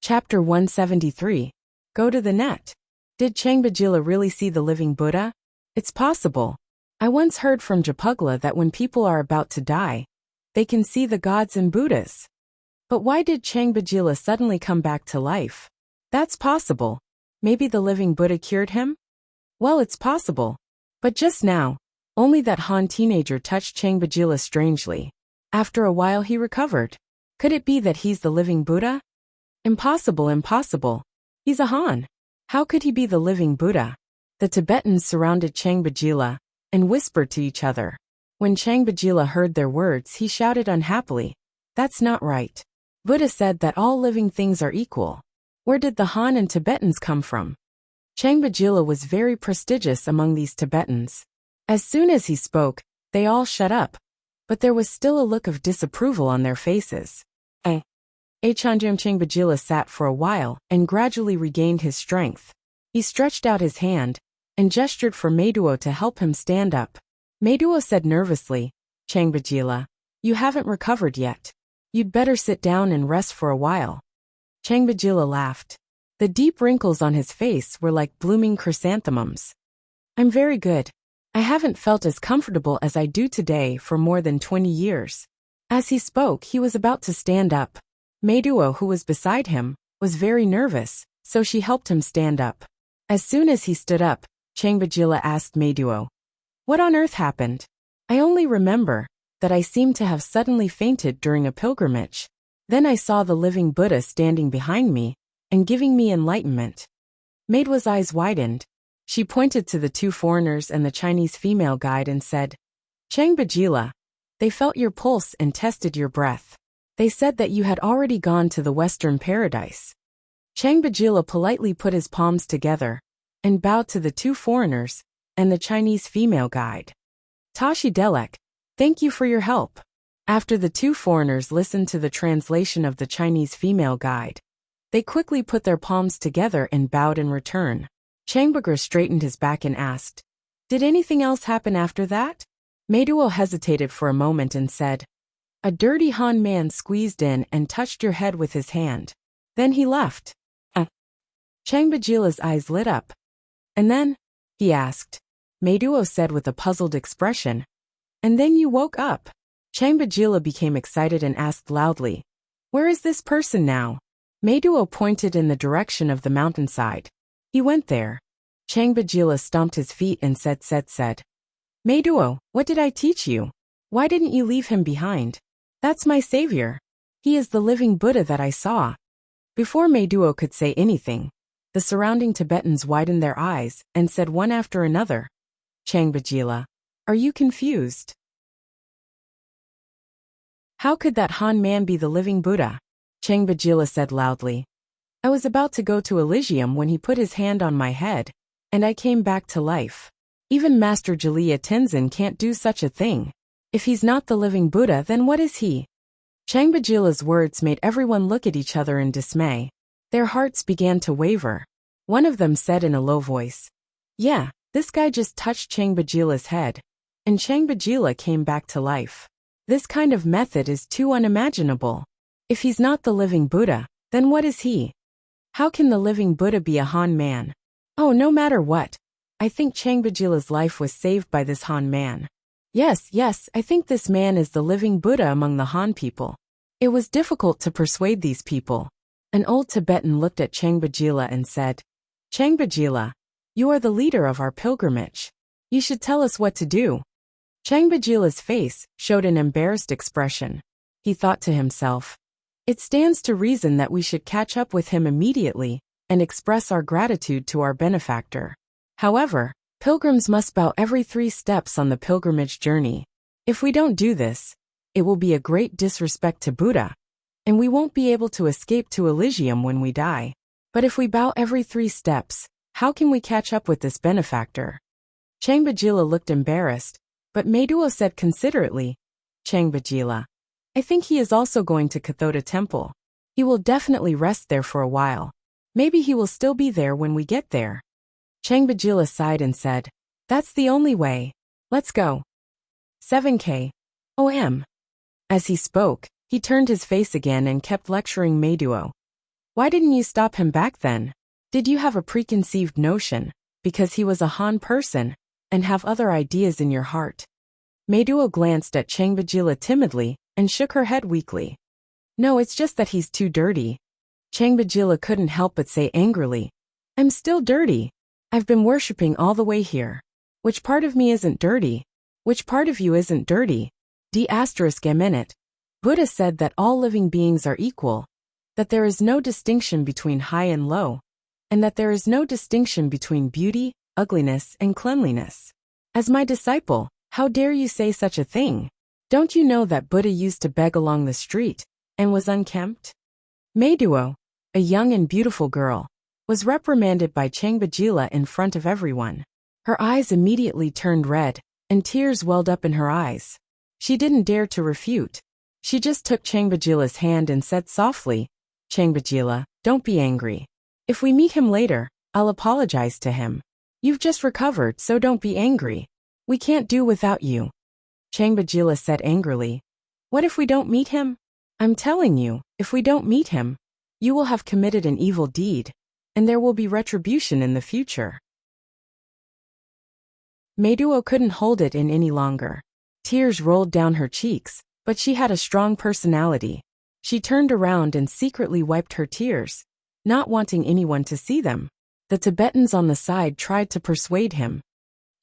Chapter 173. Go to the net. Did Changbajila really see the living Buddha? It's possible. I once heard from Japugla that when people are about to die, they can see the gods and Buddhas. But why did Changbajila suddenly come back to life? That's possible. Maybe the living Buddha cured him? Well, it's possible. But just now, only that Han teenager touched Changbajila strangely. After a while he recovered. Could it be that he's the living Buddha? Impossible, impossible. He's a Han. How could he be the living Buddha? The Tibetans surrounded Changbajila and whispered to each other. When Changbajila heard their words, he shouted unhappily, "That's not right. Buddha said that all living things are equal. Where did the Han and Tibetans come from?" Changbajila was very prestigious among these Tibetans. As soon as he spoke, they all shut up, but there was still a look of disapproval on their faces. Changbajila sat for a while and gradually regained his strength. He stretched out his hand and gestured for Meduo to help him stand up. Meduo said nervously, "Changbajila, you haven't recovered yet. You'd better sit down and rest for a while." Changbajila laughed. The deep wrinkles on his face were like blooming chrysanthemums. "I'm very good. I haven't felt as comfortable as I do today for more than 20 years. As he spoke, he was about to stand up. Meduo, who was beside him, was very nervous, so she helped him stand up. As soon as he stood up, Changbajila asked Meduo, "What on earth happened? I only remember that I seemed to have suddenly fainted during a pilgrimage. Then I saw the living Buddha standing behind me and giving me enlightenment." Meduo's eyes widened. She pointed to the two foreigners and the Chinese female guide and said, "Changbajila, they felt your pulse and tested your breath. They said that you had already gone to the Western Paradise." Changbajila politely put his palms together and bowed to the two foreigners and the Chinese female guide. "Tashi Delek, thank you for your help." After the two foreigners listened to the translation of the Chinese female guide, they quickly put their palms together and bowed in return. Changbajila straightened his back and asked, "Did anything else happen after that?" Meduo hesitated for a moment and said, "A dirty Han man squeezed in and touched your head with his hand. Then he left." Changbajila's eyes lit up. "And then?" he asked. Meduo said with a puzzled expression, "And then you woke up." Changbajila became excited and asked loudly, "Where is this person now?" Meduo pointed in the direction of the mountainside. He went there. Changbajila stomped his feet and said, "Meduo, what did I teach you? Why didn't you leave him behind? That's my savior. He is the living Buddha that I saw." Before Meduo could say anything, the surrounding Tibetans widened their eyes and said one after another, "Changbajila, are you confused? How could that Han man be the living Buddha?" Changbajila said loudly, "I was about to go to Elysium when he put his hand on my head, and I came back to life. Even Master Jalila Tenzin can't do such a thing. If he's not the living Buddha, then what is he?" Changbajila's words made everyone look at each other in dismay. Their hearts began to waver. One of them said in a low voice, "Yeah, this guy just touched Changbajila's head, and Changbajila came back to life. This kind of method is too unimaginable. If he's not the living Buddha, then what is he? How can the living Buddha be a Han man? Oh, no matter what, I think Changbajila's life was saved by this Han man. Yes, I think this man is the living Buddha among the Han people." It was difficult to persuade these people. An old Tibetan looked at Changbajila and said, "Changbajila, you are the leader of our pilgrimage. You should tell us what to do." Changbajila's face showed an embarrassed expression. He thought to himself, "It stands to reason that we should catch up with him immediately and express our gratitude to our benefactor. However, pilgrims must bow every 3 steps on the pilgrimage journey. If we don't do this, it will be a great disrespect to Buddha, and we won't be able to escape to Elysium when we die. But if we bow every 3 steps, how can we catch up with this benefactor?" Changbajila looked embarrassed, but Meduo said considerately, "Changbajila, I think he is also going to Kathoda Temple. He will definitely rest there for a while. Maybe he will still be there when we get there." Changbajila sighed and said, "That's the only way. Let's go. 7K. OM. As he spoke, he turned his face again and kept lecturing Meduo. Why didn't you stop him back then? Did you have a preconceived notion, because he was a Han person, and have other ideas in your heart? Meiduo glanced at Changbajila timidly and shook her head weakly. No, it's just that he's too dirty. Changbajila couldn't help but say angrily, I'm still dirty. I've been worshipping all the way here. Which part of me isn't dirty? Which part of you isn't dirty? D***. Buddha said that all living beings are equal, that there is no distinction between high and low, and that there is no distinction between beauty, ugliness, and cleanliness. As my disciple, how dare you say such a thing? Don't you know that Buddha used to beg along the street, and was unkempt? Meiduo, a young and beautiful girl, was reprimanded by Changbajila in front of everyone. Her eyes immediately turned red, and tears welled up in her eyes. She didn't dare to refute. She just took Changbajila's hand and said softly, Changbajila, don't be angry. If we meet him later, I'll apologize to him. You've just recovered, so don't be angry. We can't do without you. Changbajila said angrily, what if we don't meet him? I'm telling you, if we don't meet him, you will have committed an evil deed, and there will be retribution in the future. Meiduo couldn't hold it in any longer. Tears rolled down her cheeks, but she had a strong personality. She turned around and secretly wiped her tears, not wanting anyone to see them. The Tibetans on the side tried to persuade him.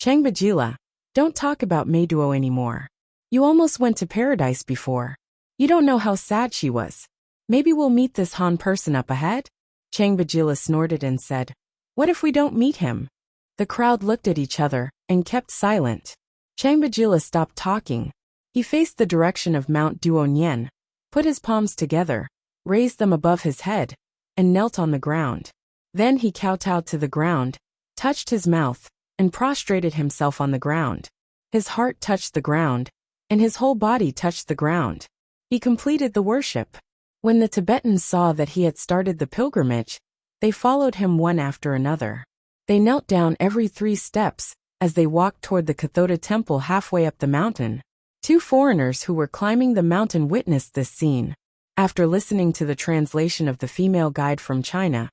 Changbajila, don't talk about Meiduo anymore. You almost went to paradise before. You don't know how sad she was. Maybe we'll meet this Han person up ahead? Changbajila snorted and said, what if we don't meet him? The crowd looked at each other and kept silent. Changbajila stopped talking. He faced the direction of Mount Duonyen, put his palms together, raised them above his head, and knelt on the ground. Then he kowtowed to the ground, touched his mouth, and prostrated himself on the ground. His heart touched the ground, and his whole body touched the ground. He completed the worship. When the Tibetans saw that he had started the pilgrimage, they followed him one after another. They knelt down every 3 steps as they walked toward the Kathoda temple halfway up the mountain. 2 foreigners who were climbing the mountain witnessed this scene. After listening to the translation of the female guide from China,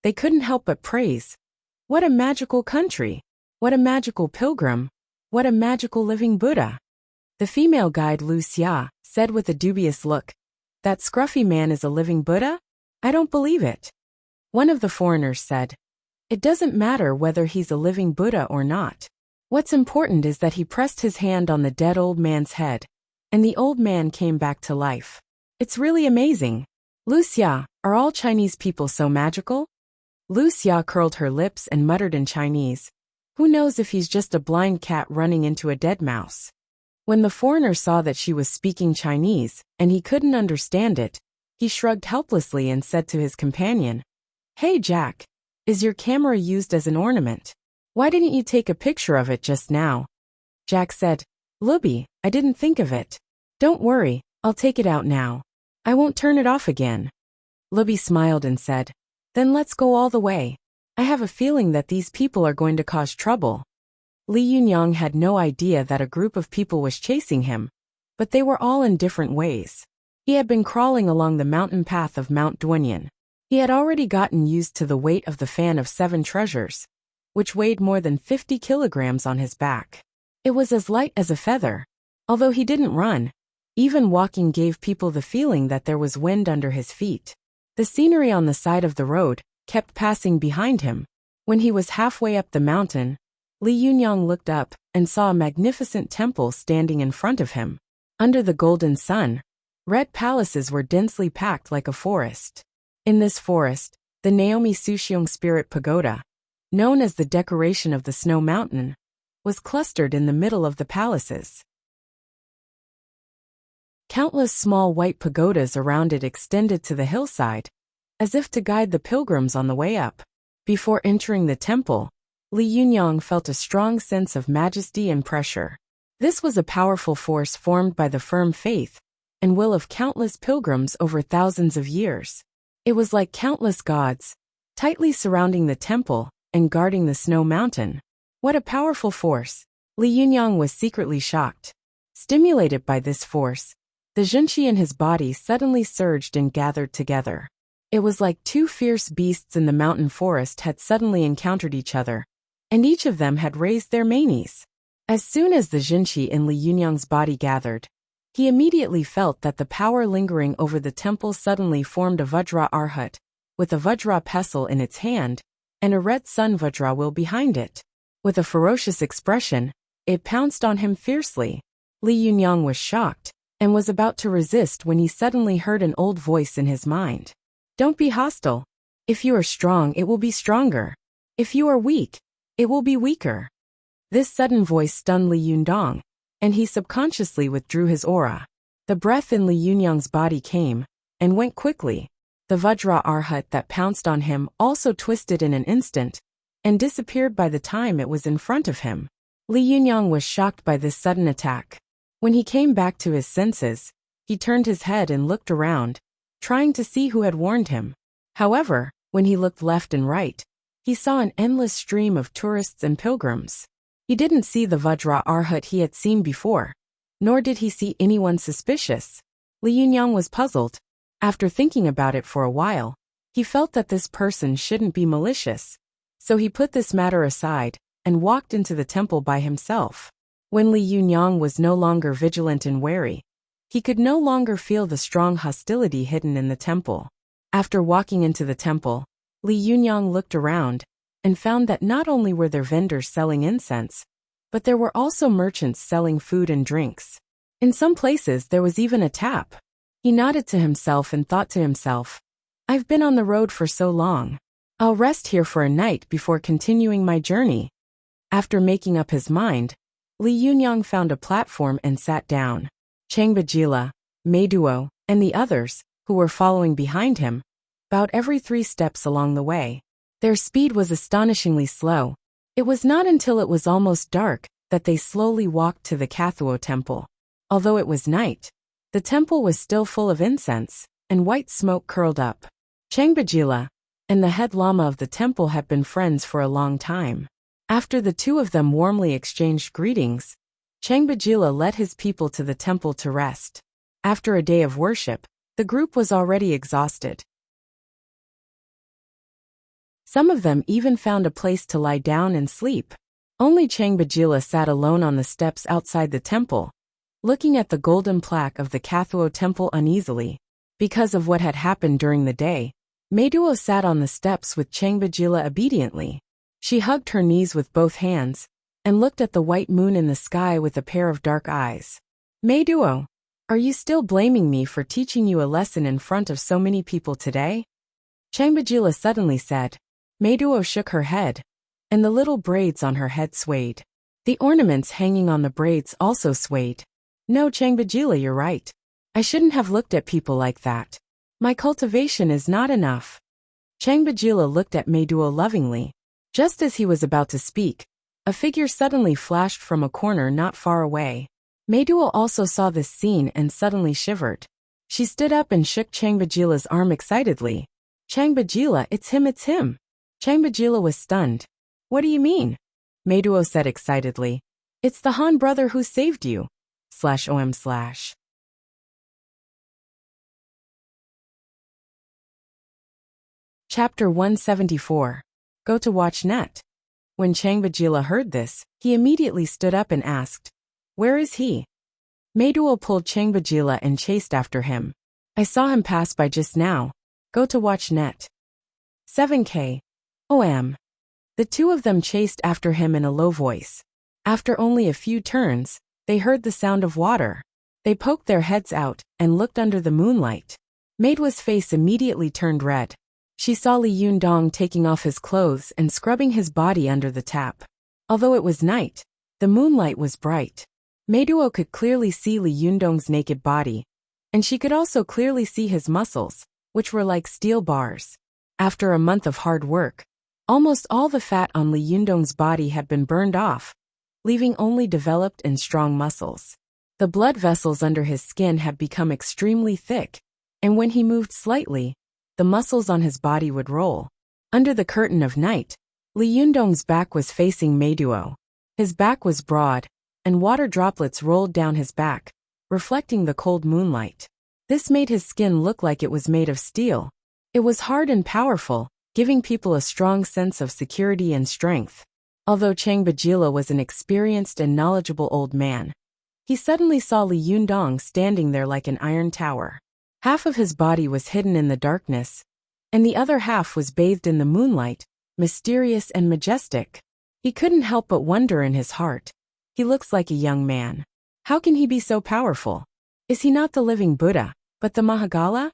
they couldn't help but praise. What a magical country! What a magical pilgrim! What a magical living Buddha! The female guide Lu Xia said with a dubious look, that scruffy man is a living Buddha? I don't believe it. One of the foreigners said, it doesn't matter whether he's a living Buddha or not. What's important is that he pressed his hand on the dead old man's head, and the old man came back to life. It's really amazing. Lu Xia, are all Chinese people so magical? Lu Xia curled her lips and muttered in Chinese, who knows if he's just a blind cat running into a dead mouse. When the foreigner saw that she was speaking Chinese, and he couldn't understand it, he shrugged helplessly and said to his companion, Hey Jack, is your camera used as an ornament? Why didn't you take a picture of it just now? Jack said, Lubby, I didn't think of it. Don't worry, I'll take it out now. I won't turn it off again. Lubby smiled and said, then let's go all the way. I have a feeling that these people are going to cause trouble. Li Yunyang had no idea that a group of people was chasing him, but they were all in different ways. He had been crawling along the mountain path of Mount Duanyan. He had already gotten used to the weight of the fan of 7 treasures, which weighed more than 50 kilograms on his back. It was as light as a feather. Although he didn't run, even walking gave people the feeling that there was wind under his feet. The scenery on the side of the road kept passing behind him. When he was halfway up the mountain, Li Yunyang looked up and saw a magnificent temple standing in front of him. Under the golden sun, red palaces were densely packed like a forest. In this forest, the Naomi Sushiong Spirit Pagoda, known as the decoration of the Snow Mountain, was clustered in the middle of the palaces. Countless small white pagodas around it extended to the hillside, as if to guide the pilgrims on the way up. Before entering the temple, Li Yunyang felt a strong sense of majesty and pressure. This was a powerful force formed by the firm faith and will of countless pilgrims over thousands of years. It was like countless gods, tightly surrounding the temple and guarding the snow mountain. What a powerful force! Li Yunyang was secretly shocked. Stimulated by this force, the Zhenqi in his body suddenly surged and gathered together. It was like two fierce beasts in the mountain forest had suddenly encountered each other, and each of them had raised their manes. As soon as the Jinqi in Li Yunyang's body gathered, he immediately felt that the power lingering over the temple suddenly formed a Vajra Arhat, with a Vajra pestle in its hand, and a red sun Vajra will behind it. With a ferocious expression, it pounced on him fiercely. Li Yunyang was shocked, and was about to resist when he suddenly heard an old voice in his mind. Don't be hostile. If you are strong, it will be stronger. If you are weak, it will be weaker. This sudden voice stunned Li Yundong, and he subconsciously withdrew his aura. The breath in Li Yunyang's body came, and went quickly. The Vajra Arhat that pounced on him also twisted in an instant, and disappeared by the time it was in front of him. Li Yunyang was shocked by this sudden attack. When he came back to his senses, he turned his head and looked around, trying to see who had warned him. However, when he looked left and right, he saw an endless stream of tourists and pilgrims. He didn't see the Vajra Arhat he had seen before, nor did he see anyone suspicious. Li Yunyang was puzzled. After thinking about it for a while, he felt that this person shouldn't be malicious, so he put this matter aside and walked into the temple by himself. When Li Yunyang was no longer vigilant and wary, he could no longer feel the strong hostility hidden in the temple. After walking into the temple, Li Yunyang looked around and found that not only were there vendors selling incense, but there were also merchants selling food and drinks. In some places there was even a tap. He nodded to himself and thought to himself, I've been on the road for so long. I'll rest here for a night before continuing my journey. After making up his mind, Li Yunyang found a platform and sat down. Changbajila, Meiduo, and the others, who were following behind him, bowed every 3 steps along the way. Their speed was astonishingly slow. It was not until it was almost dark that they slowly walked to the Kathuo temple. Although it was night, the temple was still full of incense, and white smoke curled up. Changbajila and the head lama of the temple had been friends for a long time. After the two of them warmly exchanged greetings, Changbajila led his people to the temple to rest. After a day of worship, the group was already exhausted. Some of them even found a place to lie down and sleep. Only Changbajila sat alone on the steps outside the temple, looking at the golden plaque of the Kathuo temple uneasily. Because of what had happened during the day, Meiduo sat on the steps with Changbajila obediently. She hugged her knees with both hands, and looked at the white moon in the sky with a pair of dark eyes. Meiduo, are you still blaming me for teaching you a lesson in front of so many people today? Changbajila suddenly said. Meiduo shook her head, and the little braids on her head swayed. The ornaments hanging on the braids also swayed. No, Changbajila, you're right. I shouldn't have looked at people like that. My cultivation is not enough. Changbajila looked at Meiduo lovingly. Just as he was about to speak, a figure suddenly flashed from a corner not far away. Meiduo also saw this scene and suddenly shivered. She stood up and shook Changbajila's arm excitedly. Changbajila, it's him, it's him. Changbajila was stunned. What do you mean? Meiduo said excitedly. It's the Han brother who saved you. /om/. Chapter 174. Go to watch net. When Changbajila heard this, he immediately stood up and asked, Where is he? Meiduo pulled Changbajila and chased after him. I saw him pass by just now. Go to watch net. 7K. OM. The two of them chased after him in a low voice. After only a few turns, they heard the sound of water. They poked their heads out and looked under the moonlight. Meiduo's face immediately turned red. She saw Li Yundong taking off his clothes and scrubbing his body under the tap. Although it was night, the moonlight was bright. Meiduo could clearly see Li Yundong's naked body, and she could also clearly see his muscles, which were like steel bars. After a month of hard work, almost all the fat on Li Yundong's body had been burned off, leaving only developed and strong muscles. The blood vessels under his skin had become extremely thick, and when he moved slightly, the muscles on his body would roll. Under the curtain of night, Li Yundong's back was facing Meiduo. His back was broad, and water droplets rolled down his back, reflecting the cold moonlight. This made his skin look like it was made of steel. It was hard and powerful, giving people a strong sense of security and strength. Although Chang Bajila was an experienced and knowledgeable old man, he suddenly saw Li Yundong standing there like an iron tower. Half of his body was hidden in the darkness, and the other half was bathed in the moonlight, mysterious and majestic. He couldn't help but wonder in his heart. He looks like a young man. How can he be so powerful? Is he not the living Buddha, but the Mahagala?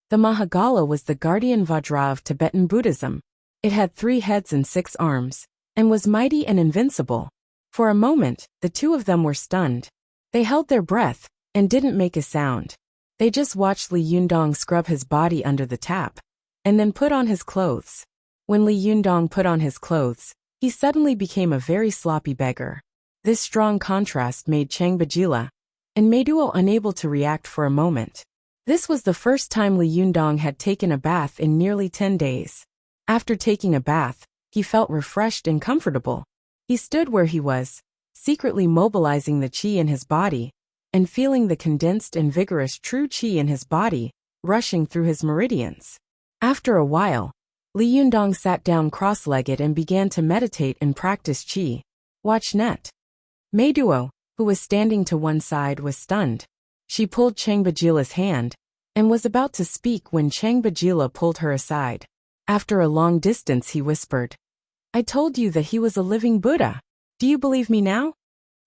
The Mahagala was the guardian Vajra of Tibetan Buddhism. It had 3 heads and 6 arms, and was mighty and invincible. For a moment, the two of them were stunned. They held their breath, and didn't make a sound. They just watched Li Yundong scrub his body under the tap, and then put on his clothes. When Li Yundong put on his clothes, he suddenly became a very sloppy beggar. This strong contrast made Chang Bajila and Meduo unable to react for a moment. This was the first time Li Yundong had taken a bath in nearly 10 days. After taking a bath, he felt refreshed and comfortable. He stood where he was, secretly mobilizing the qi in his body, and feeling the condensed and vigorous true qi in his body, rushing through his meridians. After a while, Li Yundong sat down cross-legged and began to meditate and practice qi. Watch net. Meduo, who was standing to one side, was stunned. She pulled Chang Bajila's hand, and was about to speak when Chang Bajila pulled her aside. After a long distance he whispered, "I told you that he was a living Buddha. Do you believe me now?"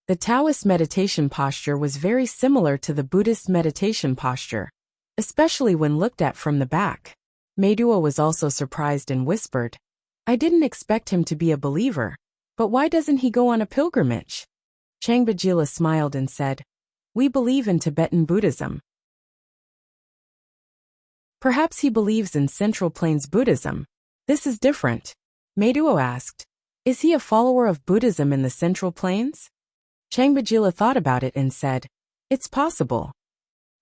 The Taoist meditation posture was very similar to the Buddhist meditation posture, especially when looked at from the back. Meduo was also surprised and whispered, "I didn't expect him to be a believer, but why doesn't he go on a pilgrimage?" Chang Bajila smiled and said, "We believe in Tibetan Buddhism." Perhaps he believes in Central Plains Buddhism. This is different. Meduo asked, "Is he a follower of Buddhism in the Central Plains?" Chang Bajila thought about it and said, "It's possible."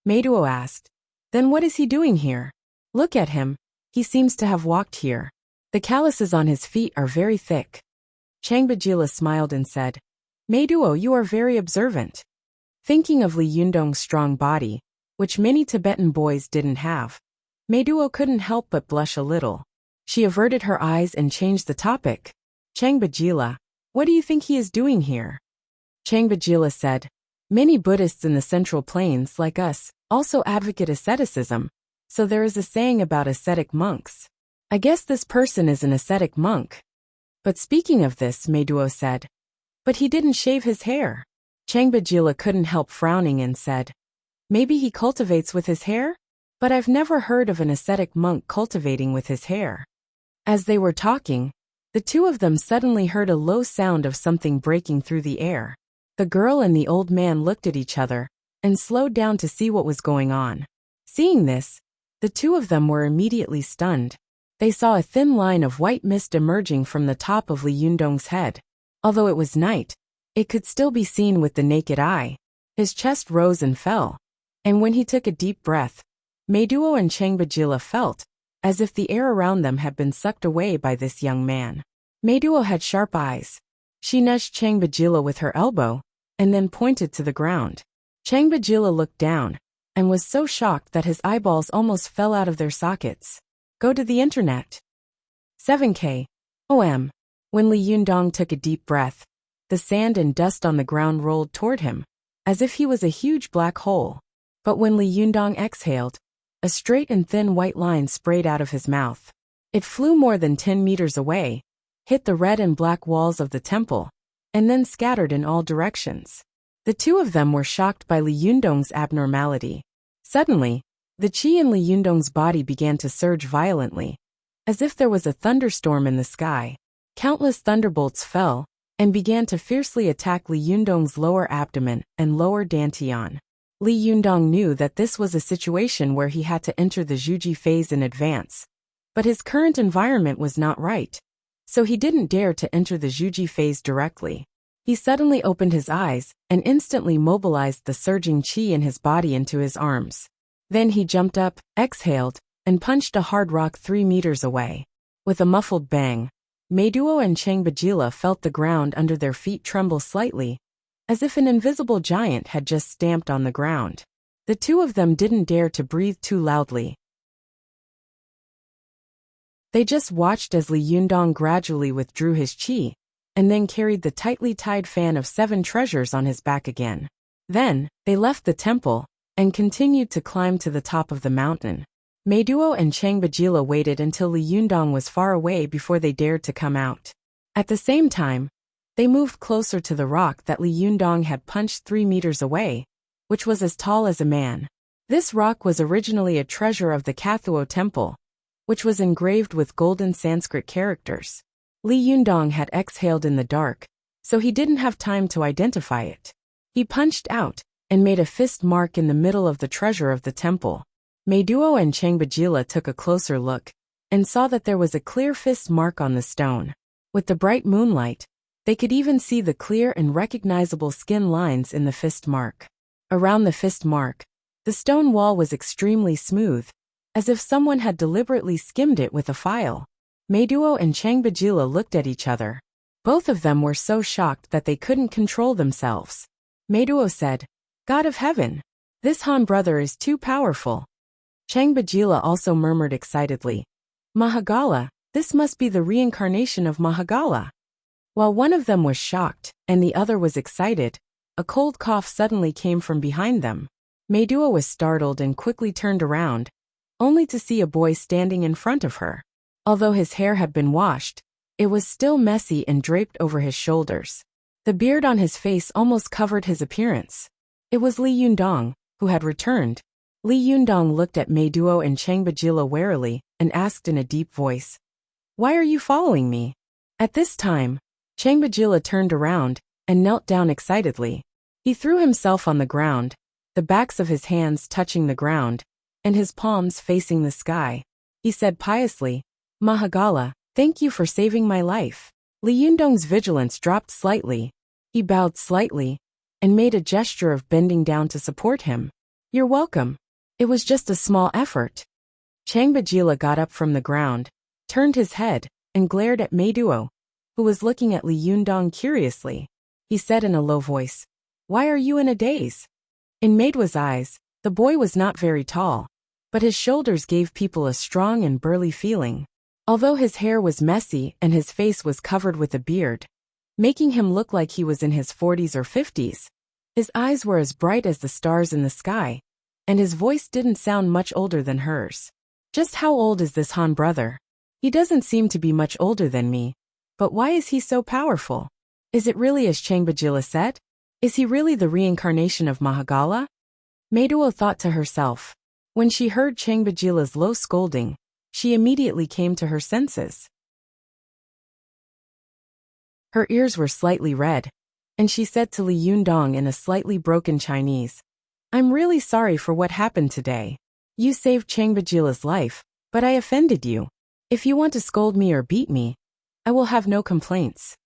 Meduo asked, "Then what is he doing here? Look at him, he seems to have walked here. The calluses on his feet are very thick." Chang Bajila smiled and said, "Meduo, you are very observant." Thinking of Li Yundong's strong body, which many Tibetan boys didn't have, Meduo couldn't help but blush a little. She averted her eyes and changed the topic. "Chang Bajila, what do you think he is doing here?" Chang Bajila said, "Many Buddhists in the Central Plains, like us, also advocate asceticism, so there is a saying about ascetic monks. I guess this person is an ascetic monk." But speaking of this, Meduo said, "But he didn't shave his hair." Chang Bajila couldn't help frowning and said, "Maybe he cultivates with his hair? But I've never heard of an ascetic monk cultivating with his hair." As they were talking, the two of them suddenly heard a low sound of something breaking through the air. The girl and the old man looked at each other and slowed down to see what was going on. Seeing this, the two of them were immediately stunned. They saw a thin line of white mist emerging from the top of Li Yundong's head. Although it was night, it could still be seen with the naked eye. His chest rose and fell, and when he took a deep breath, Meduo and Chang Bajila felt as if the air around them had been sucked away by this young man. Meduo had sharp eyes. She nudged Chang Bajila with her elbow, and then pointed to the ground. Chang Bajila looked down, and was so shocked that his eyeballs almost fell out of their sockets. Go to the internet. 7K. OM. When Li Yundong took a deep breath, the sand and dust on the ground rolled toward him, as if he was a huge black hole. But when Li Yundong exhaled, a straight and thin white line sprayed out of his mouth. It flew more than 10 meters away, hit the red and black walls of the temple, and then scattered in all directions. The two of them were shocked by Li Yundong's abnormality. Suddenly, the qi in Li Yundong's body began to surge violently, as if there was a thunderstorm in the sky. Countless thunderbolts fell, and began to fiercely attack Li Yundong's lower abdomen and lower dantian. Li Yundong knew that this was a situation where he had to enter the Zhuji phase in advance, but his current environment was not right, so he didn't dare to enter the Zhuji phase directly. He suddenly opened his eyes and instantly mobilized the surging qi in his body into his arms. Then he jumped up, exhaled, and punched a hard rock 3 meters away. With a muffled bang, Meduo and Chang Bajila felt the ground under their feet tremble slightly, as if an invisible giant had just stamped on the ground. The two of them didn't dare to breathe too loudly. They just watched as Li Yundong gradually withdrew his qi, and then carried the tightly tied fan of 7 treasures on his back again. Then, they left the temple, and continued to climb to the top of the mountain. Meiduo and Changbajila waited until Li Yundong was far away before they dared to come out. At the same time, they moved closer to the rock that Li Yundong had punched 3 meters away, which was as tall as a man. This rock was originally a treasure of the Kathuo temple, which was engraved with golden Sanskrit characters. Li Yundong had exhaled in the dark, so he didn't have time to identify it. He punched out, and made a fist mark in the middle of the treasure of the temple. Meiduo and Changbajila took a closer look, and saw that there was a clear fist mark on the stone. With the bright moonlight, they could even see the clear and recognizable skin lines in the fist mark. Around the fist mark, the stone wall was extremely smooth, as if someone had deliberately skimmed it with a file. Meiduo and Changbajila looked at each other. Both of them were so shocked that they couldn't control themselves. Meiduo said, "God of heaven! This Han brother is too powerful." Changbajila also murmured excitedly, "Mahagala, this must be the reincarnation of Mahagala." While one of them was shocked, and the other was excited, a cold cough suddenly came from behind them. Meiduo was startled and quickly turned around, only to see a boy standing in front of her. Although his hair had been washed, it was still messy and draped over his shoulders. The beard on his face almost covered his appearance. It was Li Yundong, who had returned. Li Yundong looked at Meiduo and Changbajila warily, and asked in a deep voice, "Why are you following me?" At this time, Changbajila turned around, and knelt down excitedly. He threw himself on the ground, the backs of his hands touching the ground, and his palms facing the sky. He said piously, "Mahagala, thank you for saving my life." Li Yundong's vigilance dropped slightly. He bowed slightly, and made a gesture of bending down to support him. "You're welcome. It was just a small effort." Changbajila got up from the ground, turned his head, and glared at Meiduo, who was looking at Li Yundong curiously. He said in a low voice, "Why are you in a daze?" In Meiduo's eyes, the boy was not very tall, but his shoulders gave people a strong and burly feeling. Although his hair was messy and his face was covered with a beard, making him look like he was in his 40s or 50s, his eyes were as bright as the stars in the sky, and his voice didn't sound much older than hers. "Just how old is this Han brother? He doesn't seem to be much older than me, but why is he so powerful? Is it really as Changbajila said? Is he really the reincarnation of Mahagala?" Meiduo thought to herself. When she heard Changbajila's low scolding, she immediately came to her senses. Her ears were slightly red, and she said to Li Yundong in a slightly broken Chinese, "I'm really sorry for what happened today. You saved Changbajila's life, but I offended you. If you want to scold me or beat me, I will have no complaints."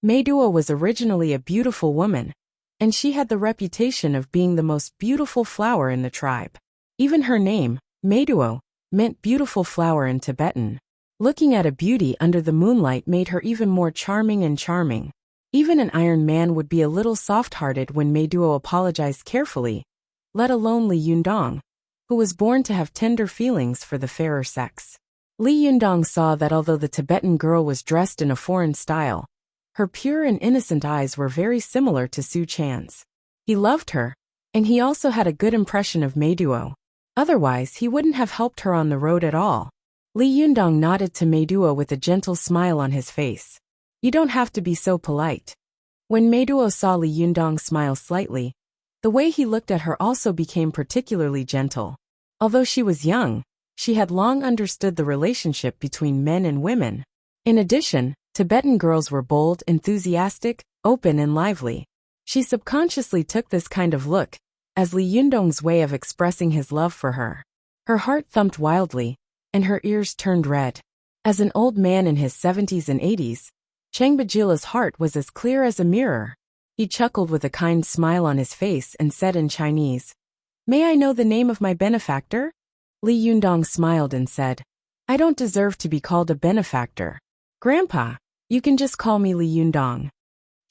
Meiduo was originally a beautiful woman, and she had the reputation of being the most beautiful flower in the tribe. Even her name, Meiduo, meant beautiful flower in Tibetan. Looking at a beauty under the moonlight made her even more charming and charming. Even an iron man would be a little soft-hearted when Meiduo apologized carefully, let alone Li Yundong, who was born to have tender feelings for the fairer sex. Li Yundong saw that although the Tibetan girl was dressed in a foreign style, her pure and innocent eyes were very similar to Su Chan's. He loved her, and he also had a good impression of Meiduo. Otherwise, he wouldn't have helped her on the road at all. Li Yundong nodded to Meiduo with a gentle smile on his face. "You don't have to be so polite." When Meiduo saw Li Yundong smile slightly, the way he looked at her also became particularly gentle. Although she was young, she had long understood the relationship between men and women. In addition, Tibetan girls were bold, enthusiastic, open and lively. She subconsciously took this kind of look as Li Yundong's way of expressing his love for her. Her heart thumped wildly, and her ears turned red. As an old man in his 70s and 80s, Changbajila's heart was as clear as a mirror. He chuckled with a kind smile on his face and said in Chinese, "May I know the name of my benefactor?" Li Yundong smiled and said, "I don't deserve to be called a benefactor. Grandpa, you can just call me Li Yundong."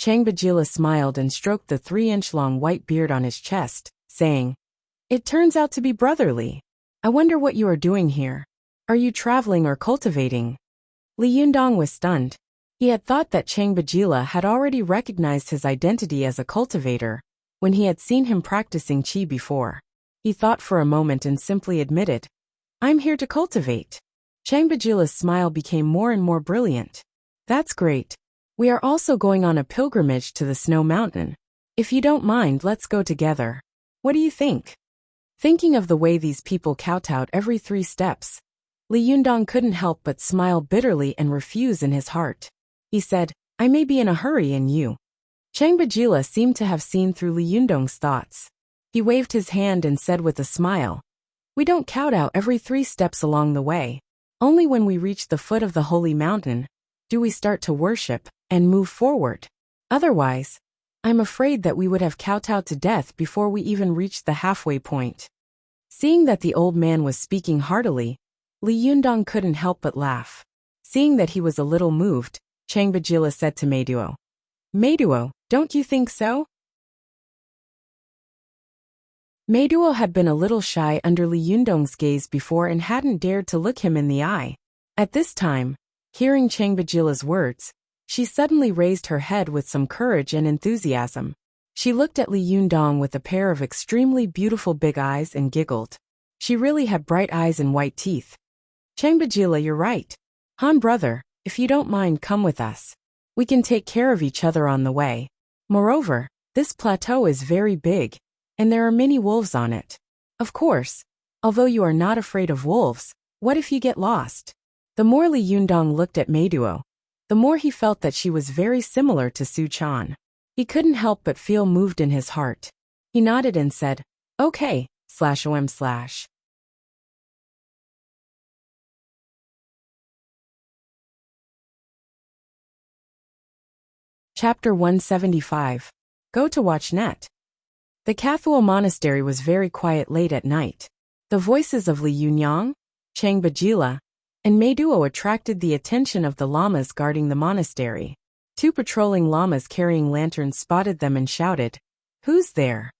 Changbajila smiled and stroked the 3-inch-long white beard on his chest, saying, "It turns out to be brotherly. I wonder what you are doing here. Are you traveling or cultivating? Li Yundong was stunned. He had thought that Chang Bajila had already recognized his identity as a cultivator when he had seen him practicing qi before. He thought for a moment and simply admitted, I'm here to cultivate. Chang Bajila's smile became more and more brilliant. That's great. We are also going on a pilgrimage to the Snow Mountain. If you don't mind, let's go together. What do you think? Thinking of the way these people kowtowed every 3 steps, Li Yundong couldn't help but smile bitterly and refuse in his heart. He said, I may be in a hurry and you. Chang Bajila seemed to have seen through Li Yundong's thoughts. He waved his hand and said with a smile, we don't kowtow every 3 steps along the way. Only when we reach the foot of the holy mountain do we start to worship and move forward. Otherwise, I'm afraid that we would have kowtowed to death before we even reached the halfway point. Seeing that the old man was speaking heartily, Li Yundong couldn't help but laugh. Seeing that he was a little moved, Chang Bajila said to Meiduo, Meiduo, don't you think so? Meiduo had been a little shy under Li Yundong's gaze before and hadn't dared to look him in the eye. At this time, hearing Chang Bajila's words, she suddenly raised her head with some courage and enthusiasm. She looked at Li Yundong with a pair of extremely beautiful big eyes and giggled. She really had bright eyes and white teeth. Chang Bajila, you're right. Han brother, if you don't mind, come with us. We can take care of each other on the way. Moreover, this plateau is very big, and there are many wolves on it. Of course, although you are not afraid of wolves, what if you get lost? The more Li Yundong looked at Meiduo, the more he felt that she was very similar to Su Chan. He couldn't help but feel moved in his heart. He nodded and said, okay/om/. Chapter 175. Go to watch net. The Kathuo monastery was very quiet late at night. The voices of Li Yunyang, Chang Bajila, and Meiduo attracted the attention of the lamas guarding the monastery. 2 patrolling lamas carrying lanterns spotted them and shouted, Who's there?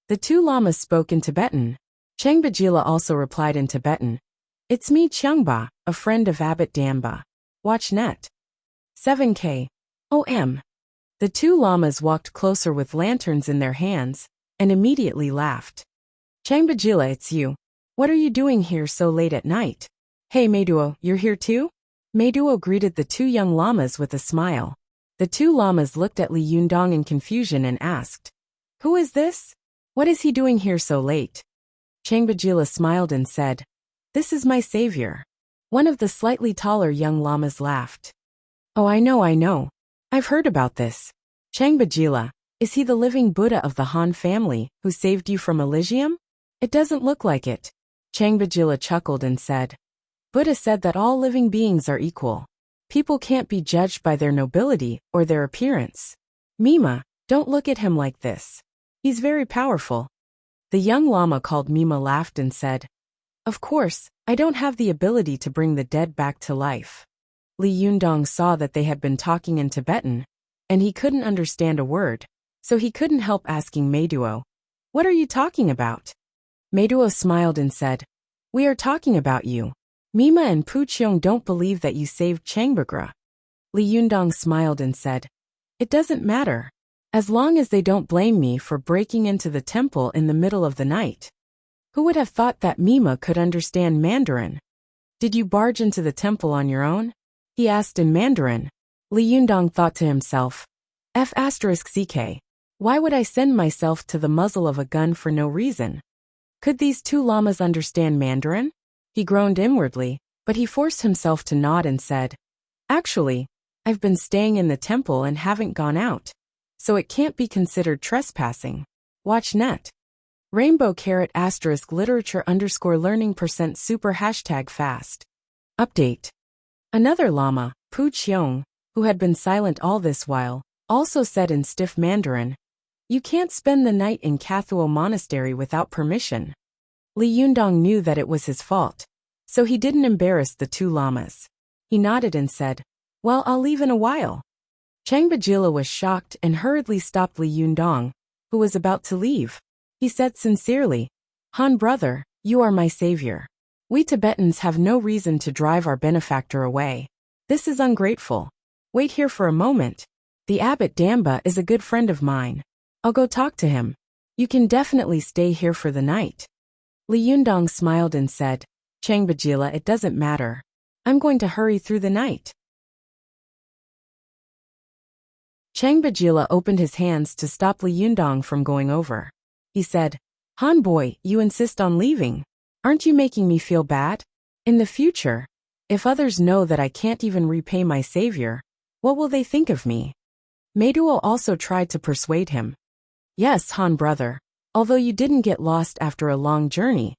The 2 lamas spoke in Tibetan. Chang Bajila also replied in Tibetan, It's me Changba, a friend of Abbot Damba. Watch net. 7K. OM. The 2 lamas walked closer with lanterns in their hands, and immediately laughed. Chang Bajila, it's you. What are you doing here so late at night? Hey Meiduo, you're here too? Meiduo greeted the 2 young lamas with a smile. The 2 lamas looked at Li Yundong in confusion and asked, Who is this? What is he doing here so late? Chang Bajila smiled and said, This is my savior. One of the slightly taller young lamas laughed. Oh, I know. I've heard about this. Chang Bajila, is he the living Buddha of the Han family who saved you from Elysium? It doesn't look like it. Chang Bajila chuckled and said, Buddha said that all living beings are equal. People can't be judged by their nobility or their appearance. Mima, don't look at him like this. He's very powerful. The young lama called Mima laughed and said, Of course, I don't have the ability to bring the dead back to life. Li Yundong saw that they had been talking in Tibetan, and he couldn't understand a word, so he couldn't help asking Meiduo, What are you talking about? Meiduo smiled and said, We are talking about you. Mima and Pu Qiong don't believe that you saved Changbagra. Li Yundong smiled and said, It doesn't matter, as long as they don't blame me for breaking into the temple in the middle of the night. Who would have thought that Mima could understand Mandarin? Did you barge into the temple on your own? He asked in Mandarin. Li Yundong thought to himself, F***ck. Why would I send myself to the muzzle of a gun for no reason? Could these 2 lamas understand Mandarin? He groaned inwardly, but he forced himself to nod and said, Actually, I've been staying in the temple and haven't gone out, so it can't be considered trespassing. Watch net. Rainbow * literature _learning% super #fast. Update. Another lama, Pu Qiong, who had been silent all this while, also said in stiff Mandarin, You can't spend the night in Kathuo Monastery without permission. Li Yundong knew that it was his fault, so he didn't embarrass the 2 lamas. He nodded and said, Well, I'll leave in a while. Chang Bajila was shocked and hurriedly stopped Li Yundong, who was about to leave. He said sincerely, Han brother, you are my savior. We Tibetans have no reason to drive our benefactor away. This is ungrateful. Wait here for a moment. The abbot Damba is a good friend of mine. I'll go talk to him. You can definitely stay here for the night. Li Yundong smiled and said, Changbajila, it doesn't matter. I'm going to hurry through the night. Changbajila opened his hands to stop Li Yundong from going over. He said, Han boy, you insist on leaving. Aren't you making me feel bad? In the future, if others know that I can't even repay my savior, what will they think of me? Meiduo also tried to persuade him. Yes, Han brother, although you didn't get lost after a long journey,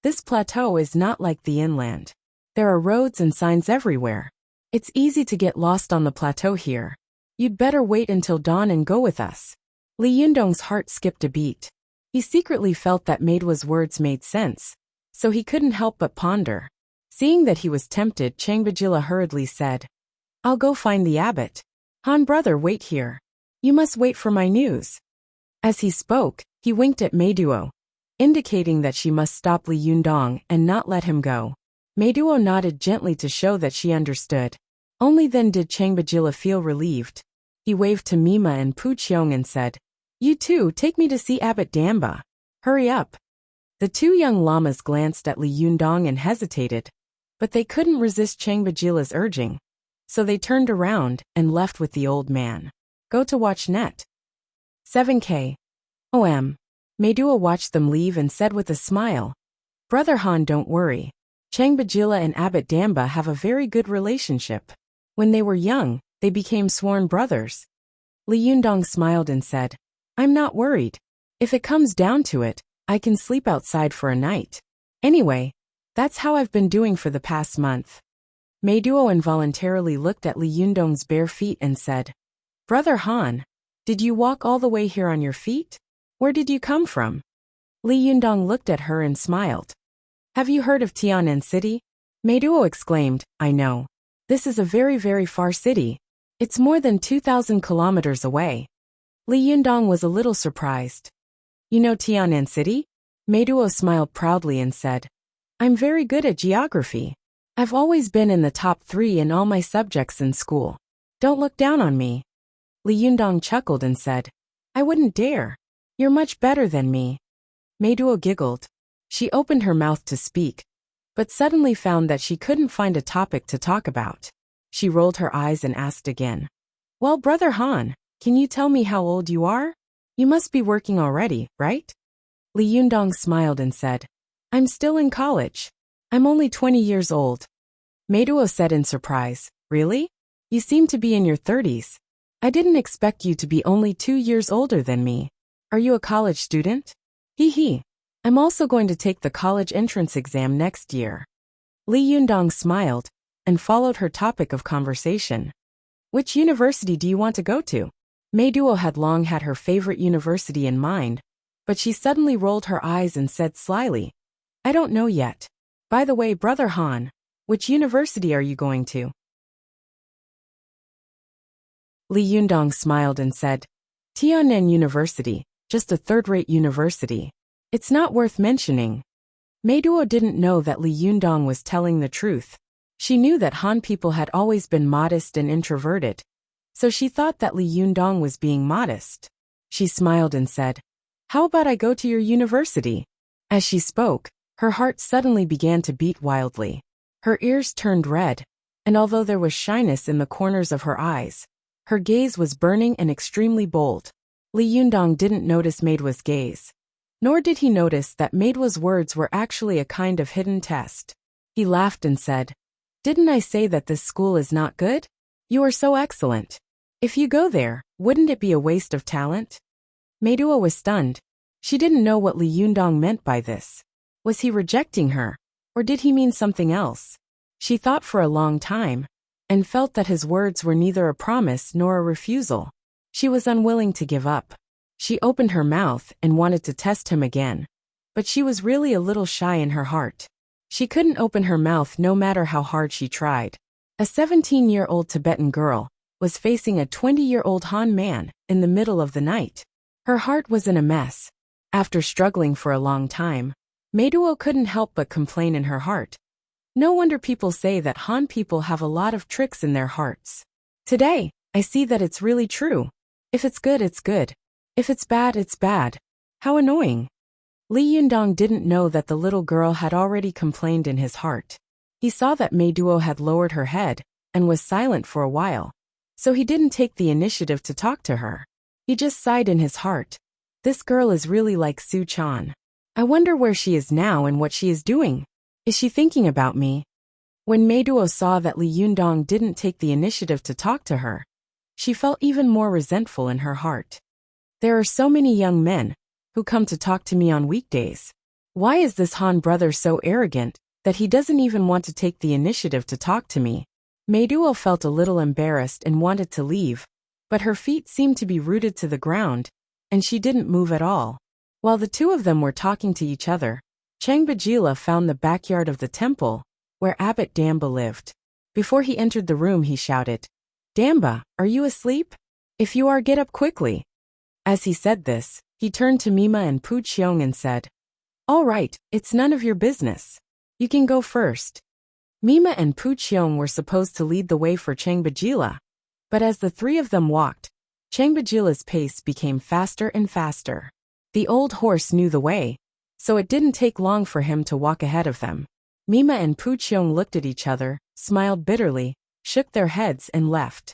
this plateau is not like the inland. There are roads and signs everywhere. It's easy to get lost on the plateau here. You'd better wait until dawn and go with us. Li Yundong's heart skipped a beat. He secretly felt that Meiduo's words made sense, so he couldn't help but ponder. Seeing that he was tempted, Changbajila hurriedly said, I'll go find the abbot. Han brother, wait here. You must wait for my news. As he spoke, he winked at Meiduo, indicating that she must stop Li Yundong and not let him go. Meiduo nodded gently to show that she understood. Only then did Changbajila feel relieved. He waved to Mima and Pu Qiong and said, You too, take me to see Abbot Damba. Hurry up. The two young lamas glanced at Li Yundong and hesitated, but they couldn't resist Changbajila's urging, so they turned around and left with the old man. Go to watch net. 7K. OM. Meiduo watched them leave and said with a smile, Brother Han, don't worry. Changbajila and Abbot Damba have a very good relationship. When they were young, they became sworn brothers. Li Yundong smiled and said, I'm not worried. If it comes down to it, I can sleep outside for a night. Anyway, that's how I've been doing for the past month. Meiduo involuntarily looked at Li Yundong's bare feet and said, Brother Han, did you walk all the way here on your feet? Where did you come from? Li Yundong looked at her and smiled. Have you heard of Tianan City? Meiduo exclaimed, I know. This is a very, very far city. It's more than 2,000 kilometers away. Li Yundong was a little surprised. You know Tianan City? Meiduo smiled proudly and said, I'm very good at geography. I've always been in the top 3 in all my subjects in school. Don't look down on me. Li Yundong chuckled and said, I wouldn't dare. You're much better than me. Meiduo giggled. She opened her mouth to speak, but suddenly found that she couldn't find a topic to talk about. She rolled her eyes and asked again, Well, Brother Han, can you tell me how old you are? You must be working already, right? Li Yundong smiled and said, I'm still in college. I'm only 20 years old. Meiduo said in surprise, Really? You seem to be in your 30s. I didn't expect you to be only 2 years older than me. Are you a college student? Hee hee. I'm also going to take the college entrance exam next year. Li Yundong smiled and followed her topic of conversation. Which university do you want to go to? Meiduo had long had her favorite university in mind, but she suddenly rolled her eyes and said slyly, I don't know yet. By the way, Brother Han, which university are you going to? Li Yundong smiled and said, Tianan University, just a third-rate university. It's not worth mentioning. Meiduo didn't know that Li Yundong was telling the truth. She knew that Han people had always been modest and introverted, so she thought that Li Yundong was being modest. She smiled and said, How about I go to your university? As she spoke, her heart suddenly began to beat wildly. Her ears turned red, and although there was shyness in the corners of her eyes, her gaze was burning and extremely bold. Li Yundong didn't notice Meiduo's gaze, nor did he notice that Meiduo's words were actually a kind of hidden test. He laughed and said, Didn't I say that this school is not good? You are so excellent. If you go there, wouldn't it be a waste of talent? Meiduo was stunned. She didn't know what Li Yundong meant by this. Was he rejecting her, or did he mean something else? She thought for a long time, and felt that his words were neither a promise nor a refusal. She was unwilling to give up. She opened her mouth and wanted to test him again, but she was really a little shy in her heart. She couldn't open her mouth no matter how hard she tried. A 17-year-old Tibetan girl was facing a 20-year-old Han man in the middle of the night. Her heart was in a mess. After struggling for a long time, Meiduo couldn't help but complain in her heart. No wonder people say that Han people have a lot of tricks in their hearts. Today, I see that it's really true. If it's good, it's good. If it's bad, it's bad. How annoying. Li Yundong didn't know that the little girl had already complained in his heart. He saw that Meiduo had lowered her head and was silent for a while, so he didn't take the initiative to talk to her. He just sighed in his heart. This girl is really like Su Chan. I wonder where she is now and what she is doing. Is she thinking about me? When Meiduo saw that Li Yundong didn't take the initiative to talk to her, she felt even more resentful in her heart. There are so many young men who come to talk to me on weekdays. Why is this Han brother so arrogant that he doesn't even want to take the initiative to talk to me? Meiduo felt a little embarrassed and wanted to leave, but her feet seemed to be rooted to the ground, and she didn't move at all. While the two of them were talking to each other, Changbajila found the backyard of the temple, where Abbot Damba lived. Before he entered the room, he shouted, "Damba, are you asleep? If you are, get up quickly." As he said this, he turned to Mima and Pu Qiong and said, "All right, it's none of your business. You can go first." Mima and Pu Qiong were supposed to lead the way for Changbajila, but as the three of them walked, Changbajila's pace became faster and faster. The old horse knew the way, so it didn't take long for him to walk ahead of them. Mima and Pu Qiong looked at each other, smiled bitterly, shook their heads and left.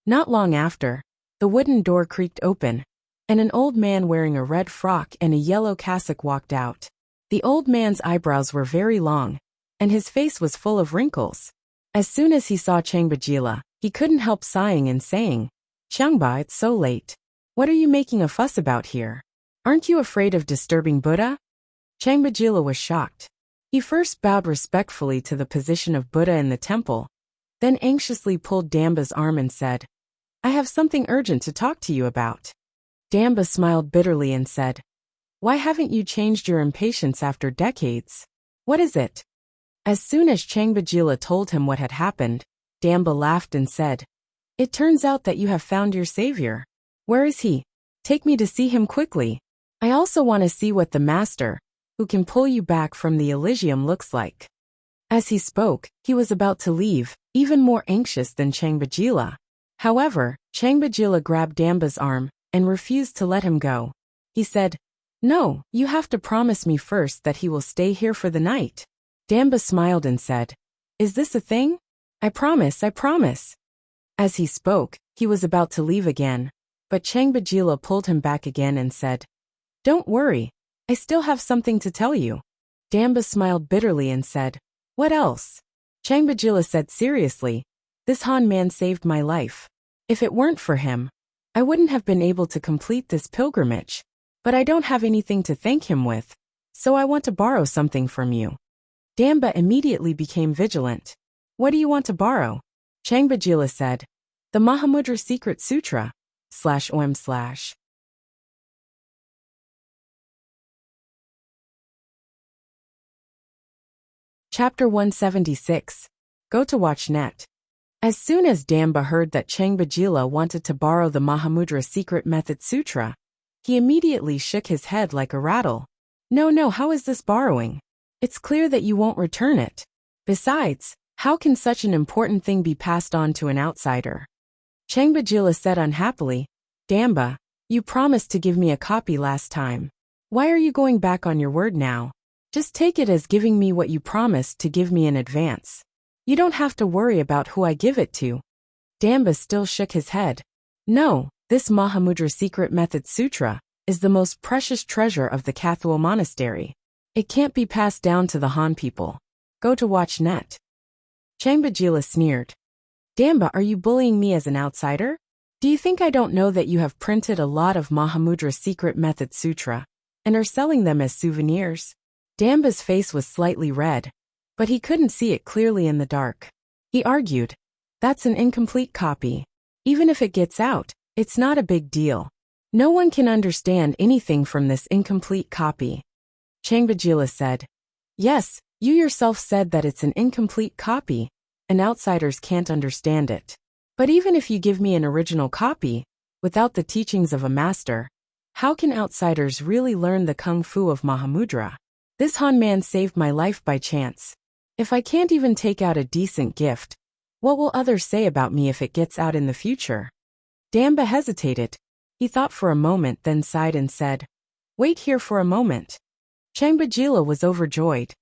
Not long after, the wooden door creaked open, and an old man wearing a red frock and a yellow cassock walked out. The old man's eyebrows were very long, and his face was full of wrinkles. As soon as he saw Changbajila, he couldn't help sighing and saying, "Changba, it's so late. What are you making a fuss about here? Aren't you afraid of disturbing Buddha?" Changbajila was shocked. He first bowed respectfully to the position of Buddha in the temple, then anxiously pulled Damba's arm and said, "I have something urgent to talk to you about." Damba smiled bitterly and said, "Why haven't you changed your impatience after decades? What is it?" As soon as Changbajila told him what had happened, Damba laughed and said, "It turns out that you have found your savior. Where is he? Take me to see him quickly. I also want to see what the master, who can pull you back from the Elysium, looks like." As he spoke, he was about to leave, even more anxious than Changbajila. However, Changbajila grabbed Damba's arm and refused to let him go. He said, "No, you have to promise me first that he will stay here for the night." Damba smiled and said, "Is this a thing? I promise, I promise." As he spoke, he was about to leave again, but Changbajila pulled him back again and said, "Don't worry, I still have something to tell you." Damba smiled bitterly and said, "What else?" Changbajila said seriously, "This Han man saved my life. If it weren't for him, I wouldn't have been able to complete this pilgrimage, but I don't have anything to thank him with, so I want to borrow something from you." Damba immediately became vigilant. "What do you want to borrow?" Changbajila said, "The Mahamudra Secret Sutra, /om/." Chapter 176. Go to watch net. As soon as Damba heard that Changbajila wanted to borrow the Mahamudra Secret Method Sutra, he immediately shook his head like a rattle. No, how is this borrowing? It's clear that you won't return it. Besides, how can such an important thing be passed on to an outsider? Changbajila said unhappily, "Damba, you promised to give me a copy last time. Why are you going back on your word now? Just take it as giving me what you promised to give me in advance. You don't have to worry about who I give it to." Damba still shook his head. "No, this Mahamudra Secret Method Sutra is the most precious treasure of the Kathuo Monastery. It can't be passed down to the Han people. Go to watch net." Changbajila sneered. "Damba, are you bullying me as an outsider? Do you think I don't know that you have printed a lot of Mahamudra Secret Method Sutra and are selling them as souvenirs?" Damba's face was slightly red, but he couldn't see it clearly in the dark. He argued, "That's an incomplete copy. Even if it gets out, it's not a big deal. No one can understand anything from this incomplete copy." Changbajila said, "Yes, you yourself said that it's an incomplete copy, and outsiders can't understand it. But even if you give me an original copy, without the teachings of a master, How can outsiders really learn the kung fu of Mahamudra? This Han man saved my life by chance. If I can't even take out a decent gift, what will others say about me if it gets out in the future? Damba hesitated. He thought for a moment, then sighed and said, "Wait here for a moment." Changbajila was overjoyed.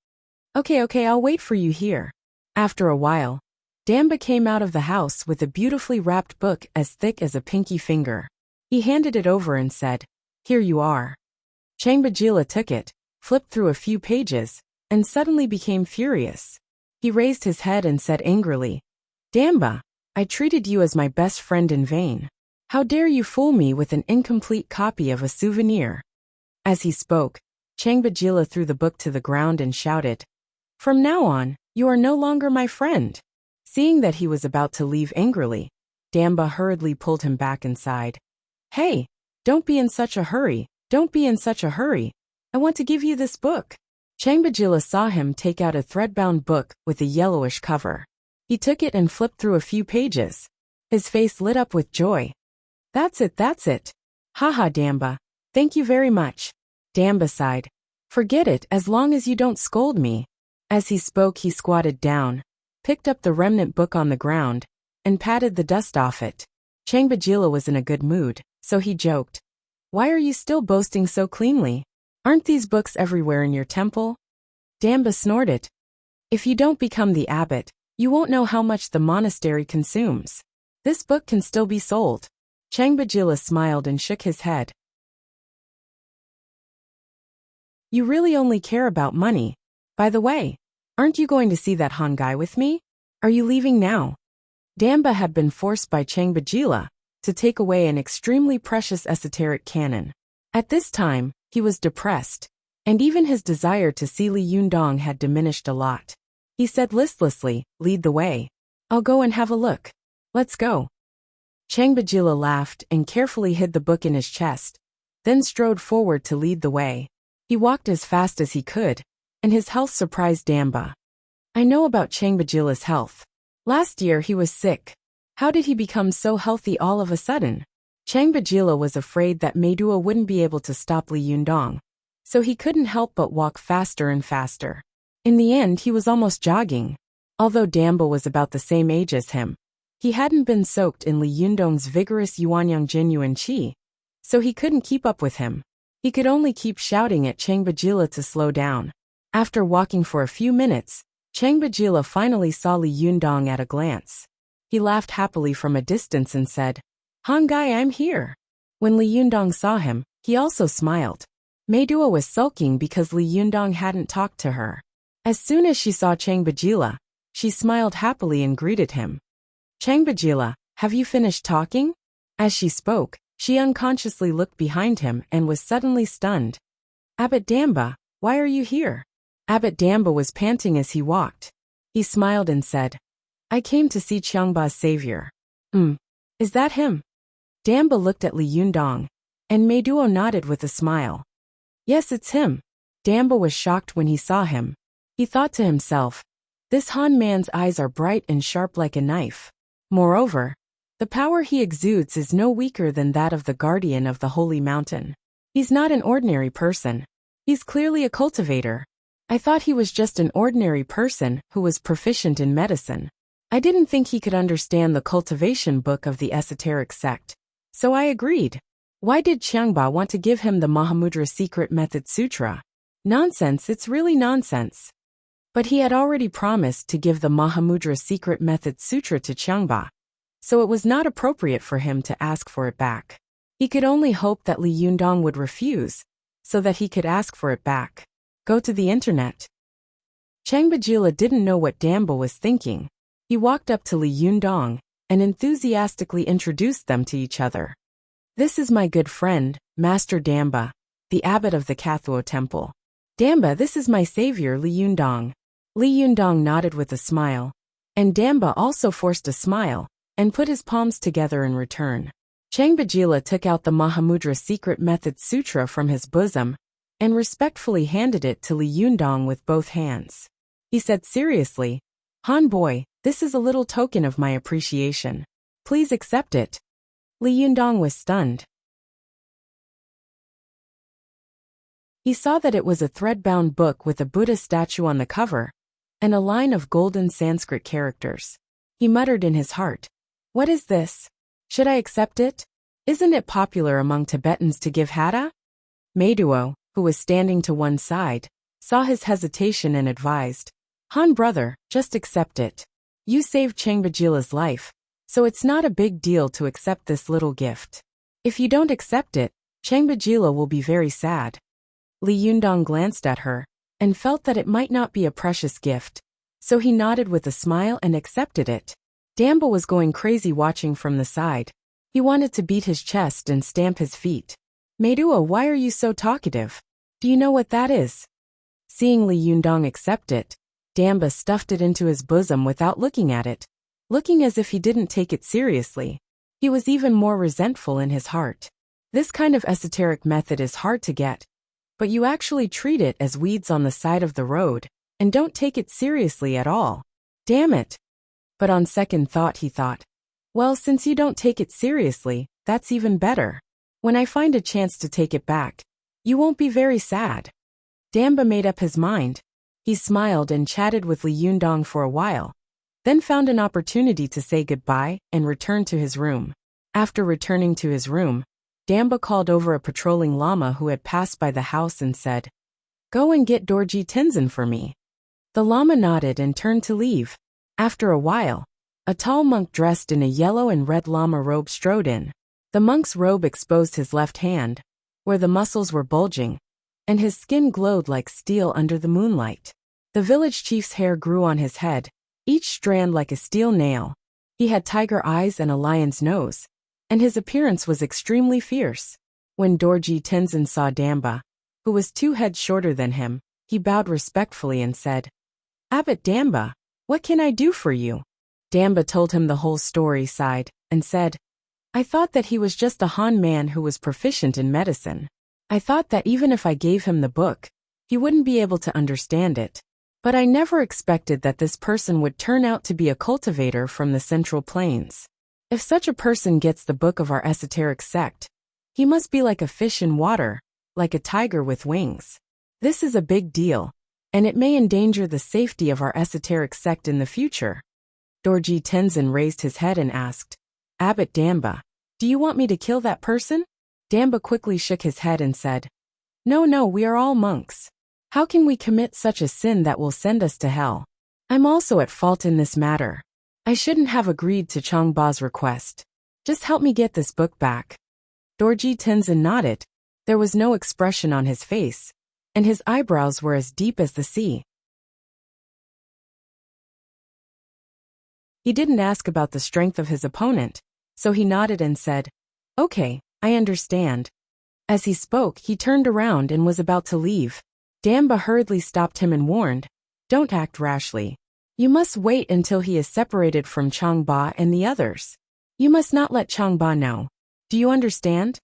Okay, I'll wait for you here." After a while, Damba came out of the house with a beautifully wrapped book as thick as a pinky finger. He handed it over and said, "Here you are." Changbajila took it, flipped through a few pages, and suddenly became furious. He raised his head and said angrily, "Damba, I treated you as my best friend in vain. How dare you fool me with an incomplete copy of a souvenir?" As he spoke, Changbajila threw the book to the ground and shouted, "From now on, you are no longer my friend." Seeing that he was about to leave angrily, Damba hurriedly pulled him back inside. "Hey, don't be in such a hurry, I want to give you this book." Changbajila saw him take out a thread-bound book with a yellowish cover. He took it and flipped through a few pages. His face lit up with joy. That's it. Haha, Damba. Thank you very much." Damba sighed. "Forget it as long as you don't scold me." As he spoke, he squatted down, picked up the remnant book on the ground, and patted the dust off it. Changbajila was in a good mood, so he joked, "Why are you still boasting so cleanly? Aren't these books everywhere in your temple?" Damba snorted. "If you don't become the abbot, you won't know how much the monastery consumes. This book can still be sold." Changbajila smiled and shook his head. "You really only care about money. By the way, aren't you going to see that Han guy with me? Are you leaving now?" Damba had been forced by Changbajila to take away an extremely precious esoteric canon. At this time, he was depressed, and even his desire to see Li Yundong had diminished a lot. He said listlessly, "Lead the way. I'll go and have a look. Let's go." Changbajila laughed and carefully hid the book in his chest, then strode forward to lead the way. He walked as fast as he could, and his health surprised Damba. "I know about Changbajila's health. Last year he was sick. How did he become so healthy all of a sudden?" Changbajila was afraid that Meidua wouldn't be able to stop Li Yundong, so he couldn't help but walk faster and faster. In the end, he was almost jogging. Although Damba was about the same age as him, he hadn't been soaked in Li Yundong's vigorous Yuanyang Jinyuan Qi, so he couldn't keep up with him. He could only keep shouting at Changbajila to slow down. After walking for a few minutes, Changbajila finally saw Li Yundong at a glance. He laughed happily from a distance and said, "Han Gai, I'm here." When Li Yundong saw him, he also smiled. Meidua was sulking because Li Yundong hadn't talked to her. As soon as she saw Changbajila, she smiled happily and greeted him. "Changbajila, have you finished talking?" As she spoke, she unconsciously looked behind him and was suddenly stunned. "Abbot Damba, why are you here?" Abbot Damba was panting as he walked. He smiled and said, "I came to see Qiangba's savior." Is that him?" Damba looked at Li Yundong, and Meidua nodded with a smile. "Yes, it's him." Damba was shocked when he saw him. He thought to himself, "This Han man's eyes are bright and sharp like a knife. Moreover, the power he exudes is no weaker than that of the guardian of the holy mountain. He's not an ordinary person. He's clearly a cultivator. I thought he was just an ordinary person who was proficient in medicine. I didn't think he could understand the cultivation book of the esoteric sect, so I agreed. Why did Qiangba want to give him the Mahamudra Secret Method Sutra? Nonsense, it's really nonsense." But he had already promised to give the Mahamudra Secret Method Sutra to Qiangba, so it was not appropriate for him to ask for it back. He could only hope that Li Yundong would refuse, so that he could ask for it back. Go to the internet. Changbajila didn't know what Damba was thinking. He walked up to Li Yundong and enthusiastically introduced them to each other. "This is my good friend, Master Damba, the abbot of the Kathuo Temple. Damba, this is my savior, Li Yundong." Li Yundong nodded with a smile, and Damba also forced a smile and put his palms together in return. Changbajila took out the Mahamudra Secret Method Sutra from his bosom and respectfully handed it to Li Yundong with both hands. He said seriously, "Han boy, this is a little token of my appreciation. Please accept it." Li Yundong was stunned. He saw that it was a thread-bound book with a Buddha statue on the cover and a line of golden Sanskrit characters. He muttered in his heart, "What is this? Should I accept it? Isn't it popular among Tibetans to give hada?" Meduo, who was standing to one side, saw his hesitation and advised, "Han brother, just accept it. You saved Chengbajila's life, so it's not a big deal to accept this little gift. If you don't accept it, Chengbajila will be very sad." Li Yundong glanced at her and felt that it might not be a precious gift, so he nodded with a smile and accepted it. Damba was going crazy watching from the side. He wanted to beat his chest and stamp his feet. "Meidua, why are you so talkative? Do you know what that is?" Seeing Li Yundong accept it, Damba stuffed it into his bosom without looking at it, looking as if he didn't take it seriously. He was even more resentful in his heart. This kind of esoteric method is hard to get, but you actually treat it as weeds on the side of the road and don't take it seriously at all. Damn it. But on second thought he thought, well, since you don't take it seriously, that's even better. When I find a chance to take it back, you won't be very sad. Damba made up his mind. He smiled and chatted with Li Yundong for a while, then found an opportunity to say goodbye and returned to his room. After returning to his room, Damba called over a patrolling lama who had passed by the house and said, "Go and get Dorji Tenzin for me." The lama nodded and turned to leave. After a while, a tall monk dressed in a yellow and red lama robe strode in. The monk's robe exposed his left hand, where the muscles were bulging, and his skin glowed like steel under the moonlight. The village chief's hair grew on his head, each strand like a steel nail. He had tiger eyes and a lion's nose, and his appearance was extremely fierce. When Dorji Tenzin saw Damba, who was 2 heads shorter than him, he bowed respectfully and said, "Abbot Damba, what can I do for you?" Damba told him the whole story, sighed, and said, "I thought that he was just a Han man who was proficient in medicine. I thought that even if I gave him the book, he wouldn't be able to understand it. But I never expected that this person would turn out to be a cultivator from the Central Plains. If such a person gets the book of our esoteric sect, he must be like a fish in water, like a tiger with wings. This is a big deal, and it may endanger the safety of our esoteric sect in the future." Dorji Tenzin raised his head and asked, "Abbot Damba, do you want me to kill that person?" Damba quickly shook his head and said, No, we are all monks. How can we commit such a sin that will send us to hell? I'm also at fault in this matter. I shouldn't have agreed to Changba's request. Just help me get this book back." Dorji Tenzin nodded. There was no expression on his face, and his eyebrows were as deep as the sea. He didn't ask about the strength of his opponent, so he nodded and said, "Okay, I understand." As he spoke, he turned around and was about to leave. Damba hurriedly stopped him and warned, "Don't act rashly. You must wait until he is separated from Changba and the others. You must not let Changba know. Do you understand?"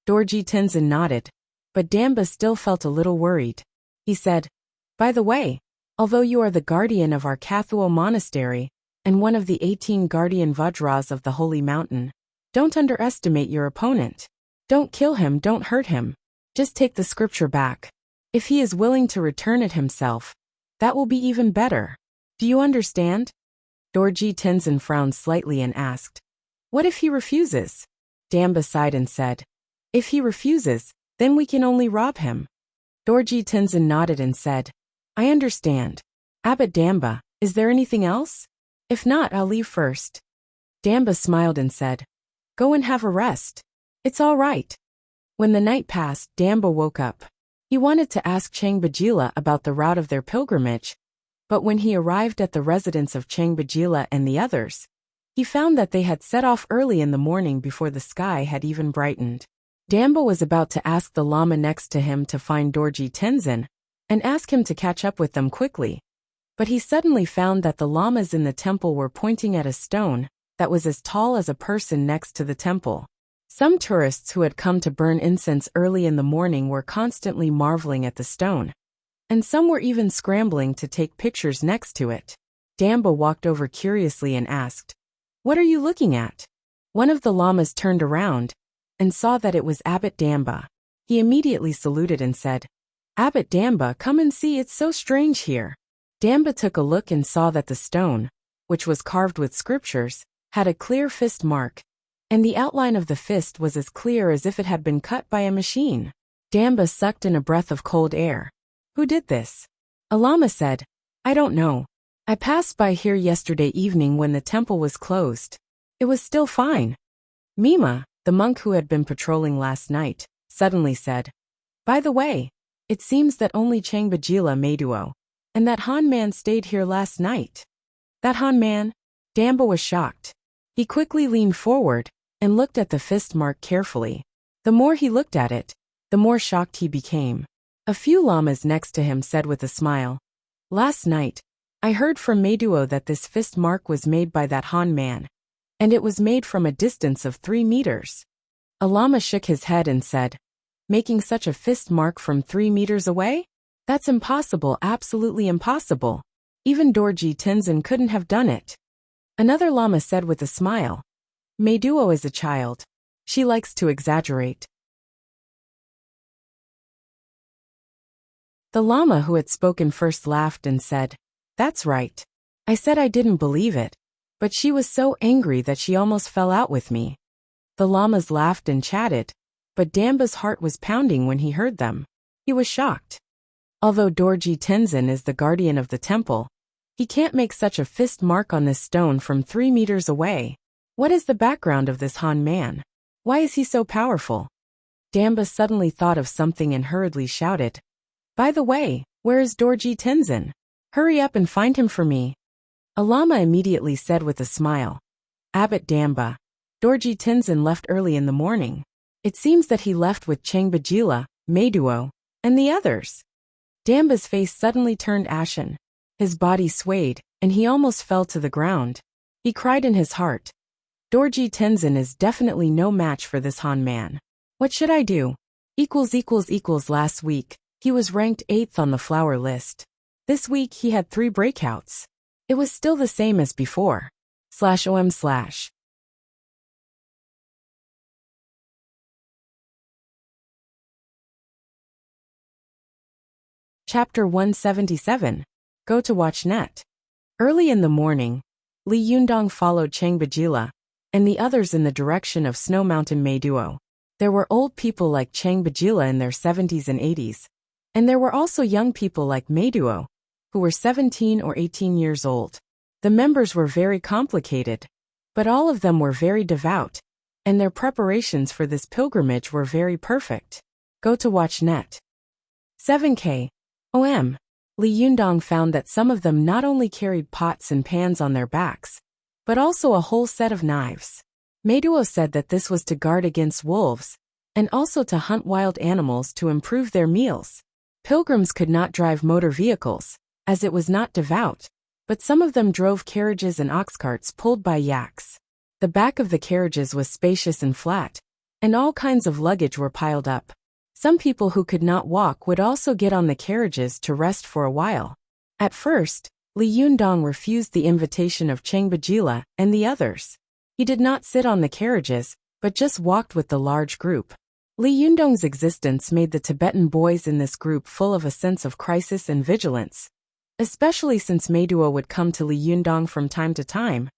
Dorji Tenzin nodded, but Damba still felt a little worried. He said, "By the way, although you are the guardian of our Kathuo monastery and one of the 18 guardian Vajras of the Holy Mountain, don't underestimate your opponent. Don't kill him, don't hurt him. Just take the scripture back. If he is willing to return it himself, that will be even better. Do you understand?" Dorji Tenzin frowned slightly and asked, "What if he refuses?" Damba sighed and said, "If he refuses, then we can only rob him." Dorji Tenzin nodded and said, "I understand. Abbot Damba, is there anything else? If not, I'll leave first." Damba smiled and said, "Go and have a rest. It's all right." When the night passed, Damba woke up. He wanted to ask Chengbajila about the route of their pilgrimage, but when he arrived at the residence of Chengbajila and the others, he found that they had set off early in the morning before the sky had even brightened. Damba was about to ask the lama next to him to find Dorji Tenzin and ask him to catch up with them quickly, but he suddenly found that the lamas in the temple were pointing at a stone that was as tall as a person next to the temple. Some tourists who had come to burn incense early in the morning were constantly marveling at the stone, and some were even scrambling to take pictures next to it. Damba walked over curiously and asked, "What are you looking at?" One of the lamas turned around and saw that it was Abbot Damba. He immediately saluted and said, Abbot Damba, come and see, it's so strange here. Damba took a look and saw that the stone, which was carved with scriptures, had a clear fist mark, and the outline of the fist was as clear as if it had been cut by a machine. Damba sucked in a breath of cold air. Who did this? A Lama said, I don't know. I passed by here yesterday evening when the temple was closed. It was still fine. Mima, the monk who had been patrolling last night, suddenly said, By the way, it seems that only Changbajila Meduo and that Han man stayed here last night. That Han man? Damba was shocked. He quickly leaned forward and looked at the fist mark carefully. The more he looked at it, the more shocked he became. A few lamas next to him said with a smile, Last night, I heard from Meduo that this fist mark was made by that Han man, and it was made from a distance of 3 meters. A lama shook his head and said, Making such a fist mark from 3 meters away? That's impossible, absolutely impossible. Even Dorji Tenzin couldn't have done it. Another lama said with a smile, Meduo is a child. She likes to exaggerate. The lama who had spoken first laughed and said, That's right. I said I didn't believe it, but she was so angry that she almost fell out with me. The lamas laughed and chatted, but Damba's heart was pounding when he heard them. He was shocked. Although Dorji Tenzin is the guardian of the temple, he can't make such a fist mark on this stone from 3 meters away. What is the background of this Han man? Why is he so powerful? Damba suddenly thought of something and hurriedly shouted, By the way, where is Dorji Tenzin? Hurry up and find him for me. A lama immediately said with a smile, Abbot Damba, Dorji Tenzin left early in the morning. It seems that he left with Changbajila, Meduo, and the others. Damba's face suddenly turned ashen. His body swayed, and he almost fell to the ground. He cried in his heart, Dorji Tenzin is definitely no match for this Han man. What should I do? Last week, he was ranked 8th on the flower list. This week he had 3 breakouts. It was still the same as before. /om/. Chapter 177. Go to watch net. Early in the morning, Li Yundong followed Changbajila and the others in the direction of Snow Mountain Meduo. There were old people like Changbajila in their 70s and 80s, and there were also young people like Meduo, who were 17 or 18 years old. The members were very complicated, but all of them were very devout, and their preparations for this pilgrimage were very perfect. Go to watch net. 7K. OM. Li Yundong found that some of them not only carried pots and pans on their backs, but also a whole set of knives. Meduo said that this was to guard against wolves, and also to hunt wild animals to improve their meals. Pilgrims could not drive motor vehicles, as it was not devout, but some of them drove carriages and ox carts pulled by yaks. The back of the carriages was spacious and flat, and all kinds of luggage were piled up. Some people who could not walk would also get on the carriages to rest for a while. At first, Li Yundong refused the invitation of Changbajila and the others. He did not sit on the carriages, but just walked with the large group. Li Yundong's existence made the Tibetan boys in this group full of a sense of crisis and vigilance, especially since Meduo would come to Li Yundong from time to time,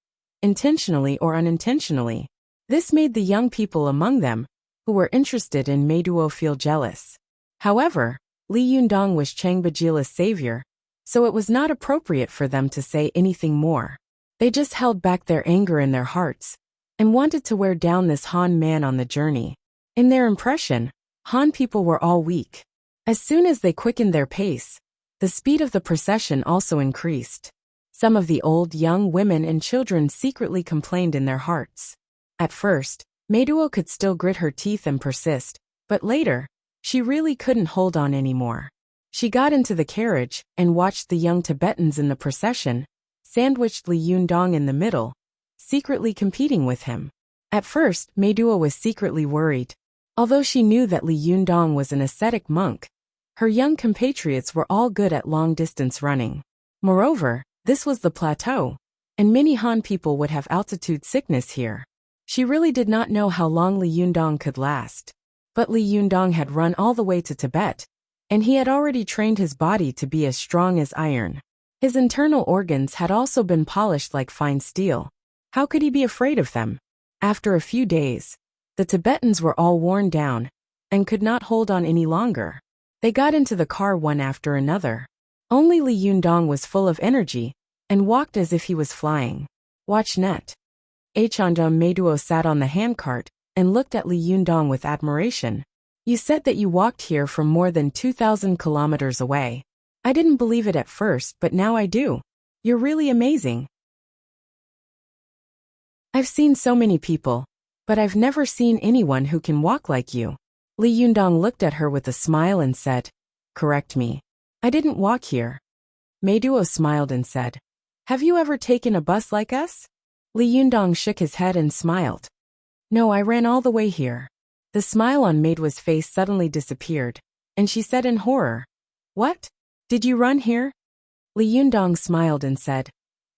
intentionally or unintentionally. This made the young people among them, who were interested in Meduo, feel jealous. However, Li Yundong was Changbajila's savior, so it was not appropriate for them to say anything more. They just held back their anger in their hearts, and wanted to wear down this Han man on the journey. In their impression, Han people were all weak. As soon as they quickened their pace, the speed of the procession also increased. Some of the old, young women and children secretly complained in their hearts. At first, Meduo could still grit her teeth and persist, but later, she really couldn't hold on anymore. She got into the carriage and watched the young Tibetans in the procession, sandwiched Li Yundong in the middle, secretly competing with him. At first, Meduo was secretly worried. Although she knew that Li Yundong was an ascetic monk, her young compatriots were all good at long-distance running. Moreover, this was the plateau, and many Han people would have altitude sickness here. She really did not know how long Li Yundong could last. But Li Yundong had run all the way to Tibet, and he had already trained his body to be as strong as iron. His internal organs had also been polished like fine steel. How could he be afraid of them? After a few days, the Tibetans were all worn down and could not hold on any longer. They got into the car one after another. Only Li Yundong was full of energy and walked as if he was flying. Watch net. Achandam Meduo sat on the handcart and looked at Li Yundong with admiration. You said that you walked here from more than 2,000 kilometers away. I didn't believe it at first, but now I do. You're really amazing. I've seen so many people, but I've never seen anyone who can walk like you. Li Yundong looked at her with a smile and said, Correct me. I didn't walk here. Meduo smiled and said, Have you ever taken a bus like us? Li Yundong shook his head and smiled. No, I ran all the way here. The smile on Meduo's face suddenly disappeared, and she said in horror, What? Did you run here? Li Yundong smiled and said,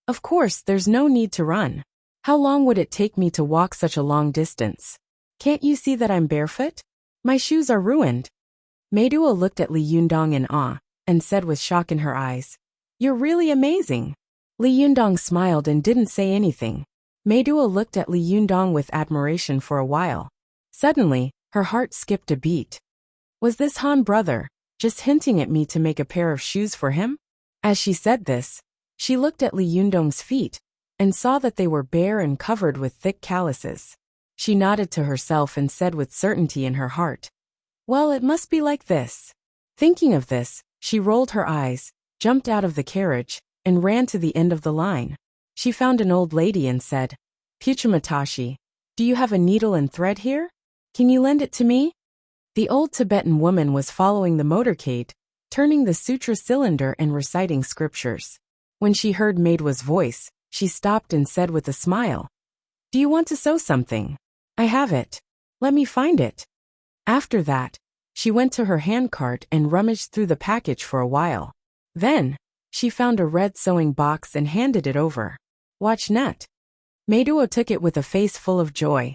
Of course, there's no need to run. How long would it take me to walk such a long distance? Can't you see that I'm barefoot? My shoes are ruined. Meduo looked at Li Yundong in awe and said with shock in her eyes, You're really amazing. Li Yundong smiled and didn't say anything. Meduo looked at Li Yundong with admiration for a while. Suddenly, her heart skipped a beat. Was this Han brother just hinting at me to make a pair of shoes for him? As she said this, she looked at Li Yundong's feet and saw that they were bare and covered with thick calluses. She nodded to herself and said with certainty in her heart, Well, it must be like this. Thinking of this, she rolled her eyes, jumped out of the carriage, and ran to the end of the line. She found an old lady and said, Puchamatashi, do you have a needle and thread here? Can you lend it to me? The old Tibetan woman was following the motorcade, turning the sutra cylinder and reciting scriptures. When she heard Meduo's voice, she stopped and said with a smile, Do you want to sew something? I have it. Let me find it. After that, she went to her handcart and rummaged through the package for a while. Then, she found a red sewing box and handed it over. Watch net. Meduo took it with a face full of joy.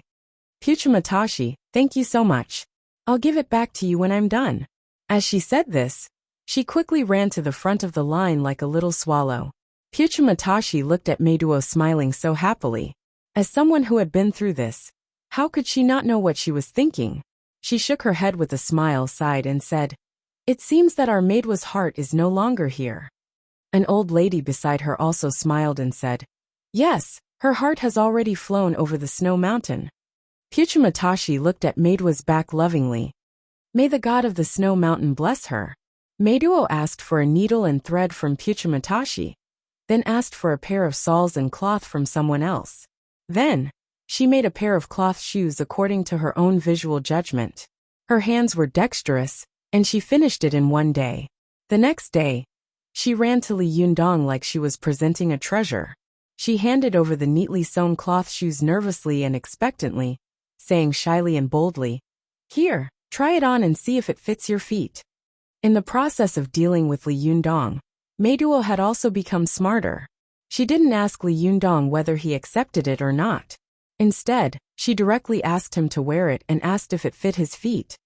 Puchamatashi, thank you so much. I'll give it back to you when I'm done. As she said this, she quickly ran to the front of the line like a little swallow. Puchamatashi looked at Meduo smiling so happily. As someone who had been through this, how could she not know what she was thinking? She shook her head with a smile, sighed and said, It seems that our Meduo's heart is no longer here. An old lady beside her also smiled and said, Yes, her heart has already flown over the snow mountain. Puchamatashi looked at Meduo's back lovingly. May the god of the snow mountain bless her. Meduo asked for a needle and thread from Puchamatashi, then asked for a pair of shawls and cloth from someone else. Then, she made a pair of cloth shoes according to her own visual judgment. Her hands were dexterous, and she finished it in one day. The next day, she ran to Li Yundong like she was presenting a treasure. She handed over the neatly sewn cloth shoes nervously and expectantly, saying shyly and boldly, Here, try it on and see if it fits your feet. In the process of dealing with Li Yundong, Meduo had also become smarter. She didn't ask Li Yundong whether he accepted it or not. Instead, she directly asked him to wear it and asked if it fit his feet.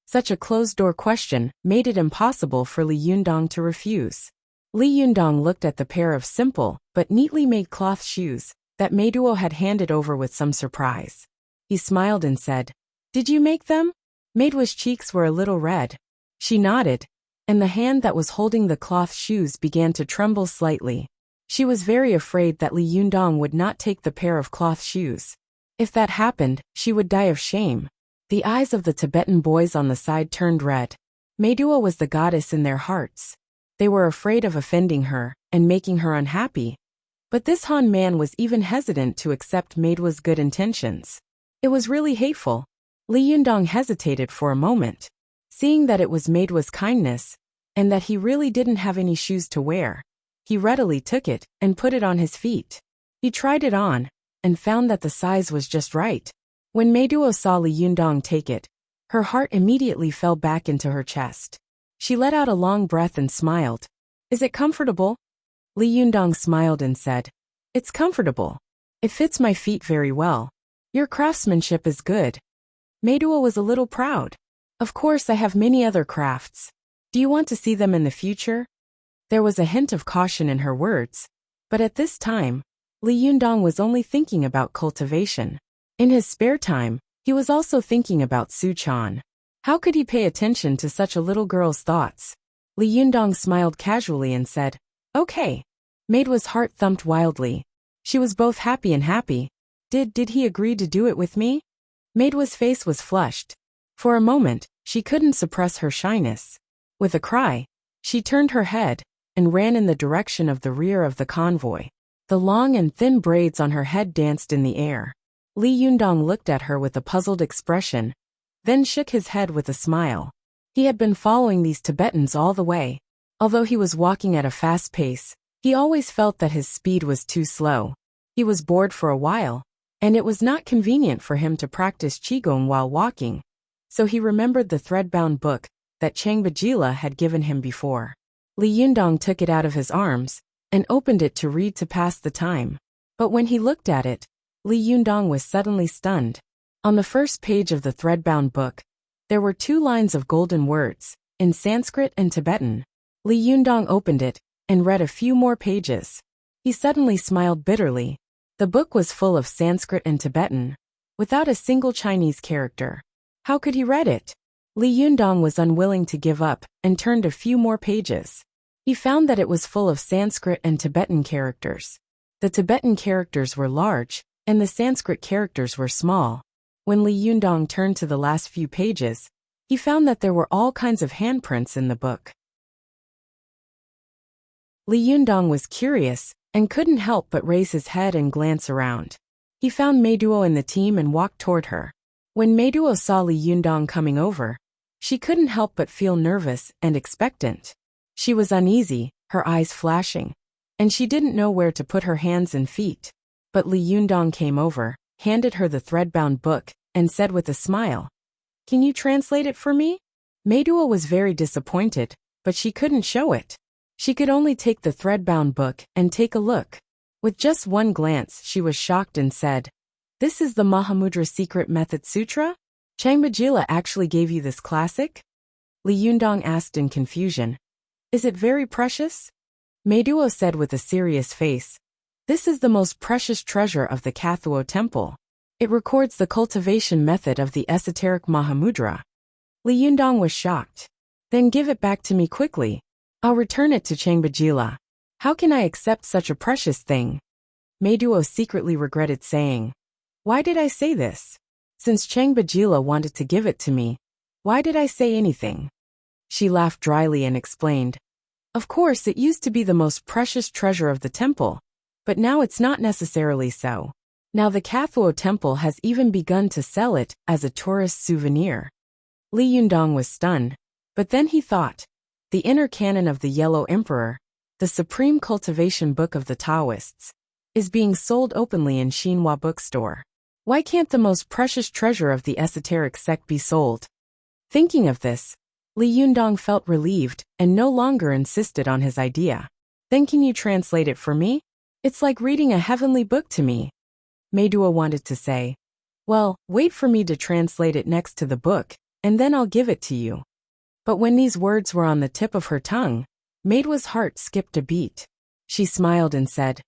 Such a closed-door question made it impossible for Li Yundong to refuse. Li Yundong looked at the pair of simple but neatly made cloth shoes that Meduo had handed over with some surprise. He smiled and said, Did you make them? Meduo's cheeks were a little red. She nodded, and the hand that was holding the cloth shoes began to tremble slightly. She was very afraid that Li Yundong would not take the pair of cloth shoes. If that happened, she would die of shame. The eyes of the Tibetan boys on the side turned red. Meduo was the goddess in their hearts. They were afraid of offending her and making her unhappy. But this Han man was even hesitant to accept Meduo's good intentions. It was really hateful. Li Yundong hesitated for a moment. Seeing that it was Meduo's kindness, and that he really didn't have any shoes to wear, he readily took it and put it on his feet. He tried it on, and found that the size was just right. When Meduo saw Li Yundong take it, her heart immediately fell back into her chest. She let out a long breath and smiled. Is it comfortable? Li Yundong smiled and said, It's comfortable. It fits my feet very well. Your craftsmanship is good. Meduo was a little proud. Of course, I have many other crafts. Do you want to see them in the future? There was a hint of caution in her words, but at this time, Li Yundong was only thinking about cultivation. In his spare time, he was also thinking about Su Chan. How could he pay attention to such a little girl's thoughts? Li Yundong smiled casually and said, "Okay." Meiduo's heart thumped wildly. She was both happy and happy. Did he agree to do it with me? Meiduo's face was flushed. For a moment, she couldn't suppress her shyness. With a cry, she turned her head and ran in the direction of the rear of the convoy. The long and thin braids on her head danced in the air. Li Yundong looked at her with a puzzled expression, then shook his head with a smile. He had been following these Tibetans all the way. Although he was walking at a fast pace, he always felt that his speed was too slow. He was bored for a while, and it was not convenient for him to practice Qigong while walking, so he remembered the thread-bound book that Changbajila had given him before. Li Yundong took it out of his arms and opened it to read to pass the time. But when he looked at it, Li Yundong was suddenly stunned. On the first page of the thread-bound book, there were 2 lines of golden words, in Sanskrit and Tibetan. Li Yundong opened it and read a few more pages. He suddenly smiled bitterly. The book was full of Sanskrit and Tibetan, without a single Chinese character. How could he read it? Li Yundong was unwilling to give up and turned a few more pages. He found that it was full of Sanskrit and Tibetan characters. The Tibetan characters were large, and the Sanskrit characters were small. When Li Yundong turned to the last few pages, he found that there were all kinds of handprints in the book. Li Yundong was curious and couldn't help but raise his head and glance around. He found Meiduo in the team and walked toward her. When Meiduo saw Li Yundong coming over, she couldn't help but feel nervous and expectant. She was uneasy, her eyes flashing, and she didn't know where to put her hands and feet. But Li Yundong came over, handed her the thread-bound book, and said with a smile, "Can you translate it for me?" Meiduo was very disappointed, but she couldn't show it. She could only take the thread-bound book and take a look. With just one glance, she was shocked and said, "This is the Mahamudra Secret Method Sutra? Changbajila actually gave you this classic?" Li Yundong asked in confusion. "Is it very precious?" Meiduo said with a serious face, "This is the most precious treasure of the Kathuo temple. It records the cultivation method of the esoteric Mahamudra." Li Yundong was shocked. "Then give it back to me quickly. I'll return it to Changbajila. How can I accept such a precious thing?" Meiduo secretly regretted saying, "Why did I say this? Since Changbajila wanted to give it to me, why did I say anything?" She laughed dryly and explained, "Of course, it used to be the most precious treasure of the temple, but now it's not necessarily so. Now the Kathuo temple has even begun to sell it as a tourist souvenir." Li Yundong was stunned, but then he thought, the inner canon of the Yellow Emperor, the supreme cultivation book of the Taoists, is being sold openly in Xinhua bookstore. Why can't the most precious treasure of the esoteric sect be sold? Thinking of this, Li Yundong felt relieved and no longer insisted on his idea. "Then can you translate it for me? It's like reading a heavenly book to me." Meiduo wanted to say, "Well, wait for me to translate it next to the book, and then I'll give it to you." But when these words were on the tip of her tongue, Meiduo's heart skipped a beat. She smiled and said,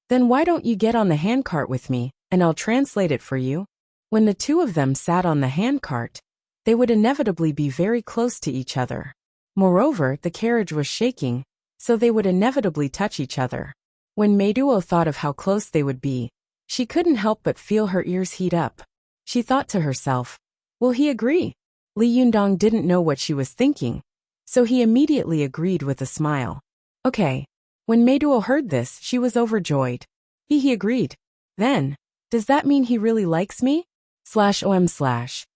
"Then why don't you get on the handcart with me, and I'll translate it for you?" When the 2 of them sat on the handcart, they would inevitably be very close to each other. Moreover, the carriage was shaking, so they would inevitably touch each other. When Meiduo thought of how close they would be, she couldn't help but feel her ears heat up. She thought to herself, "Will he agree?" Li Yundong didn't know what she was thinking, so he immediately agreed with a smile. "Okay." When Meiduo heard this, she was overjoyed. He agreed. Then, does that mean he really likes me? /om/.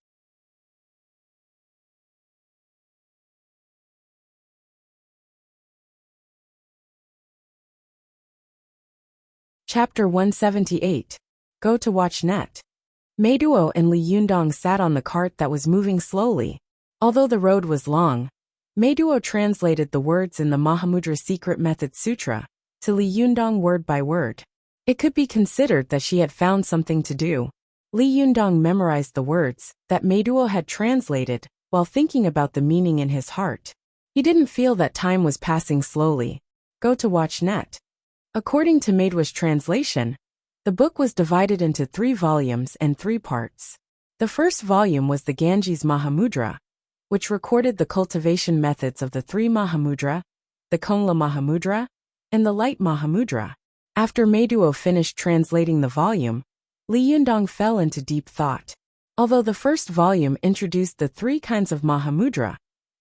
Chapter 178. Go to watch net. Meiduo and Li Yundong sat on the cart that was moving slowly. Although the road was long, Meiduo translated the words in the Mahamudra Secret Method Sutra to Li Yundong word by word. It could be considered that she had found something to do. Li Yundong memorized the words that Meiduo had translated while thinking about the meaning in his heart. He didn't feel that time was passing slowly. Go to watch net. According to Maidwa's translation, the book was divided into 3 volumes and 3 parts. The first volume was the Ganges Mahamudra, which recorded the cultivation methods of the 3 Mahamudra, the Kongla Mahamudra, and the Light Mahamudra. After Meiduo finished translating the volume, Li Yundong fell into deep thought. Although the first volume introduced the 3 kinds of Mahamudra,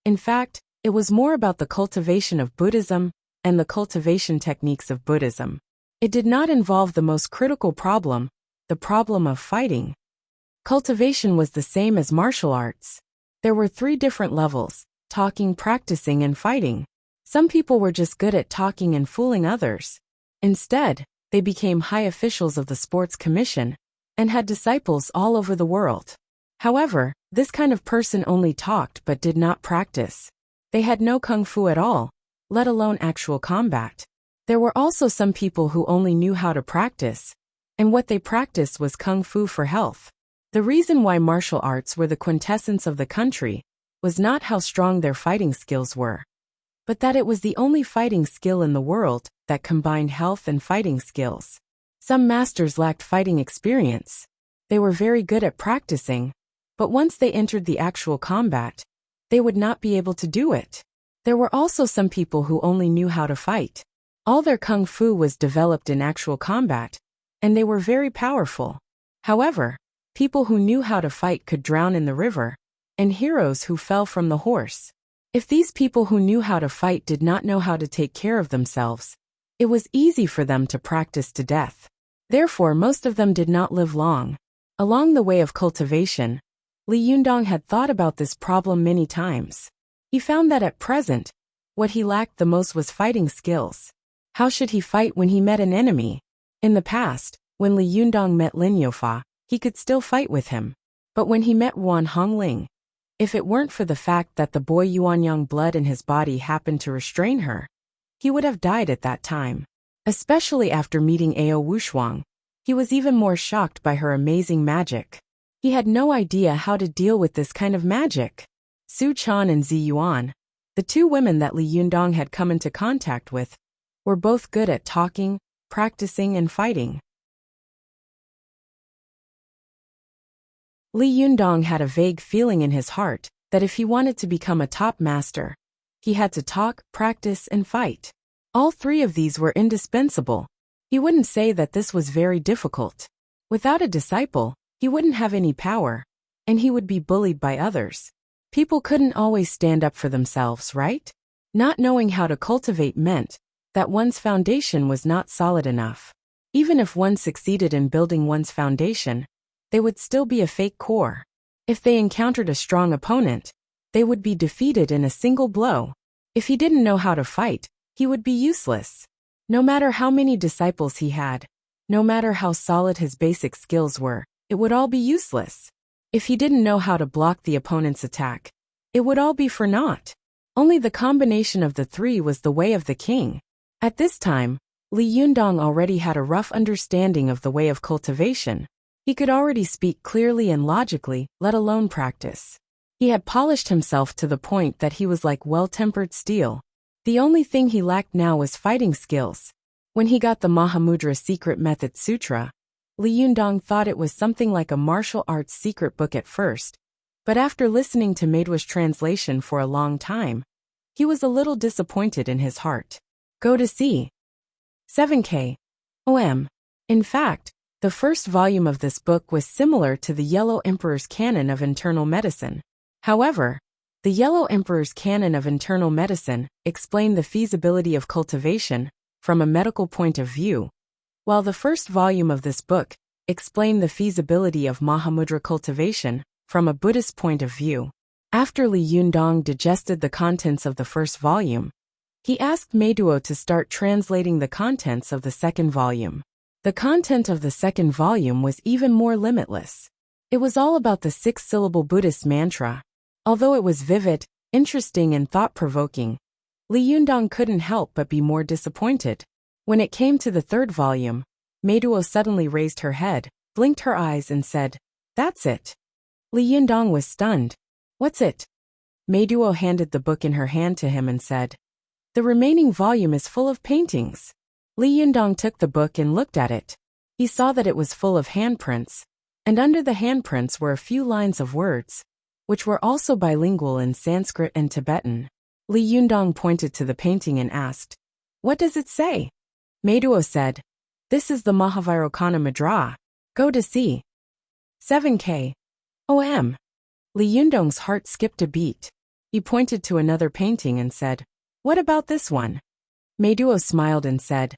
in fact, it was more about the cultivation of Buddhism and the cultivation techniques of Buddhism. It did not involve the most critical problem, the problem of fighting. Cultivation was the same as martial arts. There were 3 different levels: talking, practicing, and fighting. Some people were just good at talking and fooling others. Instead, they became high officials of the sports commission and had disciples all over the world. However, this kind of person only talked but did not practice. They had no kung fu at all, let alone actual combat. There were also some people who only knew how to practice, and what they practiced was kung fu for health. The reason why martial arts were the quintessence of the country was not how strong their fighting skills were, but that it was the only fighting skill in the world that combined health and fighting skills. Some masters lacked fighting experience. They were very good at practicing, but once they entered the actual combat, they would not be able to do it. There were also some people who only knew how to fight. All their kung fu was developed in actual combat, and they were very powerful. However, people who knew how to fight could drown in the river, and heroes who fell from the horse. If these people who knew how to fight did not know how to take care of themselves, it was easy for them to practice to death. Therefore, most of them did not live long. Along the way of cultivation, Li Yundong had thought about this problem many times. He found that at present, what he lacked the most was fighting skills. How should he fight when he met an enemy? In the past, when Li Yundong met Lin Youfa, he could still fight with him. But when he met Wan Hongling, if it weren't for the fact that the boy Yuanyang blood in his body happened to restrain her, he would have died at that time. Especially after meeting Ao Wushuang, he was even more shocked by her amazing magic. He had no idea how to deal with this kind of magic. Su Chan and Zi Yuan, the 2 women that Li Yundong had come into contact with, were both good at talking, practicing, and fighting. Li Yundong had a vague feeling in his heart that if he wanted to become a top master, he had to talk, practice, and fight. All 3 of these were indispensable. He wouldn't say that this was very difficult. Without a disciple, he wouldn't have any power, and he would be bullied by others. People couldn't always stand up for themselves, right? Not knowing how to cultivate meant that one's foundation was not solid enough. Even if one succeeded in building one's foundation, they would still be a fake core. If they encountered a strong opponent, they would be defeated in a single blow. If he didn't know how to fight, he would be useless. No matter how many disciples he had, no matter how solid his basic skills were, it would all be useless. If he didn't know how to block the opponent's attack, it would all be for naught. Only the combination of the 3 was the way of the king. At this time, Li Yundong already had a rough understanding of the way of cultivation. He could already speak clearly and logically, let alone practice. He had polished himself to the point that he was like well-tempered steel. The only thing he lacked now was fighting skills. When he got the Mahamudra Secret Method Sutra, Li Yundong thought it was something like a martial arts secret book at first, but after listening to Maidwa's translation for a long time, he was a little disappointed in his heart. Go to see 7K. OM. In fact, the first volume of this book was similar to the Yellow Emperor's Canon of Internal Medicine. However, the Yellow Emperor's Canon of Internal Medicine explained the feasibility of cultivation from a medical point of view, while the first volume of this book explained the feasibility of Mahamudra cultivation from a Buddhist point of view. After Li Yundong digested the contents of the first volume, he asked Meiduo to start translating the contents of the second volume. The content of the second volume was even more limitless. It was all about the 6-syllable Buddhist mantra. Although it was vivid, interesting, and thought-provoking, Li Yundong couldn't help but be more disappointed. When it came to the third volume, Meiduo suddenly raised her head, blinked her eyes, and said, "That's it." Li Yundong was stunned. "What's it?" Meiduo handed the book in her hand to him and said, "The remaining volume is full of paintings." Li Yundong took the book and looked at it. He saw that it was full of handprints, and under the handprints were a few lines of words, which were also bilingual in Sanskrit and Tibetan. Li Yundong pointed to the painting and asked, "What does it say?" Meiduo said, "This is the Mahavairokkana Mudra. Go to see. 7K. OM. Li Yundong's heart skipped a beat. He pointed to another painting and said, "What about this one?" Meiduo smiled and said,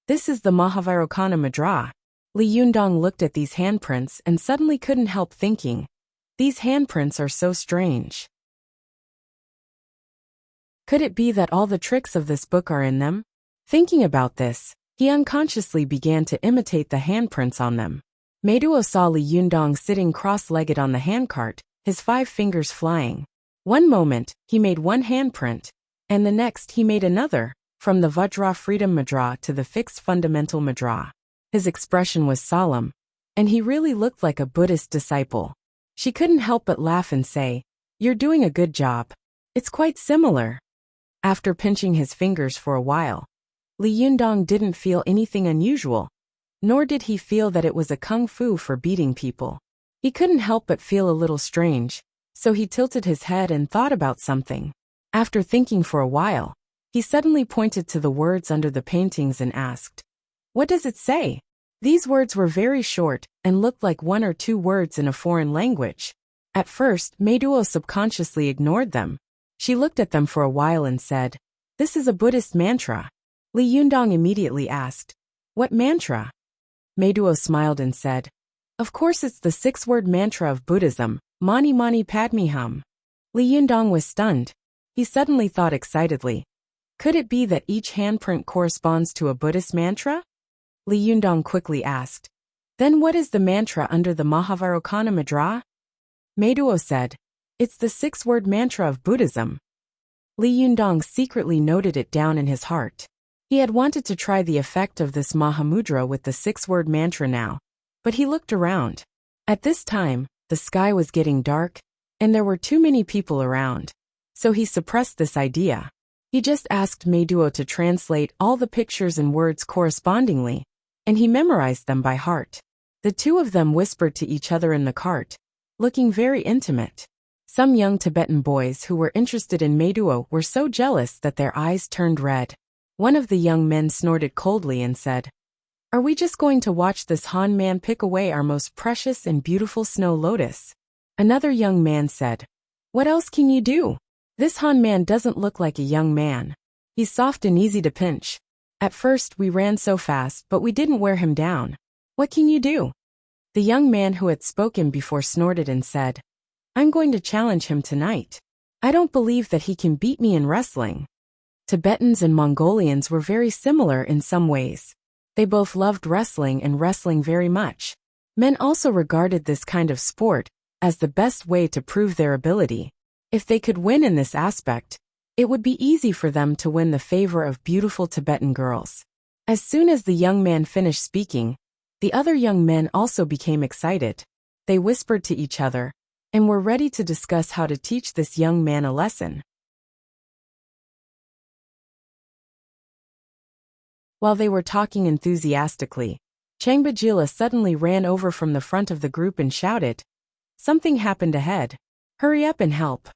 "This is the Mahavairokkana Mudra." Li Yundong looked at these handprints and suddenly couldn't help thinking, these handprints are so strange. Could it be that all the tricks of this book are in them? Thinking about this, he unconsciously began to imitate the handprints on them. Meiduo saw Li Yundong sitting cross-legged on the handcart, his 5 fingers flying. One moment, he made one handprint, and the next he made another, from the Vajra Freedom Mudra to the Fixed Fundamental Mudra. His expression was solemn, and he really looked like a Buddhist disciple. She couldn't help but laugh and say, "You're doing a good job. It's quite similar." After pinching his fingers for a while, Li Yundong didn't feel anything unusual, nor did he feel that it was a kung fu for beating people. He couldn't help but feel a little strange, so he tilted his head and thought about something. After thinking for a while, he suddenly pointed to the words under the paintings and asked, "What does it say?" These words were very short and looked like 1 or 2 words in a foreign language. At first, Meiduo subconsciously ignored them. She looked at them for a while and said, "This is a Buddhist mantra." Li Yundong immediately asked, "What mantra?" Meiduo smiled and said, "Of course it's the 6-word mantra of Buddhism, Mani Mani Padme Hum." Li Yundong was stunned. He suddenly thought excitedly, could it be that each handprint corresponds to a Buddhist mantra? Li Yundong quickly asked, "Then what is the mantra under the Mahavairokkana Mudra?" Meiduo said, "It's the 6-word mantra of Buddhism." Li Yundong secretly noted it down in his heart. He had wanted to try the effect of this Mahamudra with the 6-word mantra now, but he looked around. At this time, the sky was getting dark, and there were too many people around, so he suppressed this idea. He just asked Meiduo to translate all the pictures and words correspondingly, and he memorized them by heart. The two of them whispered to each other in the cart, looking very intimate. Some young Tibetan boys who were interested in Meiduo were so jealous that their eyes turned red. One of the young men snorted coldly and said, "Are we just going to watch this Han man pick away our most precious and beautiful snow lotus?" Another young man said, "What else can you do? This Han man doesn't look like a young man. He's soft and easy to pinch. At first we ran so fast but we didn't wear him down. What can you do?" The young man who had spoken before snorted and said, "I'm going to challenge him tonight. I don't believe that he can beat me in wrestling." Tibetans and Mongolians were very similar in some ways. They both loved wrestling and wrestling very much. Men also regarded this kind of sport as the best way to prove their ability. If they could win in this aspect, it would be easy for them to win the favor of beautiful Tibetan girls. As soon as the young man finished speaking, the other young men also became excited. They whispered to each other and were ready to discuss how to teach this young man a lesson. While they were talking enthusiastically, Changbajila suddenly ran over from the front of the group and shouted, "Something happened ahead. Hurry up and help."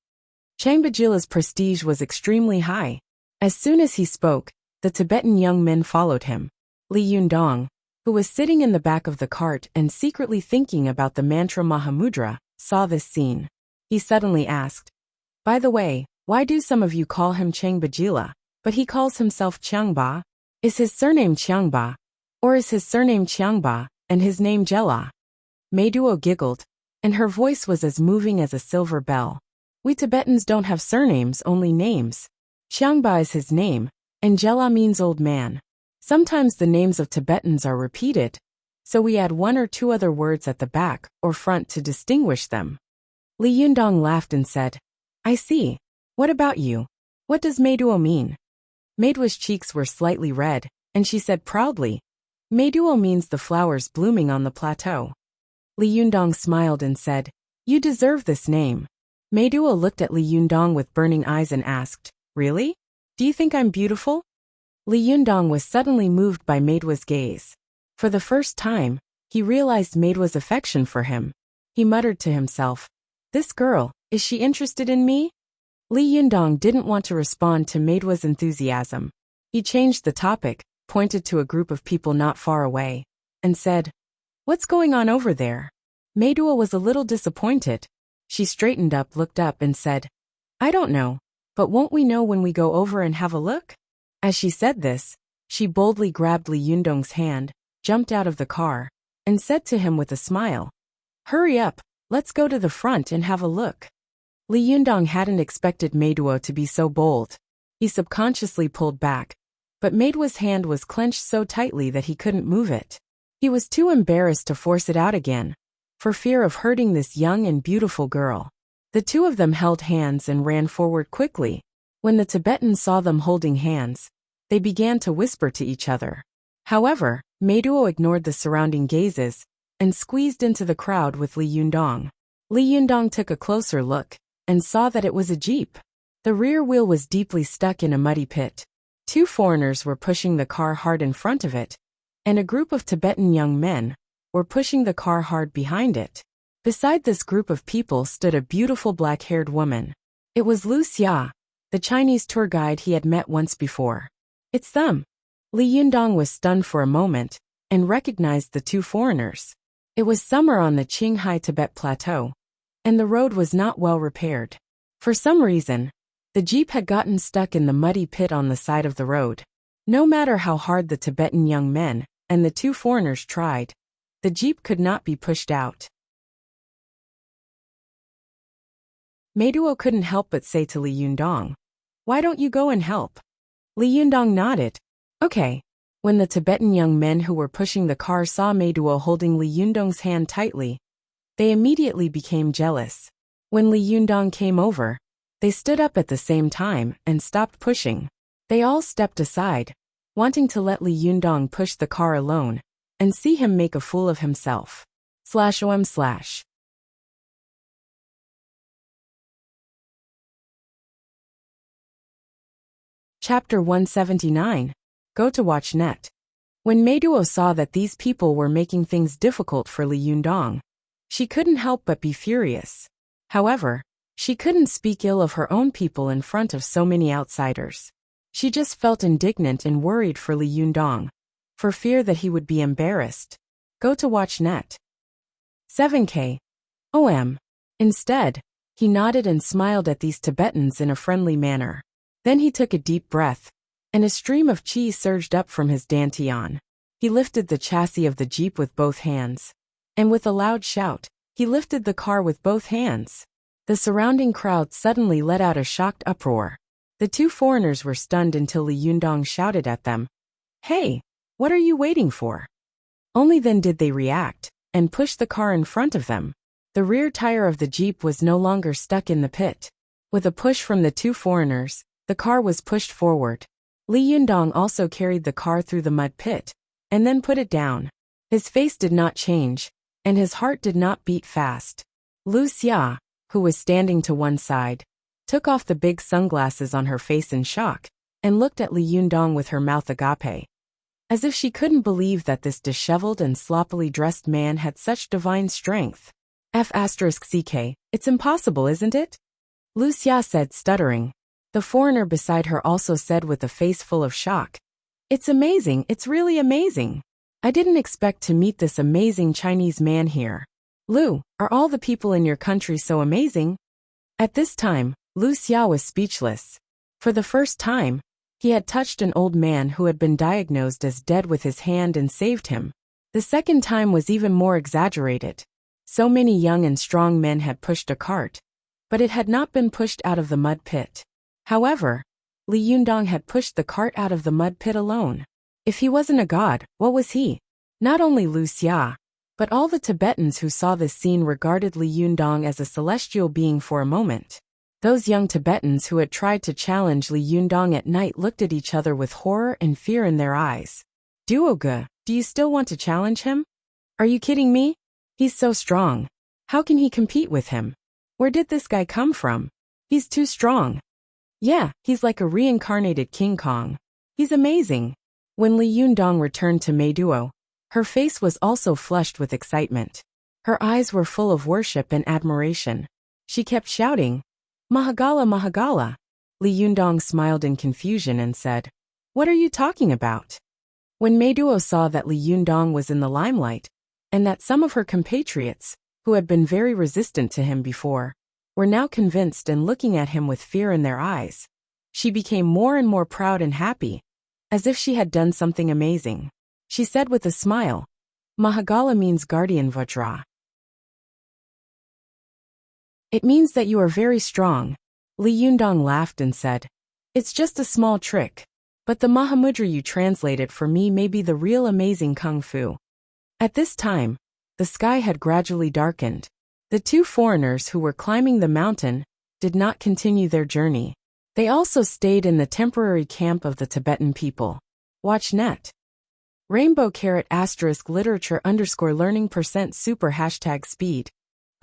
Changbajila's prestige was extremely high. As soon as he spoke, the Tibetan young men followed him. Li Yundong, who was sitting in the back of the cart and secretly thinking about the mantra Mahamudra, saw this scene. He suddenly asked, "By the way, why do some of you call him Changbajila, but he calls himself Chiangba? Is his surname Chiangba? Or is his surname Chiangba and his name Jela?" Meiduo giggled, and her voice was as moving as a silver bell. "We Tibetans don't have surnames, only names. Chiangba is his name, and Jela means old man. Sometimes the names of Tibetans are repeated, so we add 1 or 2 other words at the back or front to distinguish them." Li Yundong laughed and said, "I see. What about you? What does Meiduo mean?" Meiduo's cheeks were slightly red, and she said proudly, "Meiduo means the flowers blooming on the plateau." Li Yundong smiled and said, "You deserve this name. Mei Duo looked at Li Yundong with burning eyes and asked, "Really? Do you think I'm beautiful?" Li Yundong was suddenly moved by Mei Duo's gaze. For the first time, he realized Mei Duo's affection for him. He muttered to himself, "This girl, is she interested in me?" Li Yundong didn't want to respond to Mei Duo's enthusiasm. He changed the topic, pointed to a group of people not far away, and said, "What's going on over there?" Mei Duo was a little disappointed. She straightened up, looked up, and said, "I don't know, but won't we know when we go over and have a look?" As she said this, she boldly grabbed Li Yundong's hand, jumped out of the car, and said to him with a smile, "Hurry up, let's go to the front and have a look." Li Yundong hadn't expected Mei Duo to be so bold. He subconsciously pulled back, but Mei Duo's hand was clenched so tightly that he couldn't move it. He was too embarrassed to force it out again, for fear of hurting this young and beautiful girl. The two of them held hands and ran forward quickly. When the Tibetans saw them holding hands, they began to whisper to each other. However, Mei Duo ignored the surrounding gazes and squeezed into the crowd with Li Yundong. Li Yundong took a closer look and saw that it was a jeep. The rear wheel was deeply stuck in a muddy pit. Two foreigners were pushing the car hard in front of it, and a group of Tibetan young men were pushing the car hard behind it. Beside this group of people stood a beautiful black-haired woman. It was Lu Xia, the Chinese tour guide he had met once before. "It's them." Li Yundong was stunned for a moment and recognized the two foreigners. It was summer on the Qinghai Tibet Plateau, and the road was not well repaired. For some reason, the jeep had gotten stuck in the muddy pit on the side of the road. No matter how hard the Tibetan young men and the two foreigners tried, the jeep could not be pushed out. Mei Duo couldn't help but say to Li Yundong, "Why don't you go and help?" Li Yundong nodded. "Okay." When the Tibetan young men who were pushing the car saw Mei Duo holding Li Yundong's hand tightly, they immediately became jealous. When Li Yundong came over, they stood up at the same time and stopped pushing. They all stepped aside, wanting to let Li Yundong push the car alone and see him make a fool of himself. /om/ Chapter 179. Go to watch net. When Mei Duo saw that these people were making things difficult for Li Yundong, she couldn't help but be furious. However, she couldn't speak ill of her own people in front of so many outsiders. She just felt indignant and worried for Li Yundong, for fear that he would be embarrassed. Go to watch net. 7K. OM. Instead, he nodded and smiled at these Tibetans in a friendly manner. Then he took a deep breath, and a stream of qi surged up from his dantian. He lifted the chassis of the jeep with both hands, and with a loud shout, he lifted the car with both hands. The surrounding crowd suddenly let out a shocked uproar. The two foreigners were stunned until Li Yundong shouted at them, "Hey, what are you waiting for?" Only then did they react and push the car in front of them. The rear tire of the jeep was no longer stuck in the pit. With a push from the two foreigners, the car was pushed forward. Li Yundong also carried the car through the mud pit, and then put it down. His face did not change, and his heart did not beat fast. Lu Xia, who was standing to one side, took off the big sunglasses on her face in shock, and looked at Li Yundong with her mouth agape, as if she couldn't believe that this disheveled and sloppily dressed man had such divine strength. F***ck, it's impossible, isn't it? Lu Xia said, stuttering. The foreigner beside her also said with a face full of shock, "It's amazing, it's really amazing. I didn't expect to meet this amazing Chinese man here. Lu, are all the people in your country so amazing?" At this time, Lu Xia was speechless. For the first time, he had touched an old man who had been diagnosed as dead with his hand and saved him. The second time was even more exaggerated. So many young and strong men had pushed a cart, but it had not been pushed out of the mud pit. However, Li Yundong had pushed the cart out of the mud pit alone. If he wasn't a god, what was he? Not only Lu Xia, but all the Tibetans who saw this scene regarded Li Yundong as a celestial being for a moment. Those young Tibetans who had tried to challenge Li Yundong at night looked at each other with horror and fear in their eyes. "Duoge, do you still want to challenge him? Are you kidding me? He's so strong. How can he compete with him? Where did this guy come from? He's too strong. Yeah, he's like a reincarnated King Kong. He's amazing. When Li Yundong returned to Meiduo, her face was also flushed with excitement. Her eyes were full of worship and admiration. She kept shouting, Mahagala, Mahagala. Li Yundong smiled in confusion and said, What are you talking about? When Meiduo saw that Li Yundong was in the limelight, and that some of her compatriots, who had been very resistant to him before, were now convinced and looking at him with fear in their eyes, she became more and more proud and happy, as if she had done something amazing. She said with a smile, Mahagala means guardian Vajra. It means that you are very strong. Li Yundong laughed and said, It's just a small trick, but the Mahamudra you translated for me may be the real amazing Kung Fu. At this time, the sky had gradually darkened. The two foreigners who were climbing the mountain did not continue their journey. They also stayed in the temporary camp of the Tibetan people. Watch net. Rainbow ** literature _learning %super #speed.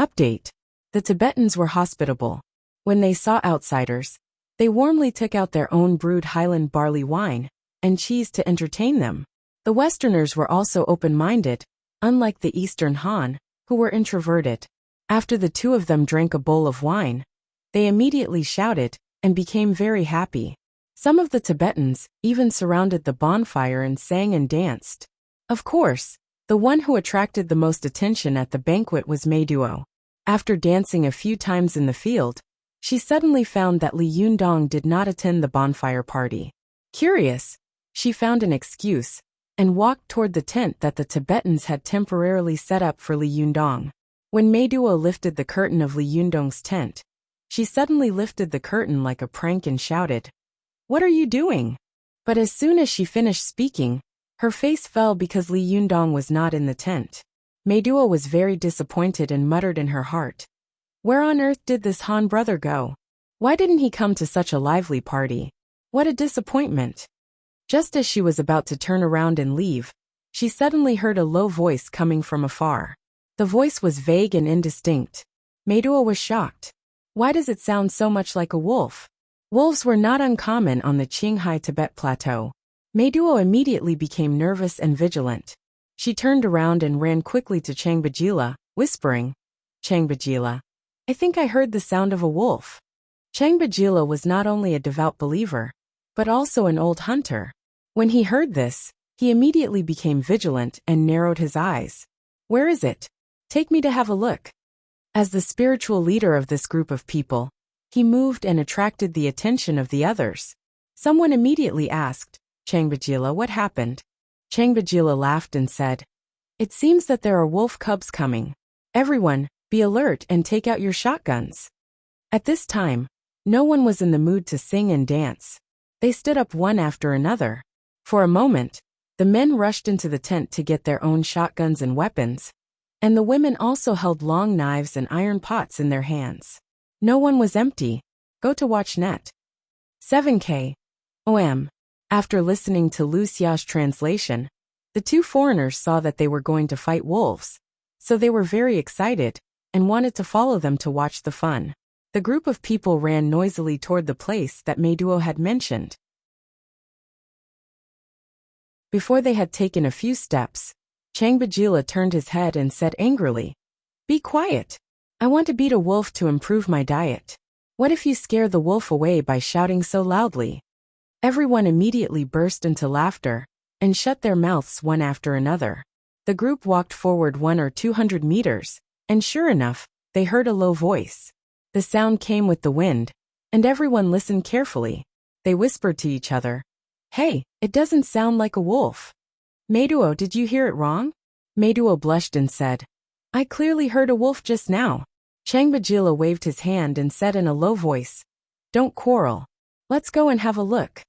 Update. The Tibetans were hospitable. When they saw outsiders, they warmly took out their own brewed Highland barley wine and cheese to entertain them. The Westerners were also open-minded, unlike the Eastern Han, who were introverted. After the two of them drank a bowl of wine, they immediately shouted and became very happy. Some of the Tibetans even surrounded the bonfire and sang and danced. Of course, the one who attracted the most attention at the banquet was Meiduo. After dancing a few times in the field, she suddenly found that Li Yundong did not attend the bonfire party. Curious, she found an excuse and walked toward the tent that the Tibetans had temporarily set up for Li Yundong. When Meiduo lifted the curtain of Li Yundong's tent, she suddenly lifted the curtain like a prank and shouted, What are you doing? But as soon as she finished speaking, her face fell because Li Yundong was not in the tent. Meiduo was very disappointed and muttered in her heart, Where on earth did this Han brother go? Why didn't he come to such a lively party? What a disappointment. Just as she was about to turn around and leave, she suddenly heard a low voice coming from afar. The voice was vague and indistinct. Meiduo was shocked. Why does it sound so much like a wolf? Wolves were not uncommon on the Qinghai Tibet plateau. Meiduo immediately became nervous and vigilant. She turned around and ran quickly to Changbajila, whispering, Changbajila, I think I heard the sound of a wolf. Changbajila was not only a devout believer, but also an old hunter. When he heard this, he immediately became vigilant and narrowed his eyes. Where is it? Take me to have a look. As the spiritual leader of this group of people, he moved and attracted the attention of the others. Someone immediately asked, Changbajila, what happened? Changbajila laughed and said, It seems that there are wolf cubs coming. Everyone, be alert and take out your shotguns. At this time, no one was in the mood to sing and dance. They stood up one after another. For a moment, the men rushed into the tent to get their own shotguns and weapons, and the women also held long knives and iron pots in their hands. No one was empty. Go to watch net. 7K. OM. After listening to Lu Xiao's translation, the two foreigners saw that they were going to fight wolves, so they were very excited and wanted to follow them to watch the fun. The group of people ran noisily toward the place that Meiduo had mentioned. Before they had taken a few steps, Changbajila turned his head and said angrily, Be quiet. I want to beat a wolf to improve my diet. What if you scare the wolf away by shouting so loudly? Everyone immediately burst into laughter and shut their mouths one after another. The group walked forward 100 or 200 meters, and sure enough, they heard a low voice. The sound came with the wind, and everyone listened carefully. They whispered to each other, Hey, it doesn't sound like a wolf. Meiduo, did you hear it wrong? Meiduo blushed and said, I clearly heard a wolf just now. Changbajila waved his hand and said in a low voice, Don't quarrel. Let's go and have a look.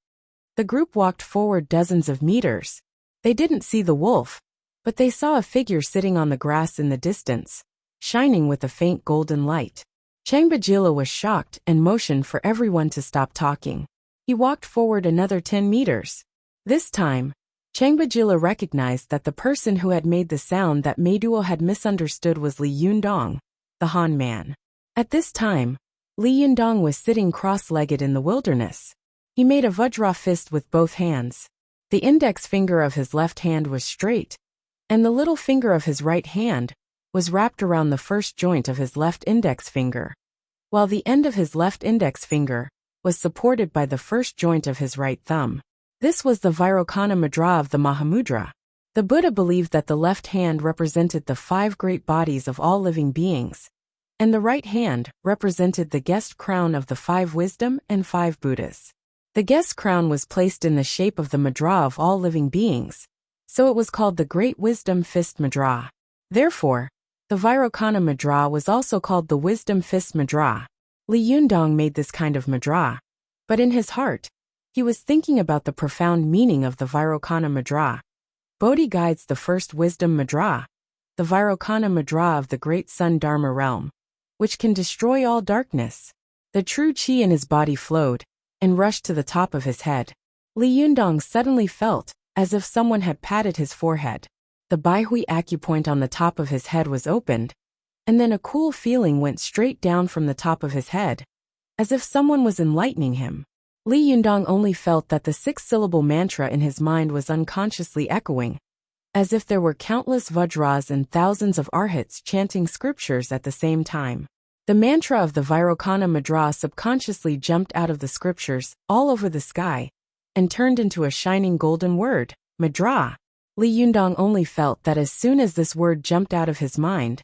The group walked forward dozens of meters. They didn't see the wolf, but they saw a figure sitting on the grass in the distance, shining with a faint golden light. Changbajila was shocked and motioned for everyone to stop talking. He walked forward another 10 meters. This time, Changbajila recognized that the person who had made the sound that Meiduo had misunderstood was Li Yundong, the Han man. At this time, Li Yundong was sitting cross-legged in the wilderness. He made a Vajra fist with both hands. The index finger of his left hand was straight, and the little finger of his right hand was wrapped around the first joint of his left index finger, while the end of his left index finger was supported by the first joint of his right thumb. This was the Vairocana Mudra of the Mahamudra. The Buddha believed that the left hand represented the 5 great bodies of all living beings, and the right hand represented the guest crown of the 5 wisdom and 5 Buddhas. The guest crown was placed in the shape of the mudra of all living beings, so it was called the Great Wisdom Fist Mudra. Therefore, the Vairocana Mudra was also called the Wisdom Fist Mudra. Li Yundong made this kind of mudra, but in his heart, he was thinking about the profound meaning of the Vairocana Mudra. Bodhi guides the first wisdom mudra, the Vairocana Mudra of the great sun Dharma realm, which can destroy all darkness. The true qi in his body flowed and rushed to the top of his head. Li Yundong suddenly felt as if someone had patted his forehead. The Baihui acupoint on the top of his head was opened, and then a cool feeling went straight down from the top of his head, as if someone was enlightening him. Li Yundong only felt that the 6-syllable mantra in his mind was unconsciously echoing, as if there were countless Vajras and thousands of arhats chanting scriptures at the same time. The mantra of the Vairocana Mudra subconsciously jumped out of the scriptures all over the sky and turned into a shining golden word, Mudra. Li Yundong only felt that as soon as this word jumped out of his mind,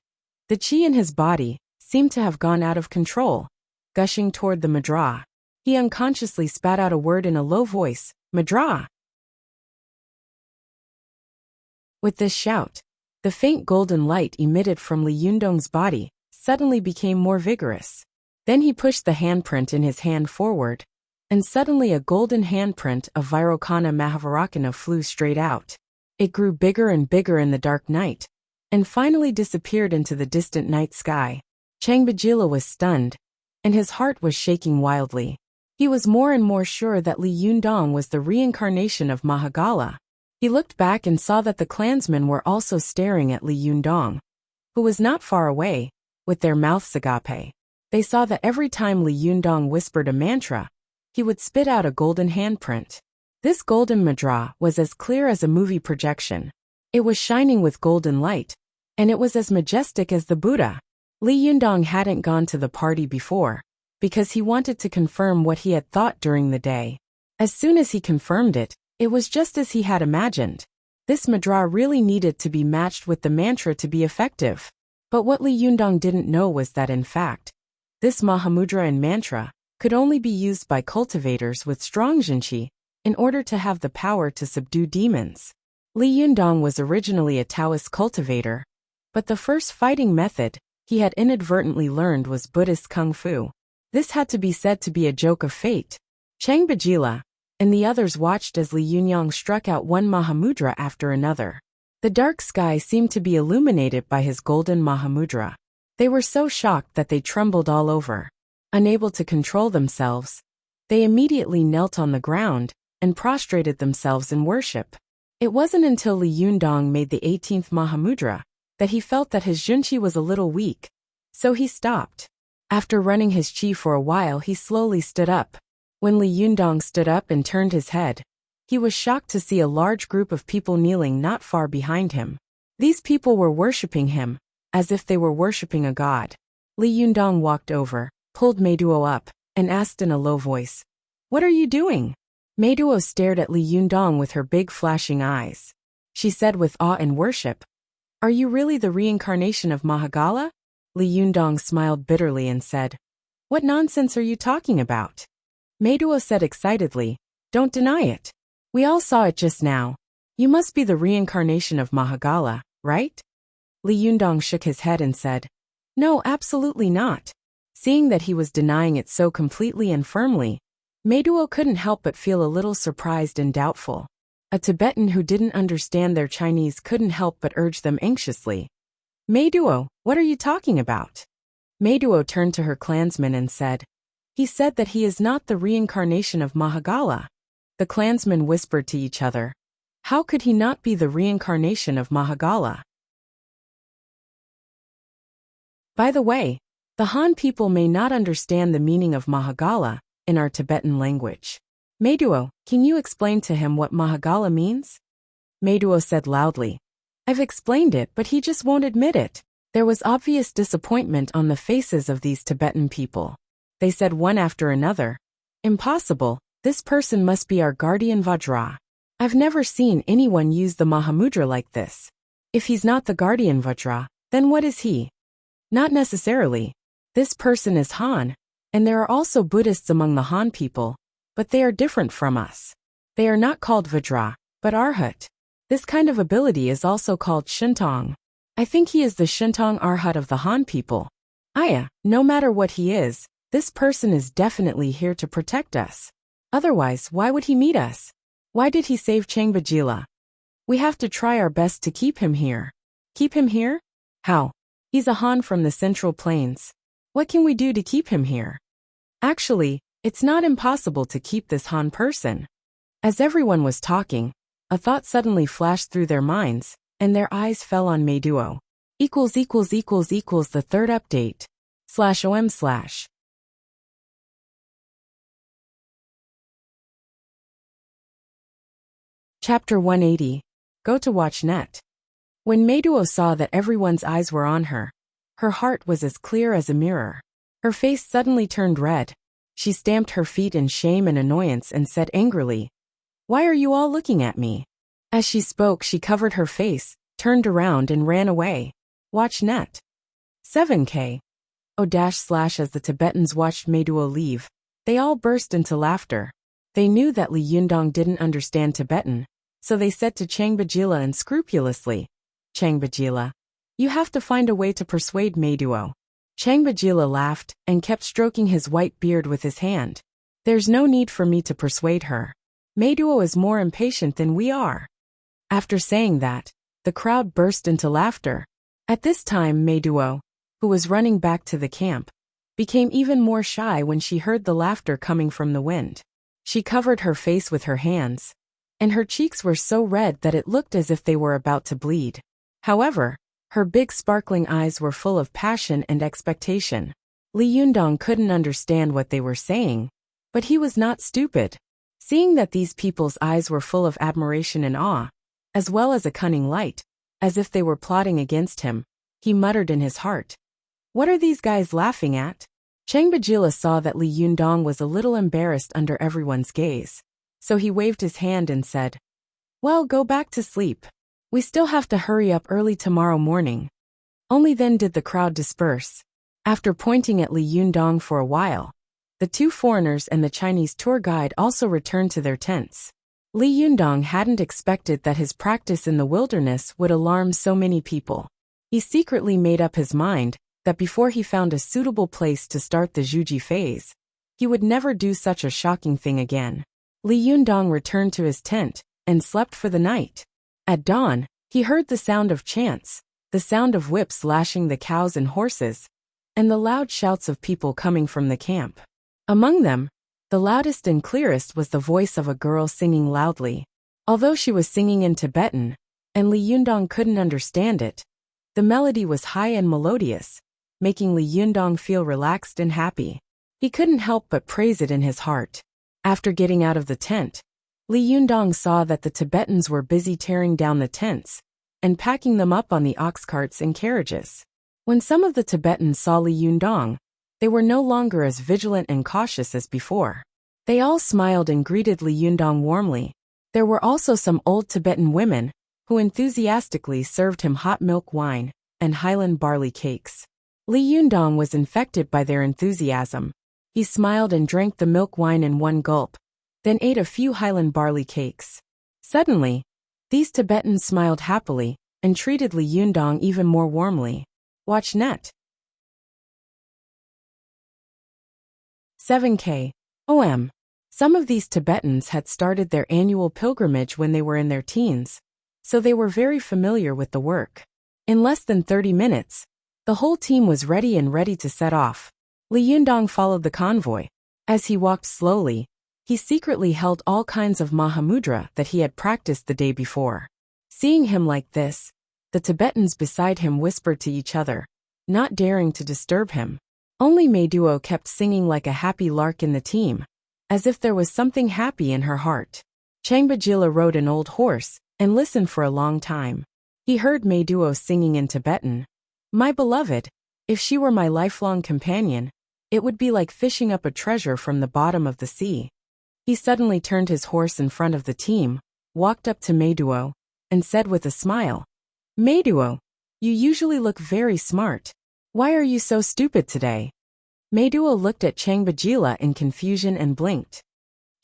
the qi in his body seemed to have gone out of control, gushing toward the Mudra. He unconsciously spat out a word in a low voice, Mudra. With this shout, the faint golden light emitted from Li Yundong's body suddenly became more vigorous. Then he pushed the handprint in his hand forward, and suddenly a golden handprint of Vairocana Mahavarakana flew straight out. It grew bigger and bigger in the dark night, and finally disappeared into the distant night sky. Changbajila was stunned, and his heart was shaking wildly. He was more and more sure that Li Yundong was the reincarnation of Mahagala. He looked back and saw that the clansmen were also staring at Li Yundong, who was not far away, with their mouths agape. They saw that every time Li Yundong whispered a mantra, he would spit out a golden handprint. This golden mudra was as clear as a movie projection. It was shining with golden light, and it was as majestic as the Buddha. Li Yundong hadn't gone to the party before, because he wanted to confirm what he had thought during the day. As soon as he confirmed it, it was just as he had imagined. This mudra really needed to be matched with the mantra to be effective. But what Li Yundong didn't know was that in fact, this Mahamudra and mantra could only be used by cultivators with strong Jinqi in order to have the power to subdue demons. Li Yundong was originally a Taoist cultivator, but the first fighting method he had inadvertently learned was Buddhist Kung Fu. This had to be said to be a joke of fate. Changbajila and the others watched as Li Yundong struck out one Mahamudra after another. The dark sky seemed to be illuminated by his golden Mahamudra. They were so shocked that they trembled all over. Unable to control themselves, they immediately knelt on the ground and prostrated themselves in worship. It wasn't until Li Yundong made the 18th Mahamudra that he felt that his Junqi was a little weak, so he stopped. After running his qi for a while, he slowly stood up. When Li Yundong stood up and turned his head, he was shocked to see a large group of people kneeling not far behind him. These people were worshipping him, as if they were worshipping a god. Li Yundong walked over, pulled Meiduo up, and asked in a low voice, "What are you doing?" Meiduo stared at Li Yundong with her big flashing eyes. She said with awe and worship, "Are you really the reincarnation of Mahagala?" Li Yundong smiled bitterly and said, "What nonsense are you talking about?" Meiduo said excitedly, "Don't deny it. We all saw it just now. You must be the reincarnation of Mahagala, right?" Li Yundong shook his head and said, "No, absolutely not." Seeing that he was denying it so completely and firmly, Meiduo couldn't help but feel a little surprised and doubtful. A Tibetan who didn't understand their Chinese couldn't help but urge them anxiously, "Meiduo, what are you talking about?" Meiduo turned to her clansmen and said, "He said that he is not the reincarnation of Mahagala." The clansmen whispered to each other, "How could he not be the reincarnation of Mahagala?" By the way, The Han people may not understand the meaning of Mahagala in our Tibetan language. Meduo, can you explain to him what Mahagala means? Meduo said loudly. I've explained it, but he just won't admit it. There was obvious disappointment on the faces of these Tibetan people. They said one after another, impossible, this person must be our guardian Vajra. I've never seen anyone use the Mahamudra like this. If he's not the guardian Vajra, then what is he? Not necessarily. This person is Han, and there are also Buddhists among the Han people, but they are different from us. They are not called Vajra, but Arhat. This kind of ability is also called Shintong. I think he is the Shintong Arhat of the Han people. Aya, no matter what he is, this person is definitely here to protect us. Otherwise, why would he meet us? Why did he save Changbajila? We have to try our best to keep him here. Keep him here? How? He's a Han from the Central Plains. What can we do to keep him here? Actually, it's not impossible to keep this Han person. As everyone was talking, a thought suddenly flashed through their minds, and their eyes fell on Meduo. == The third update. /om/ Chapter 180. Go to watch net. When Meduo saw that everyone's eyes were on her, her heart was as clear as a mirror. Her face suddenly turned red. She stamped her feet in shame and annoyance and said angrily, "Why are you all looking at me?" As she spoke, she covered her face, turned around and ran away. Watch net. 7K. As the Tibetans watched Meduo leave, they all burst into laughter. They knew that Li Yundong didn't understand Tibetan, so they said to Changbajila unscrupulously, "Changbajila, you have to find a way to persuade Meduo." Changbajila laughed and kept stroking his white beard with his hand. "There's no need for me to persuade her. Meduo is more impatient than we are." After saying that, the crowd burst into laughter. At this time, Meduo, who was running back to the camp, became even more shy when she heard the laughter coming from the wind. She covered her face with her hands, and her cheeks were so red that it looked as if they were about to bleed. However, her big sparkling eyes were full of passion and expectation. Li Yundong couldn't understand what they were saying, but he was not stupid. Seeing that these people's eyes were full of admiration and awe, as well as a cunning light, as if they were plotting against him, he muttered in his heart, "What are these guys laughing at?" Changbajila saw that Li Yundong was a little embarrassed under everyone's gaze, so he waved his hand and said, "Well, go back to sleep. We still have to hurry up early tomorrow morning." Only then did the crowd disperse. After pointing at Li Yundong for a while, the two foreigners and the Chinese tour guide also returned to their tents. Li Yundong hadn't expected that his practice in the wilderness would alarm so many people. He secretly made up his mind that before he found a suitable place to start the Zhuji phase, he would never do such a shocking thing again. Li Yundong returned to his tent and slept for the night. At dawn, he heard the sound of chants, the sound of whips lashing the cows and horses, and the loud shouts of people coming from the camp. Among them, the loudest and clearest was the voice of a girl singing loudly. Although she was singing in Tibetan, and Li Yundong couldn't understand it, the melody was high and melodious, making Li Yundong feel relaxed and happy. He couldn't help but praise it in his heart. After getting out of the tent, Li Yundong saw that the Tibetans were busy tearing down the tents and packing them up on the ox carts and carriages. When some of the Tibetans saw Li Yundong, they were no longer as vigilant and cautious as before. They all smiled and greeted Li Yundong warmly. There were also some old Tibetan women who enthusiastically served him hot milk wine and highland barley cakes. Li Yundong was infected by their enthusiasm. He smiled and drank the milk wine in one gulp, then ate a few highland barley cakes. Suddenly, these Tibetans smiled happily and treated Li Yundong even more warmly. Watch net. 7K. Some of these Tibetans had started their annual pilgrimage when they were in their teens, so they were very familiar with the work. In less than 30 minutes, the whole team was ready to set off. Li Yundong followed the convoy. As he walked slowly, he secretly held all kinds of Mahamudra that he had practiced the day before. Seeing him like this, the Tibetans beside him whispered to each other, not daring to disturb him. Only Meiduo kept singing like a happy lark in the team, as if there was something happy in her heart. Changbajila rode an old horse and listened for a long time. He heard Meiduo singing in Tibetan. My beloved, if she were my lifelong companion, it would be like fishing up a treasure from the bottom of the sea. He suddenly turned his horse in front of the team, walked up to Meiduo, and said with a smile, Meiduo, you usually look very smart. Why are you so stupid today? Meiduo looked at Changbajila in confusion and blinked.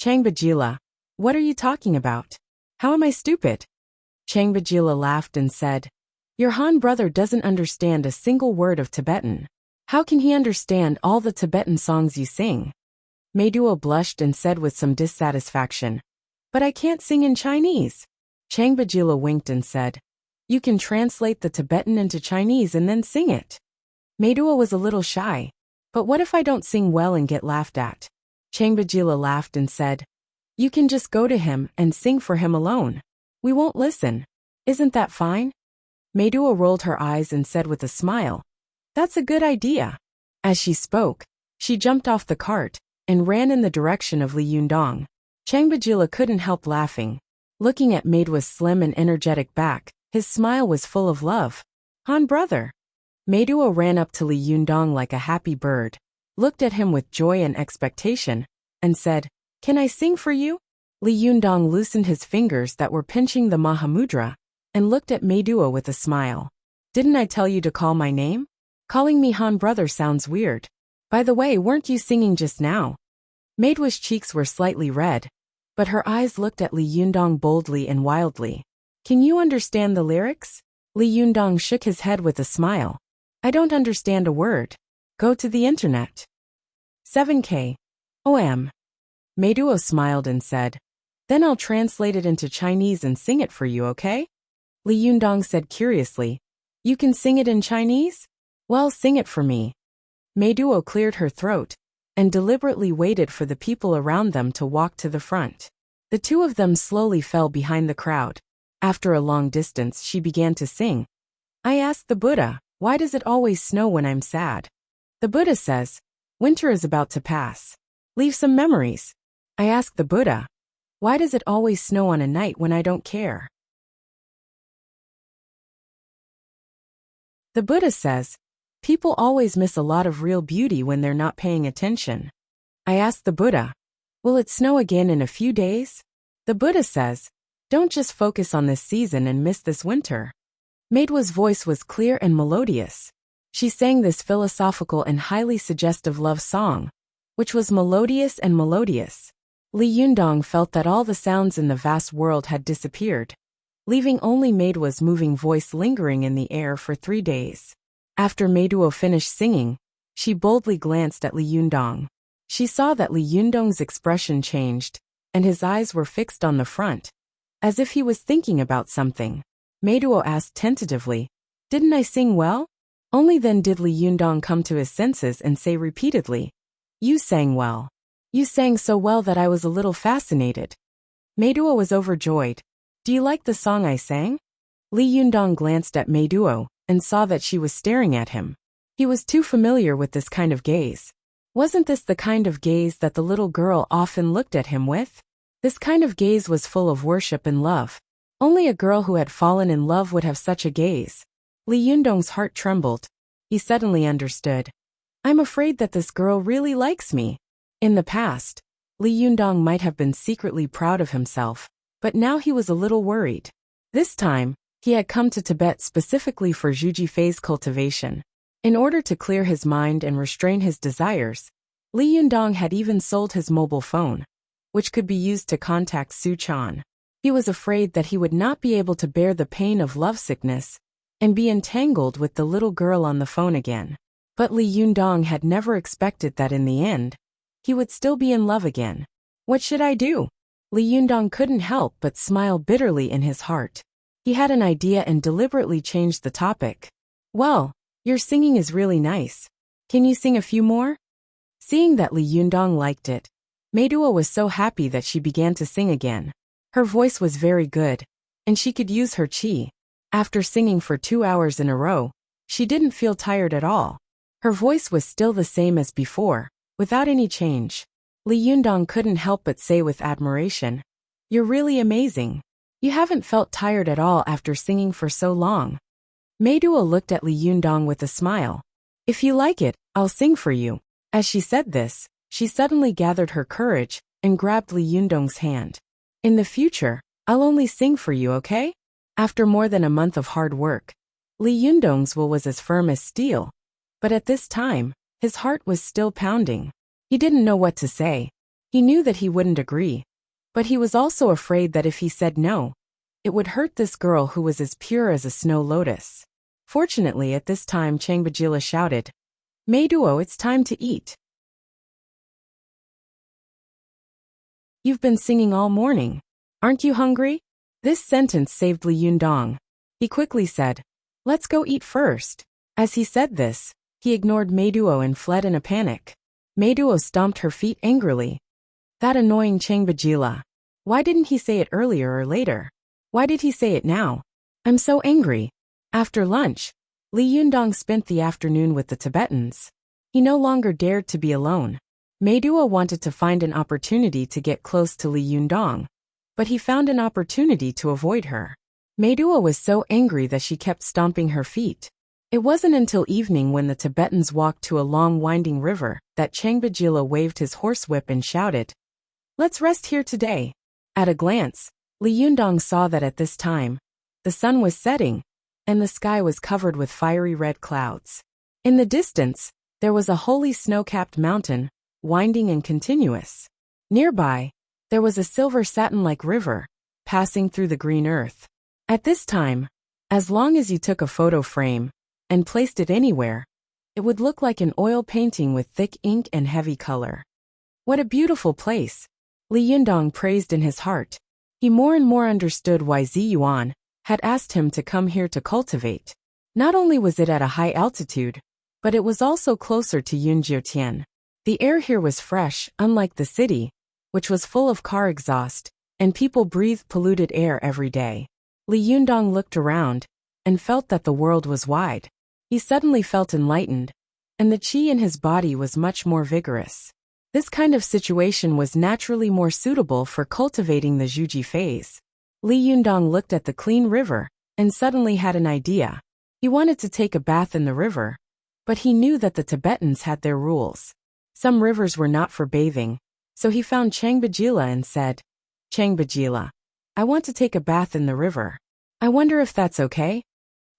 Changbajila, what are you talking about? How am I stupid? Changbajila laughed and said, your Han brother doesn't understand a single word of Tibetan. How can he understand all the Tibetan songs you sing? Meiduo blushed and said with some dissatisfaction, but I can't sing in Chinese. Changbajila winked and said, you can translate the Tibetan into Chinese and then sing it. Meiduo was a little shy. But what if I don't sing well and get laughed at? Changbajila laughed and said, you can just go to him and sing for him alone. We won't listen. Isn't that fine? Meiduo rolled her eyes and said with a smile, that's a good idea. As she spoke, she jumped off the cart and ran in the direction of Li Yundong. Changbajila couldn't help laughing. Looking at Meiduo's slim and energetic back, his smile was full of love. Han brother. Meiduo ran up to Li Yundong like a happy bird, looked at him with joy and expectation, and said, can I sing for you? Li Yundong loosened his fingers that were pinching the Mahamudra, and looked at Meiduo with a smile. Didn't I tell you to call my name? Calling me Han brother sounds weird. By the way, weren't you singing just now? Meiduo's cheeks were slightly red, but her eyes looked at Li Yundong boldly and wildly. Can you understand the lyrics? Li Yundong shook his head with a smile. I don't understand a word. Go to the internet. 7K. OM. Meiduo smiled and said, then I'll translate it into Chinese and sing it for you, okay? Li Yundong said curiously, you can sing it in Chinese? Well, sing it for me. Meiduo cleared her throat and deliberately waited for the people around them to walk to the front. The two of them slowly fell behind the crowd. After a long distance, she began to sing. I asked the Buddha, why does it always snow when I'm sad? The Buddha says, winter is about to pass. Leave some memories. I asked the Buddha, why does it always snow on a night when I don't care? The Buddha says, people always miss a lot of real beauty when they're not paying attention. I asked the Buddha, will it snow again in a few days? The Buddha says, don't just focus on this season and miss this winter. Meiduo's voice was clear and melodious. She sang this philosophical and highly suggestive love song, which was melodious and melodious. Li Yundong felt that all the sounds in the vast world had disappeared, leaving only Meiduo's moving voice lingering in the air for 3 days. After Meiduo finished singing, she boldly glanced at Li Yundong. She saw that Li Yundong's expression changed, and his eyes were fixed on the front, as if he was thinking about something. Meiduo asked tentatively, didn't I sing well? Only then did Li Yundong come to his senses and say repeatedly, you sang well. You sang so well that I was a little fascinated. Meiduo was overjoyed. Do you like the song I sang? Li Yundong glanced at Meiduo and saw that she was staring at him. He was too familiar with this kind of gaze. Wasn't this the kind of gaze that the little girl often looked at him with? This kind of gaze was full of worship and love. Only a girl who had fallen in love would have such a gaze. Li Yundong's heart trembled. He suddenly understood. I'm afraid that this girl really likes me. In the past, Li Yundong might have been secretly proud of himself, but now he was a little worried. This time, he had come to Tibet specifically for Zhuji phase cultivation. In order to clear his mind and restrain his desires, Li Yundong had even sold his mobile phone, which could be used to contact Su Chan. He was afraid that he would not be able to bear the pain of lovesickness and be entangled with the little girl on the phone again. But Li Yundong had never expected that in the end, he would still be in love again. What should I do? Li Yundong couldn't help but smile bitterly in his heart. He had an idea and deliberately changed the topic. Well, your singing is really nice. Can you sing a few more? Seeing that Li Yundong liked it, Meiduo was so happy that she began to sing again. Her voice was very good, and she could use her qi. After singing for 2 hours in a row, she didn't feel tired at all. Her voice was still the same as before, without any change. Li Yundong couldn't help but say with admiration, "You're really amazing. You haven't felt tired at all after singing for so long." Meiduo looked at Li Yundong with a smile. "If you like it, I'll sing for you." As she said this, she suddenly gathered her courage and grabbed Li Yundong's hand. "In the future, I'll only sing for you, okay?" After more than a month of hard work, Li Yundong's will was as firm as steel. But at this time, his heart was still pounding. He didn't know what to say. He knew that he wouldn't agree. But he was also afraid that if he said no, it would hurt this girl who was as pure as a snow lotus. Fortunately, at this time Changbajila shouted, "Meiduo, it's time to eat. You've been singing all morning. Aren't you hungry?" This sentence saved Li Yundong. He quickly said, "Let's go eat first." As he said this, he ignored Meiduo and fled in a panic. Meiduo stomped her feet angrily. That annoying Changbajila. Why didn't he say it earlier or later? Why did he say it now? I'm so angry. After lunch, Li Yundong spent the afternoon with the Tibetans. He no longer dared to be alone. Meiduo wanted to find an opportunity to get close to Li Yundong, but he found an opportunity to avoid her. Meiduo was so angry that she kept stomping her feet. It wasn't until evening when the Tibetans walked to a long winding river that Changbajila waved his horsewhip and shouted, "Let's rest here today." At a glance, Li Yundong saw that at this time, the sun was setting, and the sky was covered with fiery red clouds. In the distance, there was a holy snow-capped mountain, winding and continuous. Nearby, there was a silver satin-like river, passing through the green earth. At this time, as long as you took a photo frame and placed it anywhere, it would look like an oil painting with thick ink and heavy color. What a beautiful place! Li Yundong praised in his heart. He more and more understood why Zi Yuan had asked him to come here to cultivate. Not only was it at a high altitude, but it was also closer to Yunjiutian. The air here was fresh, unlike the city, which was full of car exhaust, and people breathed polluted air every day. Li Yundong looked around and felt that the world was wide. He suddenly felt enlightened, and the qi in his body was much more vigorous. This kind of situation was naturally more suitable for cultivating the Zhuji phase. Li Yundong looked at the clean river and suddenly had an idea. He wanted to take a bath in the river, but he knew that the Tibetans had their rules. Some rivers were not for bathing, so he found Changbajila and said, "Changbajila, I want to take a bath in the river. I wonder if that's okay?"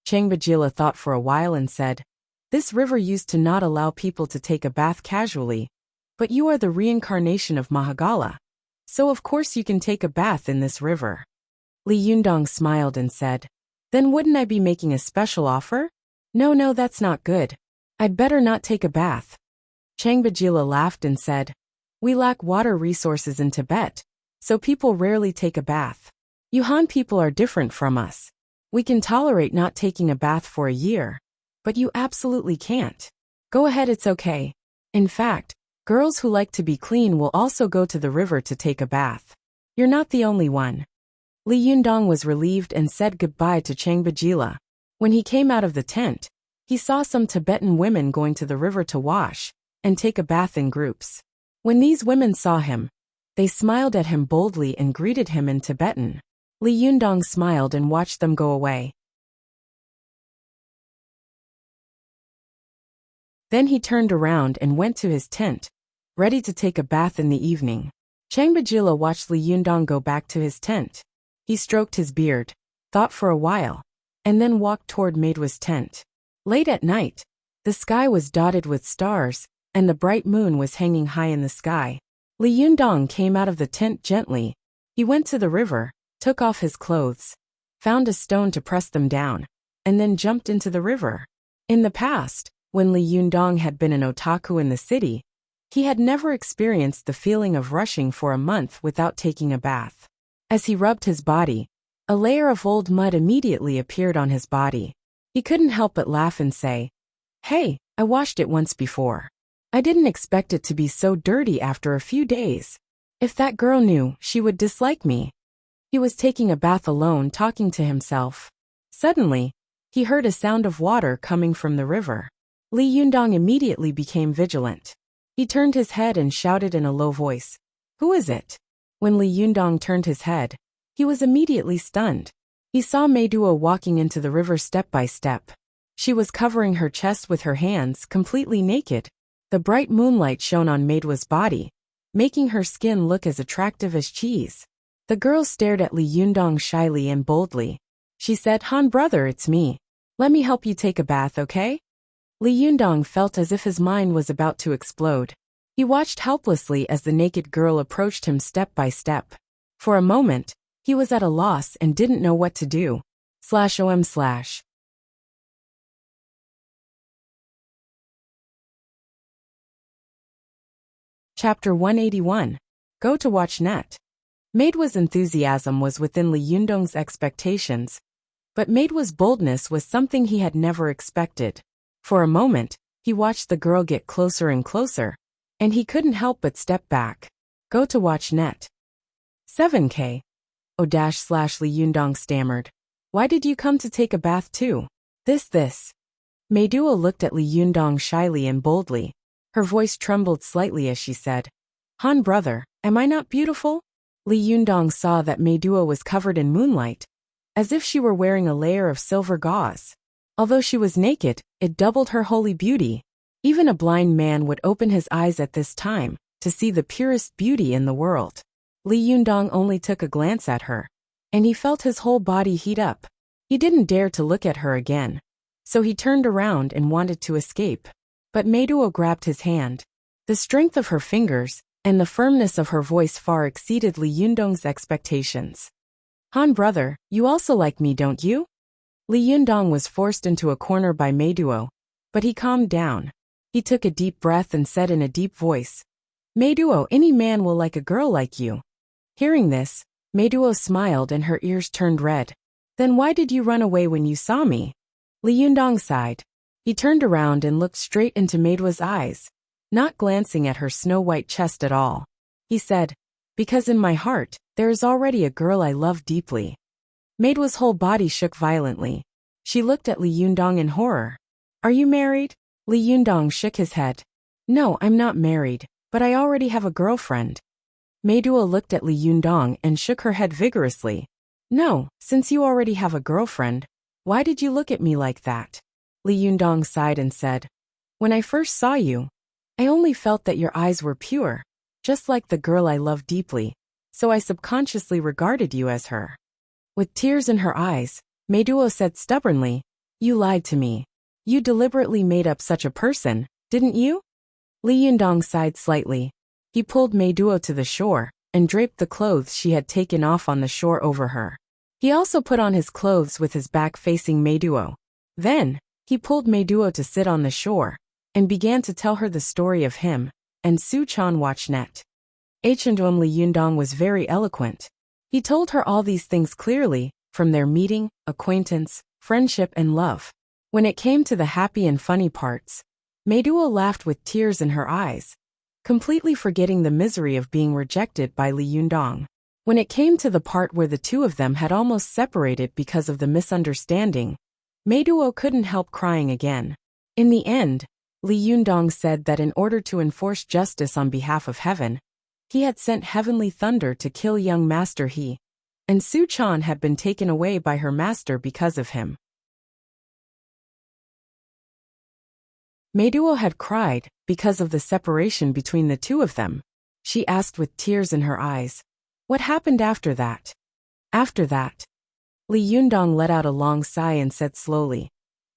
Changbajila thought for a while and said, "This river used to not allow people to take a bath casually, but you are the reincarnation of Mahagala, so of course you can take a bath in this river." Li Yundong smiled and said, "Then wouldn't I be making a special offer?" No, that's not good. I'd better not take a bath." Changbajila laughed and said, "We lack water resources in Tibet, so people rarely take a bath. You Han people are different from us. We can tolerate not taking a bath for a year, but you absolutely can't. Go ahead, it's okay. In fact, girls who like to be clean will also go to the river to take a bath. You're not the only one." Li Yundong was relieved and said goodbye to Changbajila. When he came out of the tent, he saw some Tibetan women going to the river to wash and take a bath in groups. When these women saw him, they smiled at him boldly and greeted him in Tibetan. Li Yundong smiled and watched them go away. Then he turned around and went to his tent, ready to take a bath in the evening. Changbajila watched Li Yundong go back to his tent. He stroked his beard, thought for a while, and then walked toward Meiduo's tent. Late at night, the sky was dotted with stars, and the bright moon was hanging high in the sky. Li Yundong came out of the tent gently. He went to the river, took off his clothes, found a stone to press them down, and then jumped into the river. In the past, when Li Yundong had been an otaku in the city, he had never experienced the feeling of rushing for a month without taking a bath. As he rubbed his body, a layer of old mud immediately appeared on his body. He couldn't help but laugh and say, "Hey, I washed it once before. I didn't expect it to be so dirty after a few days. If that girl knew, she would dislike me." He was taking a bath alone, talking to himself. Suddenly, he heard a sound of water coming from the river. Li Yundong immediately became vigilant. He turned his head and shouted in a low voice, "Who is it?" When Li Yundong turned his head, he was immediately stunned. He saw Mei Duo walking into the river step by step. She was covering her chest with her hands, completely naked. The bright moonlight shone on Mei Duo's body, making her skin look as attractive as cheese. The girl stared at Li Yundong shyly and boldly. She said, "Han brother, it's me. Let me help you take a bath, okay?" Li Yundong felt as if his mind was about to explode. He watched helplessly as the naked girl approached him step by step. For a moment, he was at a loss and didn't know what to do. /om/ Chapter 181. Go to watch net. Mei Duo's enthusiasm was within Li Yundong's expectations, but Mei Duo's boldness was something he had never expected. For a moment, he watched the girl get closer and closer, and he couldn't help but step back. Go to watch net. 7K. Li Yundong stammered. Why did you come to take a bath too? This. Mei Duo looked at Li Yundong shyly and boldly. Her voice trembled slightly as she said, "Han brother, am I not beautiful?" Li Yundong saw that Mei Duo was covered in moonlight, as if she were wearing a layer of silver gauze. Although she was naked, it doubled her holy beauty. Even a blind man would open his eyes at this time to see the purest beauty in the world. Li Yundong only took a glance at her, and he felt his whole body heat up. He didn't dare to look at her again, so he turned around and wanted to escape. But Mei Duo grabbed his hand. The strength of her fingers and the firmness of her voice far exceeded Li Yundong's expectations. "Han brother, you also like me, don't you?" Li Yundong was forced into a corner by Mei Duo, but he calmed down. He took a deep breath and said in a deep voice, "Mei Duo, any man will like a girl like you." Hearing this, Mei Duo smiled and her ears turned red. "Then why did you run away when you saw me?" Li Yundong sighed. He turned around and looked straight into Mei Duo's eyes, not glancing at her snow-white chest at all. He said, "Because in my heart, there is already a girl I love deeply." Mei Duo's whole body shook violently. She looked at Li Yundong in horror. "Are you married?" Li Yundong shook his head. "No, I'm not married, but I already have a girlfriend." Mei Duo looked at Li Yundong and shook her head vigorously. "No, since you already have a girlfriend, why did you look at me like that?" Li Yundong sighed and said, "When I first saw you, I only felt that your eyes were pure, just like the girl I love deeply, so I subconsciously regarded you as her." With tears in her eyes, Mei Duo said stubbornly, "You lied to me. You deliberately made up such a person, didn't you?" Li Yundong sighed slightly. He pulled Mei Duo to the shore and draped the clothes she had taken off on the shore over her. He also put on his clothes with his back facing Mei Duo. Then, he pulled Mei Duo to sit on the shore and began to tell her the story of him and Su Chan Watchnet. Li Yundong was very eloquent. He told her all these things clearly, from their meeting, acquaintance, friendship and love. When it came to the happy and funny parts, Mei Duo laughed with tears in her eyes, completely forgetting the misery of being rejected by Li Yundong. When it came to the part where the two of them had almost separated because of the misunderstanding, Mei Duo couldn't help crying again. In the end, Li Yundong said that in order to enforce justice on behalf of heaven, he had sent heavenly thunder to kill young Master He, and Su Chan had been taken away by her master because of him. Mei Duo had cried because of the separation between the two of them. She asked with tears in her eyes, "What happened after that?" "After that?" Li Yundong let out a long sigh and said slowly,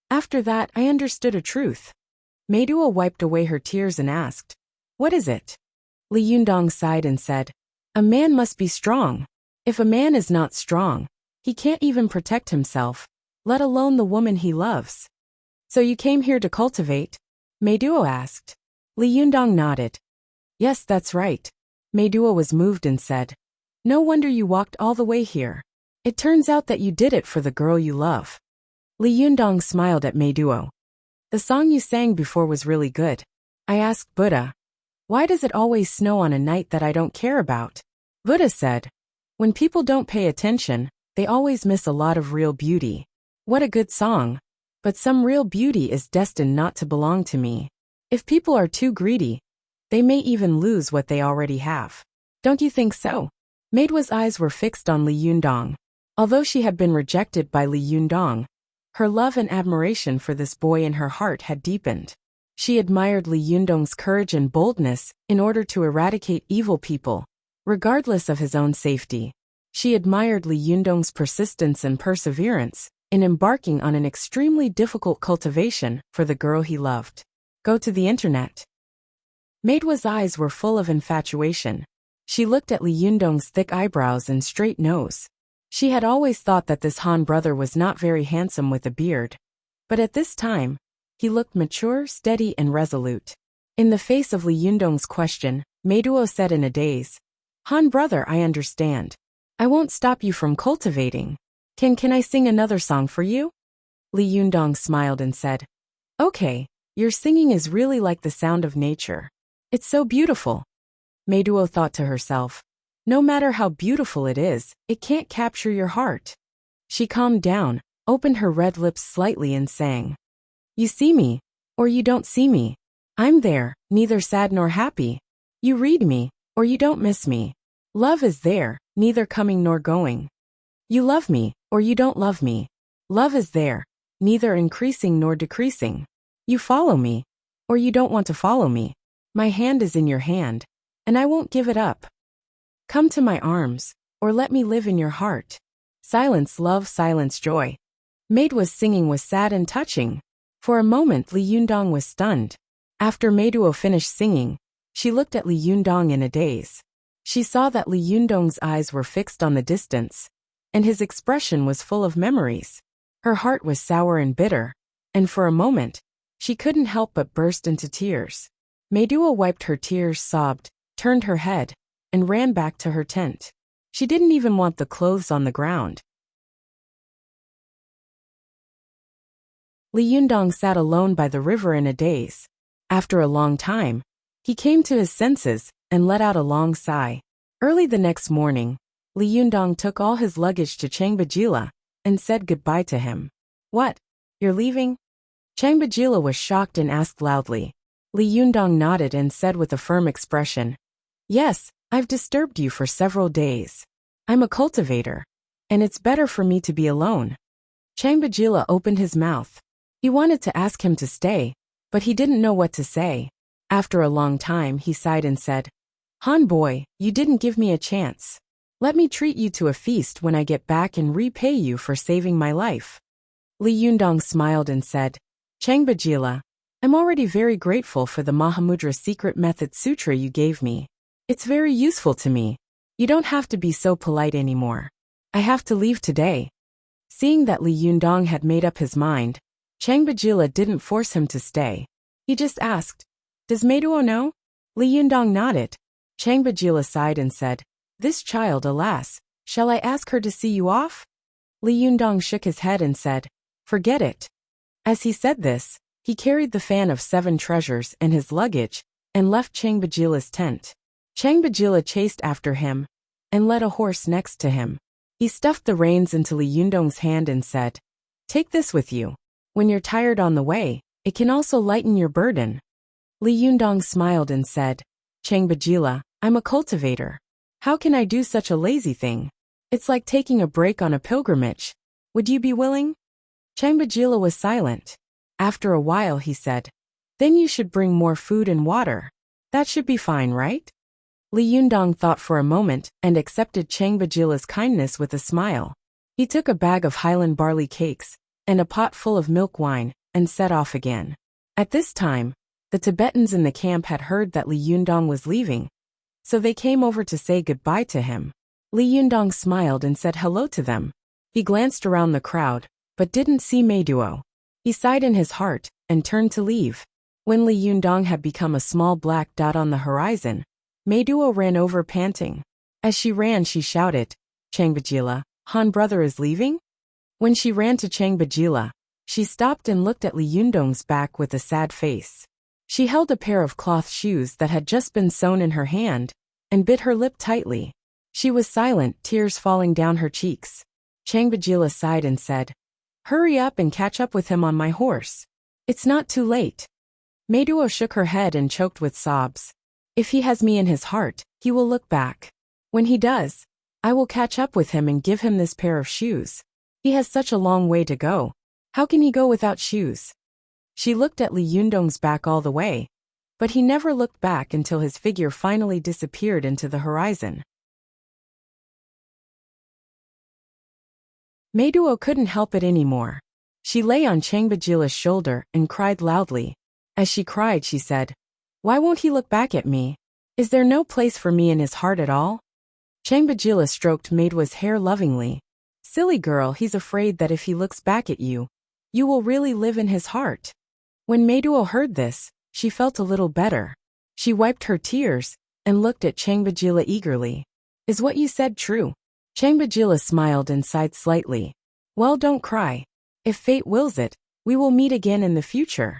"After that, I understood a truth." Mei Duo wiped away her tears and asked, "What is it?" Li Yundong sighed and said, "A man must be strong. If a man is not strong, he can't even protect himself, let alone the woman he loves." "So you came here to cultivate?" Mei Duo asked. Li Yundong nodded. "Yes, that's right." Mei Duo was moved and said, "No wonder you walked all the way here. It turns out that you did it for the girl you love." Li Yundong smiled at Mei Duo. "The song you sang before was really good." I asked Buddha, "Why does it always snow on a night that I don't care about?" Buddha said, "When people don't pay attention, they always miss a lot of real beauty." What a good song. but some real beauty is destined not to belong to me. If people are too greedy, they may even lose what they already have. Don't you think so? Maidwa's eyes were fixed on Li Yundong. Although she had been rejected by Li Yundong, her love and admiration for this boy in her heart had deepened. She admired Li Yundong's courage and boldness in order to eradicate evil people, regardless of his own safety. She admired Li Yundong's persistence and perseverance in embarking on an extremely difficult cultivation for the girl he loved. Go to the internet. Maidwa's eyes were full of infatuation. She looked at Li Yundong's thick eyebrows and straight nose. She had always thought that this Han brother was not very handsome with a beard. But at this time, he looked mature, steady, and resolute. In the face of Li Yundong's question, Meiduo said in a daze, "Han brother, I understand. I won't stop you from cultivating. Can I sing another song for you?" Li Yundong smiled and said, "Okay, your singing is really like the sound of nature. It's so beautiful." Meiduo thought to herself, no matter how beautiful it is, it can't capture your heart. She calmed down, opened her red lips slightly and sang, "You see me, or you don't see me. I'm there, neither sad nor happy. You read me, or you don't miss me. Love is there, neither coming nor going. You love me, or you don't love me. Love is there, neither increasing nor decreasing. You follow me, or you don't want to follow me. My hand is in your hand, and I won't give it up. Come to my arms, or let me live in your heart. Silence love, silence joy." Maidwa's singing was sad and touching. For a moment Li Yundong was stunned. After Meiduo finished singing, she looked at Li Yundong in a daze. She saw that Li Yundong's eyes were fixed on the distance, and his expression was full of memories. Her heart was sour and bitter, and for a moment, she couldn't help but burst into tears. Meiduo wiped her tears, sobbed, turned her head, and ran back to her tent. She didn't even want the clothes on the ground. Li Yundong sat alone by the river in a daze. After a long time, he came to his senses and let out a long sigh. Early the next morning, Li Yundong took all his luggage to Changbajila and said goodbye to him. "What? You're leaving?" Changbajila was shocked and asked loudly. Li Yundong nodded and said with a firm expression, "Yes, I've disturbed you for several days. I'm a cultivator, and it's better for me to be alone." Changbajila opened his mouth. He wanted to ask him to stay, but he didn't know what to say. After a long time he sighed and said, "Han boy, you didn't give me a chance. Let me treat you to a feast when I get back and repay you for saving my life." Li Yundong smiled and said, "Changbajila, I'm already very grateful for the Mahamudra secret method sutra you gave me. It's very useful to me. You don't have to be so polite anymore. I have to leave today." Seeing that Li Yundong had made up his mind, Changbajila didn't force him to stay. He just asked, "Does Meiduo know?" Li Yundong nodded. Changbajila sighed and said, "This child, alas, shall I ask her to see you off?" Li Yundong shook his head and said, "Forget it." As he said this, he carried the fan of 7 treasures and his luggage and left Changbajila's tent. Changbajila chased after him and led a horse next to him. He stuffed the reins into Li Yundong's hand and said, "Take this with you. When you're tired on the way, it can also lighten your burden." Li Yundong smiled and said, "Changbajila, I'm a cultivator. How can I do such a lazy thing? It's like taking a break on a pilgrimage. Would you be willing?" Changbajila was silent. After a while he said, "Then you should bring more food and water. That should be fine, right?" Li Yundong thought for a moment and accepted Changbajila's kindness with a smile. He took a bag of Highland barley cakes and a pot full of milk wine and set off again. At this time, the Tibetans in the camp had heard that Li Yundong was leaving, so they came over to say goodbye to him. Li Yundong smiled and said hello to them. He glanced around the crowd, but didn't see Meiduo. He sighed in his heart and turned to leave. When Li Yundong had become a small black dot on the horizon, Meiduo ran over panting. As she ran she shouted, "Changbajila, Han brother is leaving?" When she ran to Changbajila, she stopped and looked at Li Yundong's back with a sad face. She held a pair of cloth shoes that had just been sewn in her hand and bit her lip tightly. She was silent, tears falling down her cheeks. Changbajila sighed and said, Hurry up and catch up with him on my horse. It's not too late. Meiduo shook her head and choked with sobs. If he has me in his heart, he will look back. When he does, I will catch up with him and give him this pair of shoes. He has such a long way to go. How can he go without shoes? She looked at Li Yundong's back all the way, but he never looked back until his figure finally disappeared into the horizon. Meiduo couldn't help it anymore. She lay on Changbajila's shoulder and cried loudly. As she cried, she said, "Why won't he look back at me? Is there no place for me in his heart at all?" Changbajila stroked Meiduo's hair lovingly. "Silly girl, he's afraid that if he looks back at you, you will really live in his heart." When Meiduo heard this, she felt a little better. She wiped her tears and looked at Changbajila eagerly. "Is what you said true?" Changbajila smiled and sighed slightly. "Well, don't cry. If fate wills it, we will meet again in the future."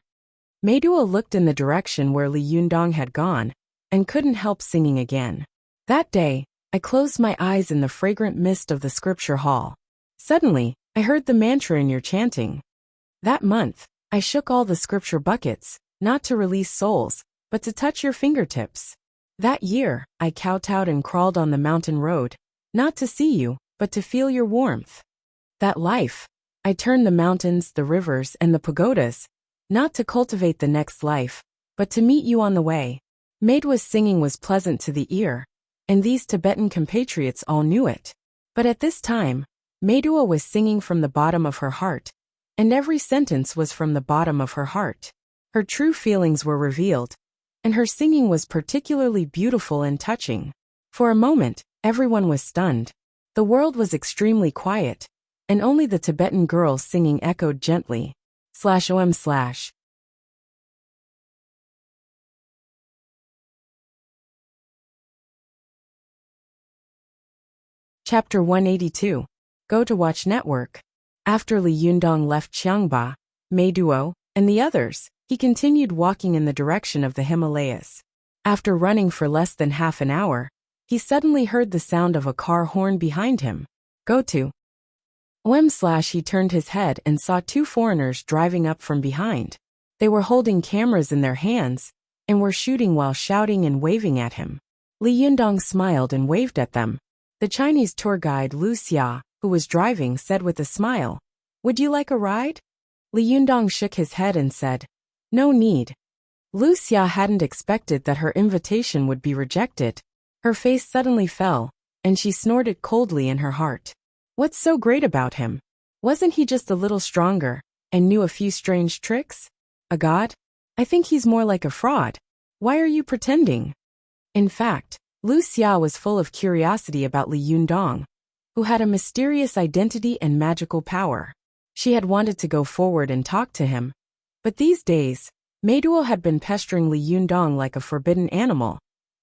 Meiduo looked in the direction where Li Yundong had gone and couldn't help singing again. "That day, I closed my eyes in the fragrant mist of the scripture hall. Suddenly, I heard the mantra in your chanting. That month, I shook all the scripture buckets, not to release souls, but to touch your fingertips. That year, I kowtowed and crawled on the mountain road, not to see you, but to feel your warmth. That life, I turned the mountains, the rivers, and the pagodas, not to cultivate the next life, but to meet you on the way." Meiduo's singing was pleasant to the ear, and these Tibetan compatriots all knew it. But at this time, Meiduo was singing from the bottom of her heart, and every sentence was from the bottom of her heart. Her true feelings were revealed, and her singing was particularly beautiful and touching. For a moment, everyone was stunned. The world was extremely quiet, and only the Tibetan girl's singing echoed gently. /om/. Chapter 182. Go to Watch Network. After Li Yundong left Xiangba, Meiduo, and the others, he continued walking in the direction of the Himalayas. After running for less than half an hour, he suddenly heard the sound of a car horn behind him. "Go to OM/. He turned his head and saw two foreigners driving up from behind. They were holding cameras in their hands and were shooting while shouting and waving at him. Li Yundong smiled and waved at them. The Chinese tour guide Lu Xia, who was driving, said with a smile, "Would you like a ride?" Li Yundong shook his head and said, "No need." Lu Xia hadn't expected that her invitation would be rejected. Her face suddenly fell, and she snorted coldly in her heart. What's so great about him? Wasn't he just a little stronger, and knew a few strange tricks? A god? I think he's more like a fraud. Why are you pretending? In fact, Lu Xia was full of curiosity about Li Yundong, who had a mysterious identity and magical power. She had wanted to go forward and talk to him, but these days, Meiduo had been pestering Li Yundong like a forbidden animal,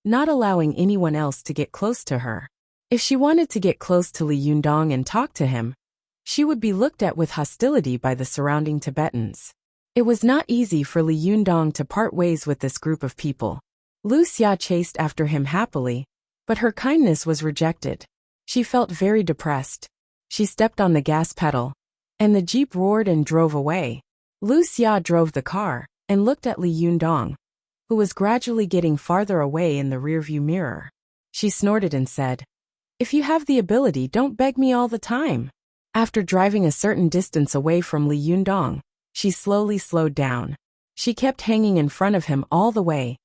not allowing anyone else to get close to her. If she wanted to get close to Li Yundong and talk to him, she would be looked at with hostility by the surrounding Tibetans. It was not easy for Li Yundong to part ways with this group of people. Lu Xia chased after him happily, but her kindness was rejected. She felt very depressed. She stepped on the gas pedal, and the jeep roared and drove away. Lu Xia drove the car and looked at Li Yundong, who was gradually getting farther away in the rearview mirror. She snorted and said, "If you have the ability, don't beg me all the time." After driving a certain distance away from Li Yundong, she slowly slowed down. She kept hanging in front of him all the way,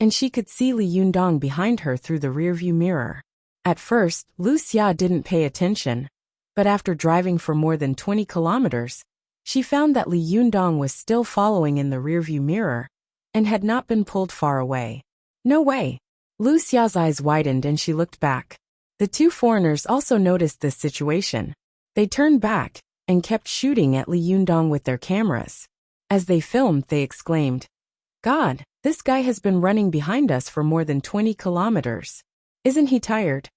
and she could see Li Yundong behind her through the rearview mirror. At first, Lu Xia didn't pay attention, but after driving for more than 20 kilometers, she found that Li Yundong was still following in the rearview mirror and had not been pulled far away. No way! Lu Xia's eyes widened and she looked back. The two foreigners also noticed this situation. They turned back and kept shooting at Li Yundong with their cameras. As they filmed, they exclaimed, "God, this guy has been running behind us for more than 20 kilometers. Isn't he tired?"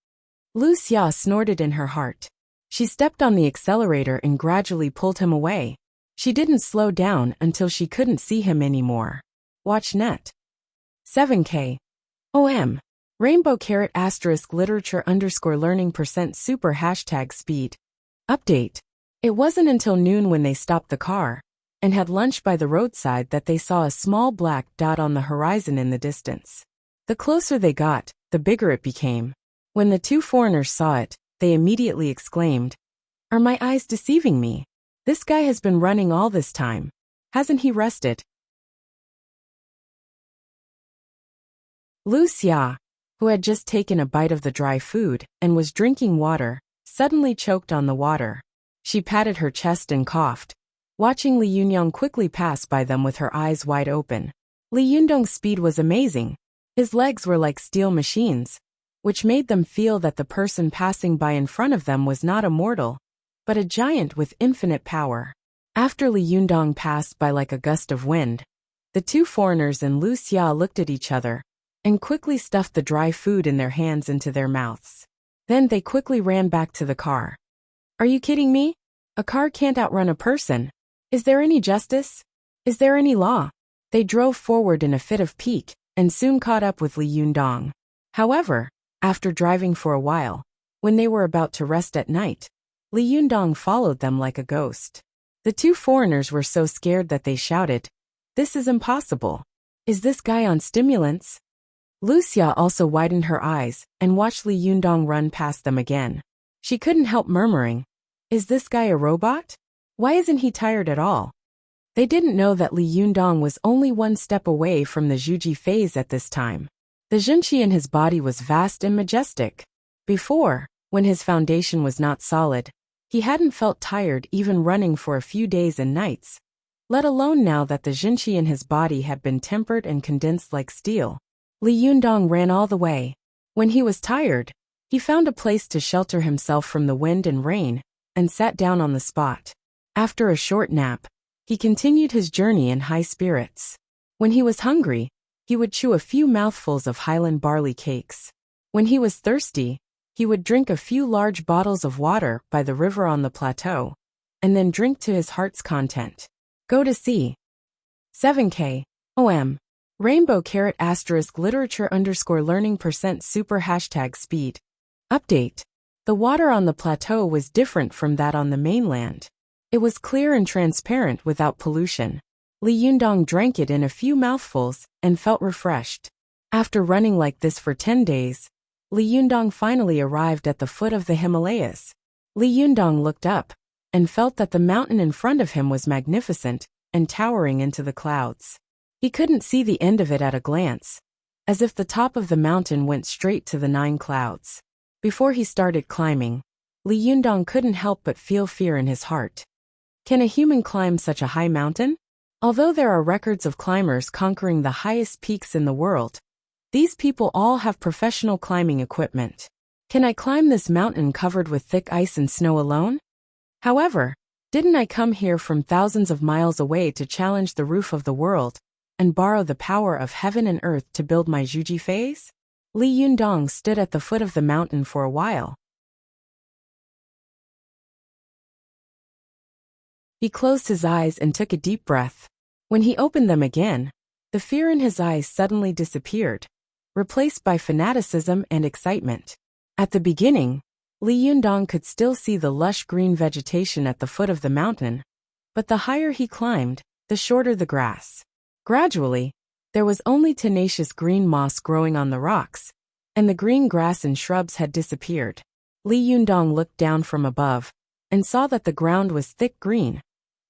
Lu Xia snorted in her heart. She stepped on the accelerator and gradually pulled him away. She didn't slow down until she couldn't see him anymore. Watch net. 7K. OM. Rainbow caret asterisk literature underscore learning % super hashtag speed. Update. It wasn't until noon when they stopped the car and had lunch by the roadside that they saw a small black dot on the horizon in the distance. The closer they got, the bigger it became. When the two foreigners saw it, they immediately exclaimed, "Are my eyes deceiving me? This guy has been running all this time. Hasn't he rested?" Lu Xia, who had just taken a bite of the dry food and was drinking water, suddenly choked on the water. She patted her chest and coughed, watching Li Yundong quickly pass by them with her eyes wide open. Li Yundong's speed was amazing. His legs were like steel machines, which made them feel that the person passing by in front of them was not a mortal, but a giant with infinite power. After Li Yundong passed by like a gust of wind, the two foreigners and Lu Xia looked at each other and quickly stuffed the dry food in their hands into their mouths. Then they quickly ran back to the car. "Are you kidding me? A car can't outrun a person. Is there any justice? Is there any law?" They drove forward in a fit of pique and soon caught up with Li Yundong. However, after driving for a while, when they were about to rest at night, Li Yundong followed them like a ghost. The two foreigners were so scared that they shouted, "This is impossible. Is this guy on stimulants?" Lu Xia also widened her eyes and watched Li Yundong run past them again. She couldn't help murmuring, "Is this guy a robot? Why isn't he tired at all?" They didn't know that Li Yundong was only one step away from the Zhuji phase at this time. The Zhenqi in his body was vast and majestic. Before, when his foundation was not solid, he hadn't felt tired even running for a few days and nights, let alone now that the Zhenqi in his body had been tempered and condensed like steel. Li Yundong ran all the way. When he was tired, he found a place to shelter himself from the wind and rain and sat down on the spot. After a short nap, he continued his journey in high spirits. When he was hungry, he would chew a few mouthfuls of highland barley cakes. When he was thirsty, he would drink a few large bottles of water by the river on the plateau, and then drink to his heart's content. Go to see. 7K. OM. Rainbow * asterisk literature _ learning % super # speed. Update. The water on the plateau was different from that on the mainland. It was clear and transparent without pollution. Li Yundong drank it in a few mouthfuls and felt refreshed. After running like this for 10 days, Li Yundong finally arrived at the foot of the Himalayas. Li Yundong looked up and felt that the mountain in front of him was magnificent and towering into the clouds. He couldn't see the end of it at a glance, as if the top of the mountain went straight to the 9 clouds. Before he started climbing, Li Yundong couldn't help but feel fear in his heart. Can a human climb such a high mountain? Although there are records of climbers conquering the highest peaks in the world, these people all have professional climbing equipment. Can I climb this mountain covered with thick ice and snow alone? However, didn't I come here from thousands of miles away to challenge the roof of the world and borrow the power of heaven and earth to build my Zhuji phase? Li Yundong stood at the foot of the mountain for a while. He closed his eyes and took a deep breath. When he opened them again, the fear in his eyes suddenly disappeared, replaced by fanaticism and excitement. At the beginning, Li Yundong could still see the lush green vegetation at the foot of the mountain, but the higher he climbed, the shorter the grass. Gradually, there was only tenacious green moss growing on the rocks, and the green grass and shrubs had disappeared. Li Yundong looked down from above and saw that the ground was thick green,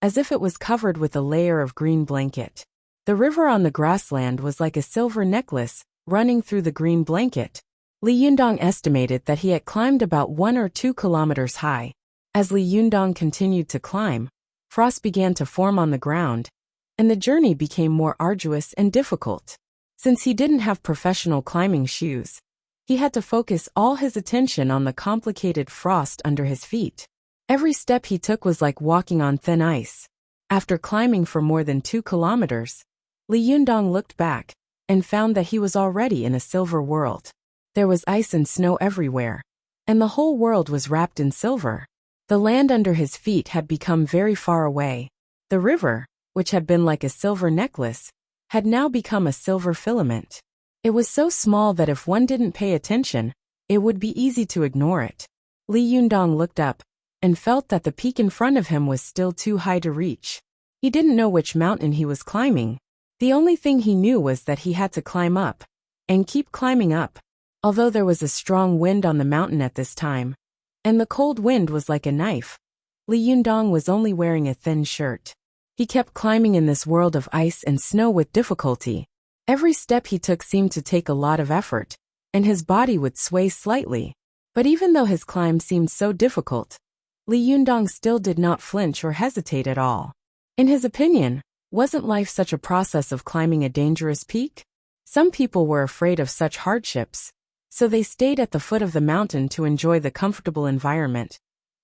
as if it was covered with a layer of green blanket. The river on the grassland was like a silver necklace running through the green blanket. Li Yundong estimated that he had climbed about 1 or 2 kilometers high. As Li Yundong continued to climb, frost began to form on the ground, and the journey became more arduous and difficult. Since he didn't have professional climbing shoes, he had to focus all his attention on the complicated frost under his feet. Every step he took was like walking on thin ice. After climbing for more than 2 kilometers, Li Yundong looked back and found that he was already in a silver world. There was ice and snow everywhere, and the whole world was wrapped in silver. The land under his feet had become very far away. The river, which had been like a silver necklace, had now become a silver filament. It was so small that if one didn't pay attention, it would be easy to ignore it. Li Yundong looked up and felt that the peak in front of him was still too high to reach. He didn't know which mountain he was climbing. The only thing he knew was that he had to climb up, and keep climbing up. Although there was a strong wind on the mountain at this time, and the cold wind was like a knife, Li Yundong was only wearing a thin shirt. He kept climbing in this world of ice and snow with difficulty. Every step he took seemed to take a lot of effort, and his body would sway slightly. But even though his climb seemed so difficult, Li Yundong still did not flinch or hesitate at all. In his opinion, wasn't life such a process of climbing a dangerous peak? Some people were afraid of such hardships, so they stayed at the foot of the mountain to enjoy the comfortable environment.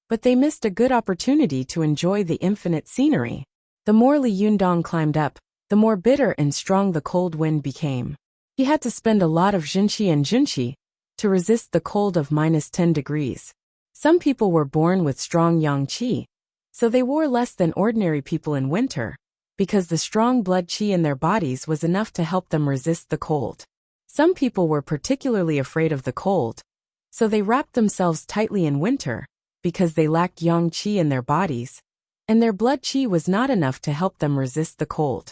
But they missed a good opportunity to enjoy the infinite scenery. The more Li Yundong climbed up, the more bitter and strong the cold wind became. He had to spend a lot of jinqi and junqi to resist the cold of -10 degrees. Some people were born with strong yang qi, so they wore less than ordinary people in winter, because the strong blood qi in their bodies was enough to help them resist the cold. Some people were particularly afraid of the cold, so they wrapped themselves tightly in winter, because they lacked yang qi in their bodies, and their blood qi was not enough to help them resist the cold.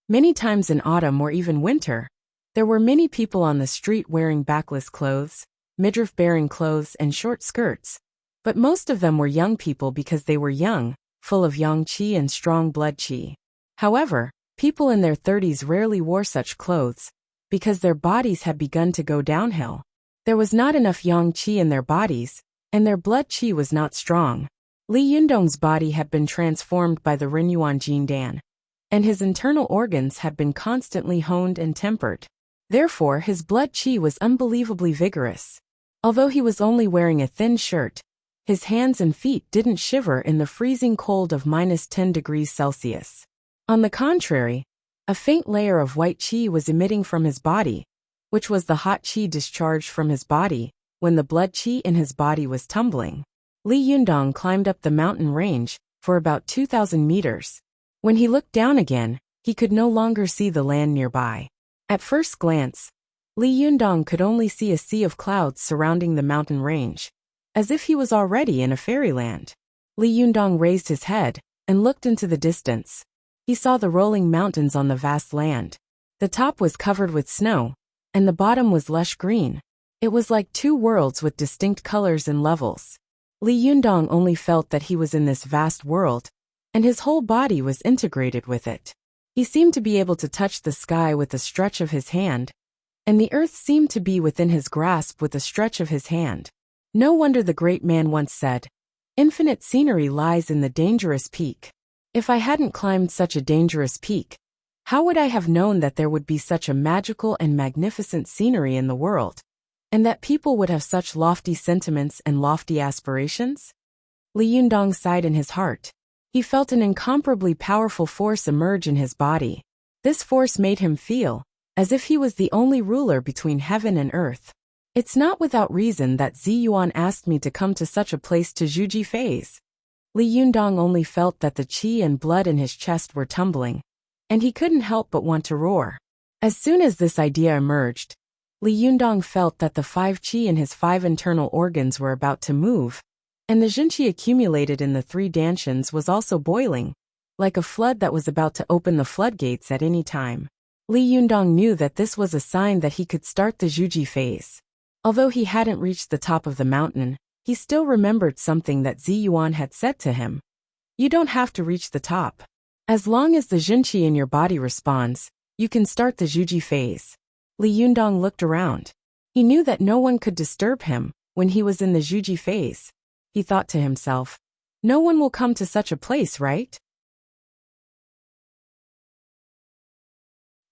Many times in autumn or even winter, there were many people on the street wearing backless clothes, midriff-bearing clothes and short skirts, but most of them were young people because they were young, full of yang qi and strong blood qi. However, people in their 30s rarely wore such clothes, because their bodies had begun to go downhill. There was not enough yang qi in their bodies, and their blood qi was not strong. Li Yundong's body had been transformed by the Renyuan Jindan, and his internal organs had been constantly honed and tempered. Therefore, his blood qi was unbelievably vigorous. Although he was only wearing a thin shirt, his hands and feet didn't shiver in the freezing cold of -10 degrees Celsius. On the contrary, a faint layer of white qi was emitting from his body, which was the hot qi discharged from his body when the blood qi in his body was tumbling. Li Yundong climbed up the mountain range for about 2,000 meters. When he looked down again, he could no longer see the land nearby. At first glance, Li Yundong could only see a sea of clouds surrounding the mountain range, as if he was already in a fairyland. Li Yundong raised his head and looked into the distance. He saw the rolling mountains on the vast land. The top was covered with snow, and the bottom was lush green. It was like two worlds with distinct colors and levels. Li Yundong only felt that he was in this vast world, and his whole body was integrated with it. He seemed to be able to touch the sky with a stretch of his hand, and the earth seemed to be within his grasp with a stretch of his hand. No wonder the great man once said, "Infinite scenery lies in the dangerous peak." If I hadn't climbed such a dangerous peak, how would I have known that there would be such a magical and magnificent scenery in the world, and that people would have such lofty sentiments and lofty aspirations? Li Yundong sighed in his heart. He felt an incomparably powerful force emerge in his body. This force made him feel as if he was the only ruler between heaven and earth. It's not without reason that Ziyuan asked me to come to such a place to Zhuji phase. Li Yundong only felt that the qi and blood in his chest were tumbling, and he couldn't help but want to roar. As soon as this idea emerged, Li Yundong felt that the 5 qi in his 5 internal organs were about to move, and the jinqi accumulated in the 3 danshans was also boiling, like a flood that was about to open the floodgates at any time. Li Yundong knew that this was a sign that he could start the Zhuji phase. Although he hadn't reached the top of the mountain, he still remembered something that Ziyuan had said to him. You don't have to reach the top. As long as the jinqi in your body responds, you can start the Zhuji phase. Li Yundong looked around. He knew that no one could disturb him when he was in the Zhuji phase. He thought to himself, no one will come to such a place, right?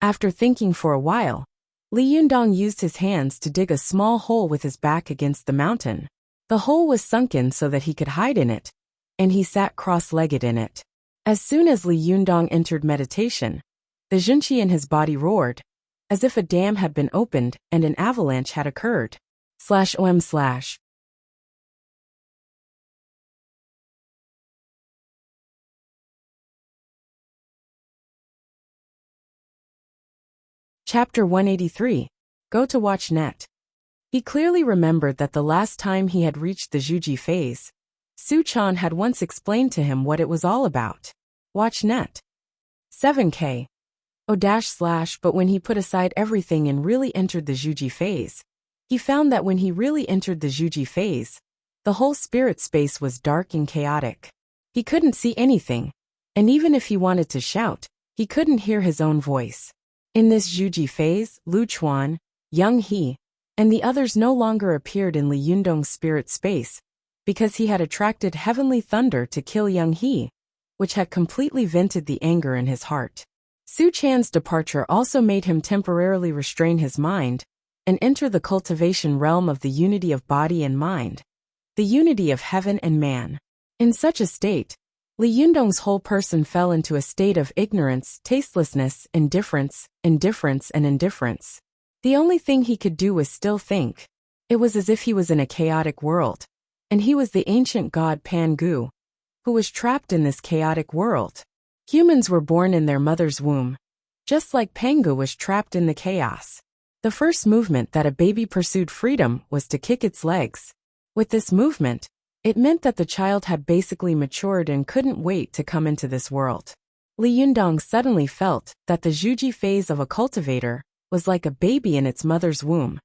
After thinking for a while, Li Yundong used his hands to dig a small hole with his back against the mountain. The hole was sunken so that he could hide in it, and he sat cross-legged in it. As soon as Li Yundong entered meditation, the jinqi in his body roared, as if a dam had been opened and an avalanche had occurred. /om/. Chapter 183. Go to watch net. He clearly remembered that the last time he had reached the Zhuji phase, Su Chan had once explained to him what it was all about. Watch net. 7K. But when he put aside everything and really entered the Zhuji phase, he found that when he really entered the Zhuji phase, the whole spirit space was dark and chaotic. He couldn't see anything, and even if he wanted to shout, he couldn't hear his own voice. In this Zhuji phase, Lu Chuan, Young He, and the others no longer appeared in Li Yundong's spirit space, because he had attracted heavenly thunder to kill Young He, which had completely vented the anger in his heart. Su Chan's departure also made him temporarily restrain his mind and enter the cultivation realm of the unity of body and mind, the unity of heaven and man. In such a state, Li Yundong's whole person fell into a state of ignorance, tastelessness, indifference, and indifference. The only thing he could do was still think. It was as if he was in a chaotic world, and he was the ancient god Pangu, who was trapped in this chaotic world. Humans were born in their mother's womb, just like Pangu was trapped in the chaos. The first movement that a baby pursued freedom was to kick its legs. With this movement, it meant that the child had basically matured and couldn't wait to come into this world. Li Yundong suddenly felt that the Zhuji phase of a cultivator was like a baby in its mother's womb,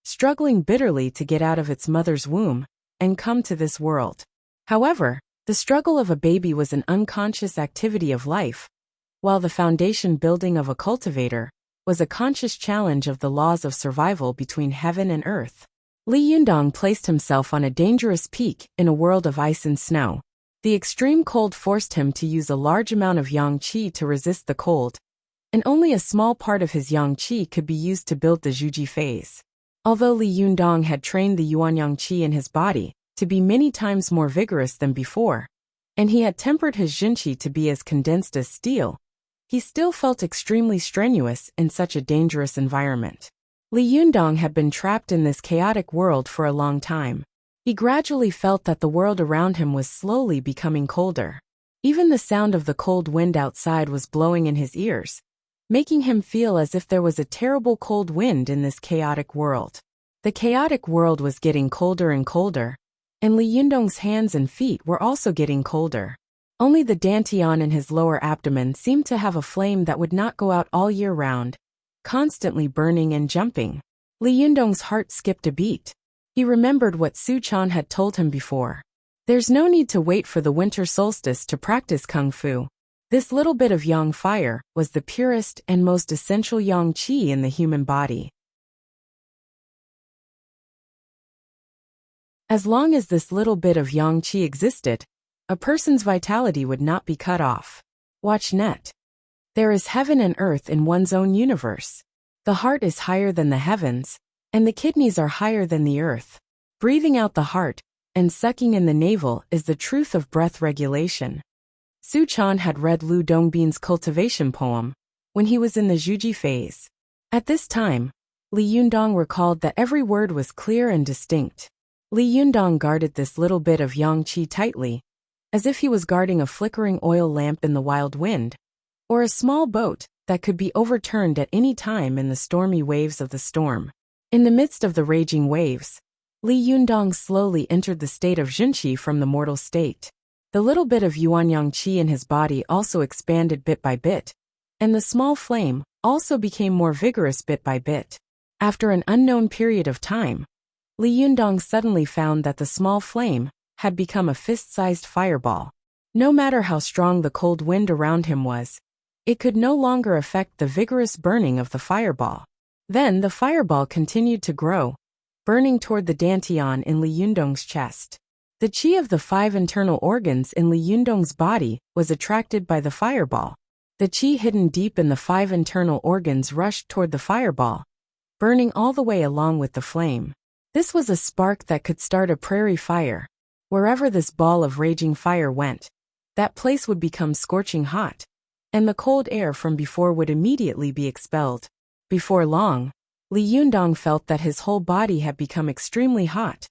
struggling bitterly to get out of its mother's womb and come to this world. However, the struggle of a baby was an unconscious activity of life, while the foundation building of a cultivator was a conscious challenge of the laws of survival between heaven and earth. Li Yundong placed himself on a dangerous peak in a world of ice and snow. The extreme cold forced him to use a large amount of yang qi to resist the cold, and only a small part of his yang qi could be used to build the Zhuji phase. Although Li Yundong had trained the yuanyang qi in his body to be many times more vigorous than before, and he had tempered his jinqi to be as condensed as steel, he still felt extremely strenuous in such a dangerous environment. Li Yundong had been trapped in this chaotic world for a long time. He gradually felt that the world around him was slowly becoming colder. Even the sound of the cold wind outside was blowing in his ears, making him feel as if there was a terrible cold wind in this chaotic world. The chaotic world was getting colder and colder, and Li Yundong's hands and feet were also getting colder. Only the dantian in his lower abdomen seemed to have a flame that would not go out all year round, constantly burning and jumping. Li Yundong's heart skipped a beat. He remembered what Su Chan had told him before. There's no need to wait for the winter solstice to practice kung fu. This little bit of yang fire was the purest and most essential yang qi in the human body. As long as this little bit of yang qi existed, a person's vitality would not be cut off. Watch net. There is heaven and earth in one's own universe. The heart is higher than the heavens, and the kidneys are higher than the earth. Breathing out the heart and sucking in the navel is the truth of breath regulation. Su Chan had read Lu Dongbin's cultivation poem when he was in the Zhuji phase. At this time, Li Yundong recalled that every word was clear and distinct. Li Yundong guarded this little bit of yang qi tightly, as if he was guarding a flickering oil lamp in the wild wind, or a small boat that could be overturned at any time in the stormy waves of the storm. In the midst of the raging waves, Li Yundong slowly entered the state of jinqi from the mortal state. The little bit of yuanyang qi in his body also expanded bit by bit, and the small flame also became more vigorous bit by bit. After an unknown period of time, Li Yundong suddenly found that the small flame had become a fist-sized fireball. No matter how strong the cold wind around him was, it could no longer affect the vigorous burning of the fireball. Then the fireball continued to grow, burning toward the dantian in Li Yundong's chest. The qi of the 5 internal organs in Li Yundong's body was attracted by the fireball. The qi hidden deep in the 5 internal organs rushed toward the fireball, burning all the way along with the flame. This was a spark that could start a prairie fire. Wherever this ball of raging fire went, that place would become scorching hot, and the cold air from before would immediately be expelled. Before long, Li Yundong felt that his whole body had become extremely hot,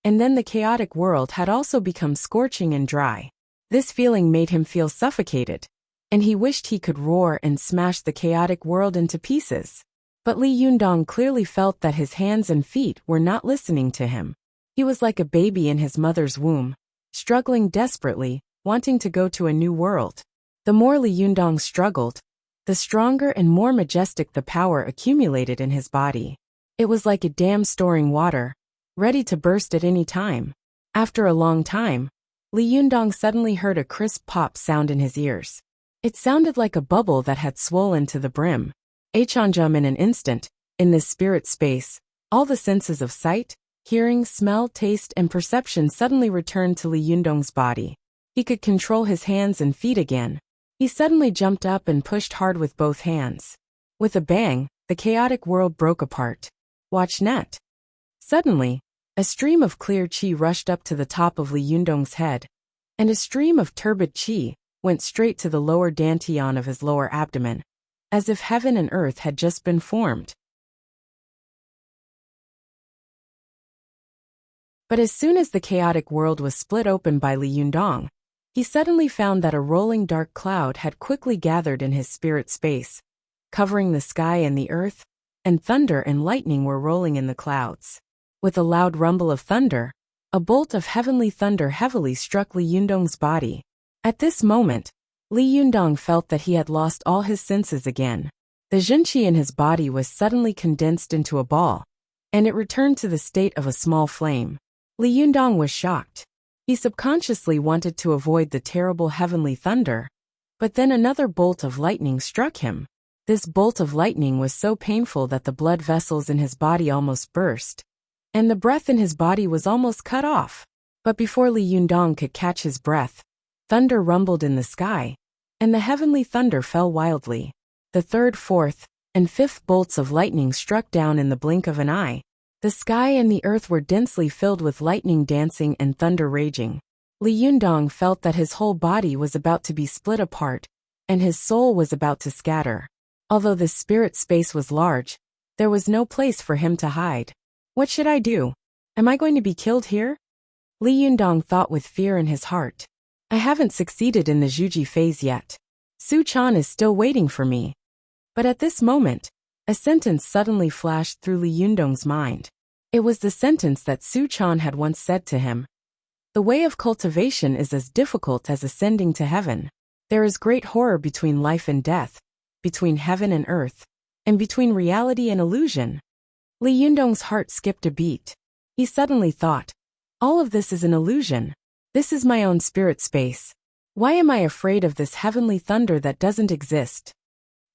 and then the chaotic world had also become scorching and dry. This feeling made him feel suffocated, and he wished he could roar and smash the chaotic world into pieces. But Li Yundong clearly felt that his hands and feet were not listening to him. He was like a baby in his mother's womb, struggling desperately, wanting to go to a new world. The more Li Yundong struggled, the stronger and more majestic the power accumulated in his body. It was like a dam storing water, ready to burst at any time. After a long time, Li Yundong suddenly heard a crisp pop sound in his ears. It sounded like a bubble that had swollen to the brim. Achanjum in an instant, in this spirit space, all the senses of sight, hearing, smell, taste, and perception suddenly returned to Li Yundong's body. He could control his hands and feet again. He suddenly jumped up and pushed hard with both hands. With a bang, the chaotic world broke apart. Watch net. Suddenly, a stream of clear qi rushed up to the top of Li Yundong's head, and a stream of turbid qi went straight to the lower dantian of his lower abdomen, as if heaven and earth had just been formed. But as soon as the chaotic world was split open by Li Yundong, he suddenly found that a rolling dark cloud had quickly gathered in his spirit space, covering the sky and the earth, and thunder and lightning were rolling in the clouds. With a loud rumble of thunder, a bolt of heavenly thunder heavily struck Li Yundong's body. At this moment, Li Yundong felt that he had lost all his senses again. The Jinqi in his body was suddenly condensed into a ball, and it returned to the state of a small flame. Li Yundong was shocked. He subconsciously wanted to avoid the terrible heavenly thunder, but then another bolt of lightning struck him. This bolt of lightning was so painful that the blood vessels in his body almost burst, and the breath in his body was almost cut off. But before Li Yundong could catch his breath, thunder rumbled in the sky, and the heavenly thunder fell wildly. The third, fourth, and fifth bolts of lightning struck down in the blink of an eye. The sky and the earth were densely filled with lightning dancing and thunder raging. Li Yundong felt that his whole body was about to be split apart, and his soul was about to scatter. Although the spirit space was large, there was no place for him to hide. What should I do? Am I going to be killed here? Li Yundong thought with fear in his heart. I haven't succeeded in the Zhuji phase yet. Su Chan is still waiting for me. But at this moment, a sentence suddenly flashed through Li Yundong's mind. It was the sentence that Su Chan had once said to him. The way of cultivation is as difficult as ascending to heaven. There is great horror between life and death, between heaven and earth, and between reality and illusion. Li Yundong's heart skipped a beat. He suddenly thought, all of this is an illusion. This is my own spirit space. Why am I afraid of this heavenly thunder that doesn't exist?